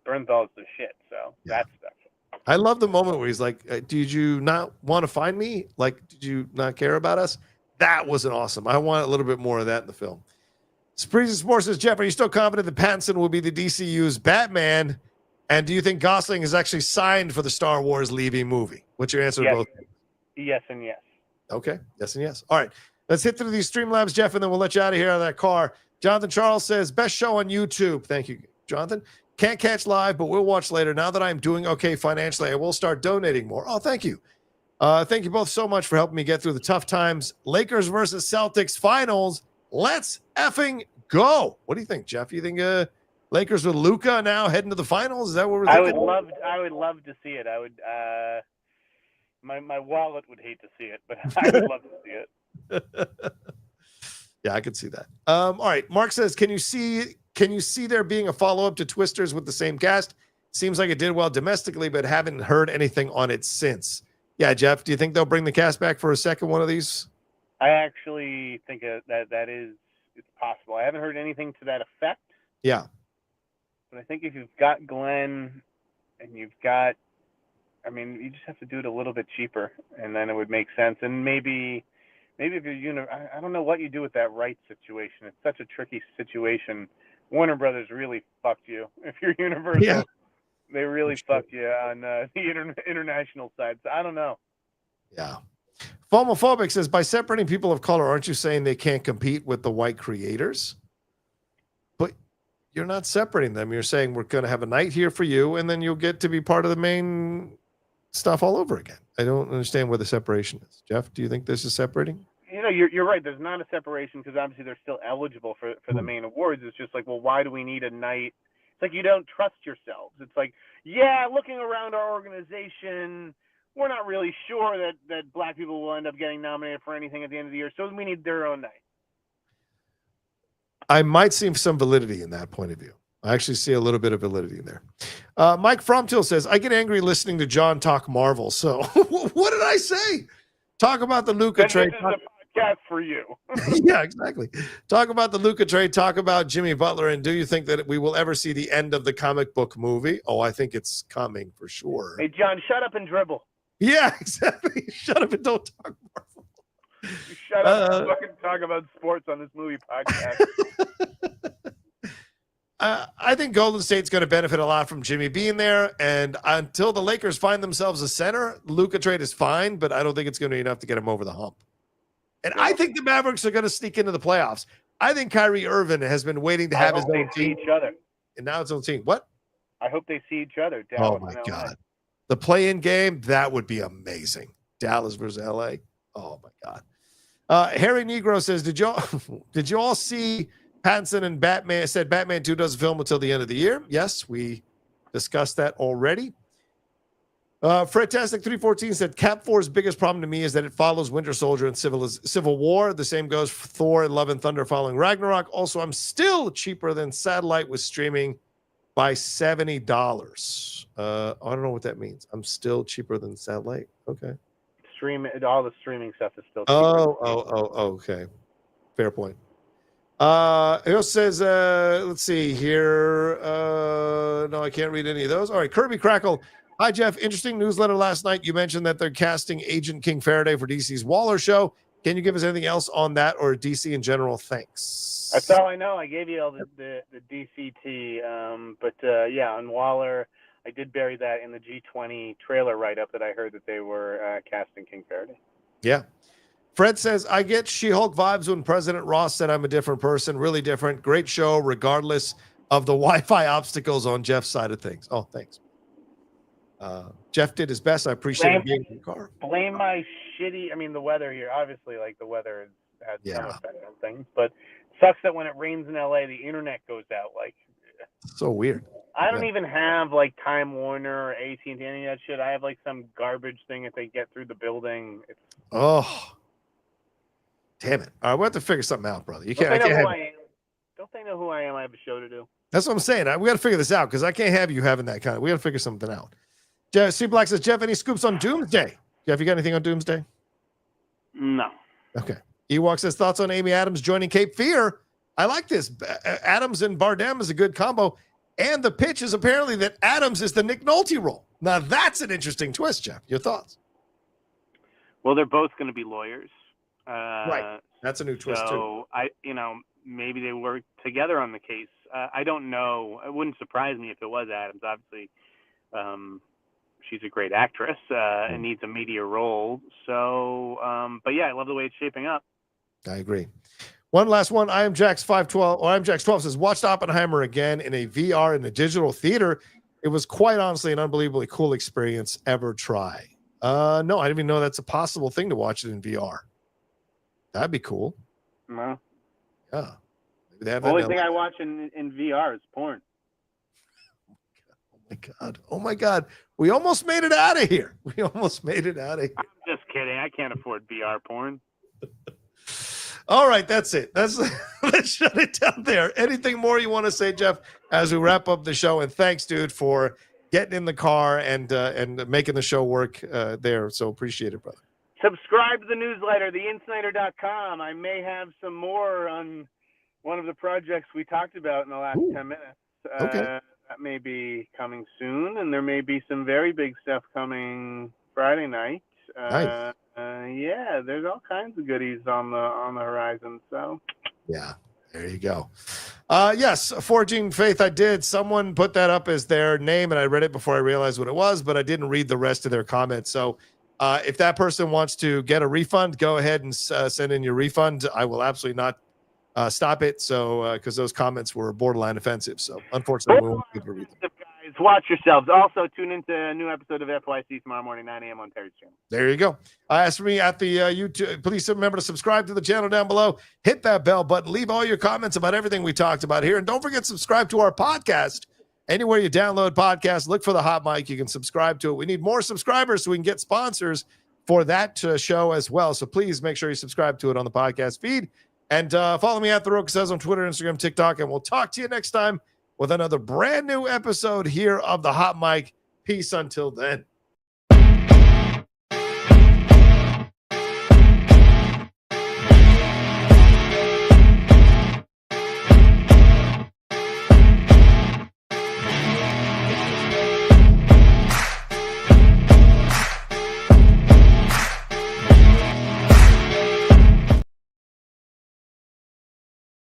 Bernthal's the shit, so that's special. I love the moment where he's like, did you not want to find me? Like, did you not care about us? That wasn't awesome. I want a little bit more of that in the film. Spreezy Sports says, Jeff, are you still confident that Pattinson will be the DCU's Batman? And do you think Gosling is actually signed for the Star Wars Levy movie? What's your answer to both? Yes and yes. Okay. Yes and yes. All right. Let's hit through these Streamlabs, Jeff, and then we'll let you out of here out of that car. Jonathan Charles says, best show on YouTube. Thank you, Jonathan. Can't catch live, but we'll watch later. Now that I'm doing okay financially, I will start donating more. Oh, thank you. Thank you both so much for helping me get through the tough times. Lakers versus Celtics finals. Let's effing go. What do you think, Jeff? You think Lakers with Luka now heading to the finals? Is that what we're thinking? I would love to see it. I would my wallet would hate to see it, but I would love to see it. Yeah, I could see that. All right. Mark says, can you see there being a follow-up to Twisters with the same cast? Seems like it did well domestically, but haven't heard anything on it since. Yeah, Jeff, do you think they'll bring the cast back for a second one of these? I actually think that it's possible. I haven't heard anything to that effect. Yeah. But I think if you've got Glenn and you just have to do it a little bit cheaper, and then it would make sense. And maybe if you're I don't know what you do with that rights situation. It's such a tricky situation. Warner Brothers really fucked you. If you're Universal, yeah. They really fucked you on the international side. So I don't know. Yeah. Homophobic says, by separating people of color, aren't you saying they can't compete with the white creators? But you're not separating them. You're saying we're going to have a night here for you, and then you'll get to be part of the main stuff all over again. I don't understand where the separation is. Jeff, do you think this is separating? you're right. There's not a separation because obviously they're still eligible for the main awards. It's just like, well, why do we need a night? It's like you don't trust yourselves. It's like, yeah, looking around our organization, we're not really sure that black people will end up getting nominated for anything at the end of the year, so we need their own night. I might see some validity in that point of view. I actually see a little bit of validity in there. Mike Fromtil says, I get angry listening to John talk Marvel. So what did I say? Talk about the Luka trade. This is a podcast for you. Yeah, exactly. Talk about the Luka trade. Talk about Jimmy Butler. And do you think that we will ever see the end of the comic book movie? Oh, I think it's coming for sure. Hey, John, shut up and dribble. Yeah, exactly. Shut up and don't talk Marvel. You shut up and fucking talk about sports on this movie podcast. I think Golden State's going to benefit a lot from Jimmy being there. And until the Lakers find themselves a center, Luka trade is fine, but I don't think it's going to be enough to get him over the hump. And I think the Mavericks are going to sneak into the playoffs. I think Kyrie Irving has been waiting to have his own team. Each other. And now it's own team. What? I hope they see each other. Dallas oh, my God. The play-in game, that would be amazing. Dallas versus LA. Oh, my God. Harry Negro says, did you all see Pattinson and Batman? Said Batman 2 doesn't film until the end of the year. Yes, we discussed that already. Fredtastic 314 said Cap 4's biggest problem to me is that it follows Winter Soldier and Civil War. The same goes for Thor and Love and Thunder following Ragnarok. Also, I'm still cheaper than satellite with streaming by $70. I don't know what that means. I'm still cheaper than satellite. Okay. All the streaming stuff is still cheaper. Okay. Fair point. He also says, let's see here. No, I can't read any of those. All right, Kirby Crackle. Hi, Jeff. Interesting newsletter last night. You mentioned that they're casting Agent King Faraday for DC's Waller show. Can you give us anything else on that or DC in general? Thanks. That's all I know. I gave you all the DCT. But yeah, on Waller, I did bury that in the G20 trailer write-up that I heard that they were casting King Faraday. Yeah. Fred says, I get She-Hulk vibes when President Ross said I'm a different person. Really different. Great show, regardless of the Wi-Fi obstacles on Jeff's side of things. Oh, thanks. Jeff did his best. I appreciate him being in the car. Blame my the weather here. Obviously, like the weather has some effect on things, but it sucks that when it rains in LA, the internet goes out. Like, so weird. I don't even have like Time Warner or AT&T, any of that shit. I have like some garbage thing if they get through the building. Oh, damn it! All right, we'll have to figure something out, brother. You can't. Don't they know who I am? I have a show to do. That's what I'm saying. We got to figure this out because I can't have you having that kind of. We got to figure something out. C Black says, Jeff, any scoops on Doomsday? Jeff, you got anything on Doomsday? No. Okay. Ewok says, thoughts on Amy Adams joining Cape Fear? I like this. Adams and Bardem is a good combo. And the pitch is apparently that Adams is the Nick Nolte role. Now, that's an interesting twist, Jeff. Your thoughts? Well, they're both going to be lawyers. Right. That's a new twist, too. So, maybe they work together on the case. I don't know. It wouldn't surprise me if it was Adams. Obviously, she's a great actress and needs a media role. So, but yeah, I love the way it's shaping up. I agree. One last one. I am Jax 512 or I am Jax 12 says, watched Oppenheimer again in a VR in a digital theater. It was quite honestly an unbelievably cool experience. Ever try? No, I didn't even know that's a possible thing to watch it in VR. That'd be cool. No. Yeah. Maybe they have the only thing I watch in VR is porn. Oh my God. We almost made it out of here. I'm just kidding. I can't afford VR porn. All right. That's it. Let's shut it down there. Anything more you want to say, Jeff, as we wrap up the show? And thanks, dude, for getting in the car and making the show work there. So appreciate it, brother. Subscribe to the newsletter, theinsider.com. I may have some more on one of the projects we talked about in the last 10 minutes. Okay. That may be coming soon, and there may be some very big stuff coming Friday night. Nice. Yeah, there's all kinds of goodies on the horizon. So yeah, there you go. Yes, Forging Faith. I did. Someone put that up as their name, and I read it before I realized what it was, but I didn't read the rest of their comments. So if that person wants to get a refund, go ahead and send in your refund. I will absolutely not stop it. So because those comments were borderline offensive. So unfortunately, we won't be able to read them. Watch yourselves. Also, tune into a new episode of FYC tomorrow morning, 9 a.m. on Terry's channel. There you go. As for me at the YouTube, please remember to subscribe to the channel down below. Hit that bell button. Leave all your comments about everything we talked about here. And don't forget to subscribe to our podcast. Anywhere you download podcasts, look for the Hot Mic. You can subscribe to it. We need more subscribers so we can get sponsors for that show as well. So please make sure you subscribe to it on the podcast feed. And follow me at The Rocha Says on Twitter, Instagram, TikTok. And we'll talk to you next time with another brand new episode here of the Hot Mic. Peace until then.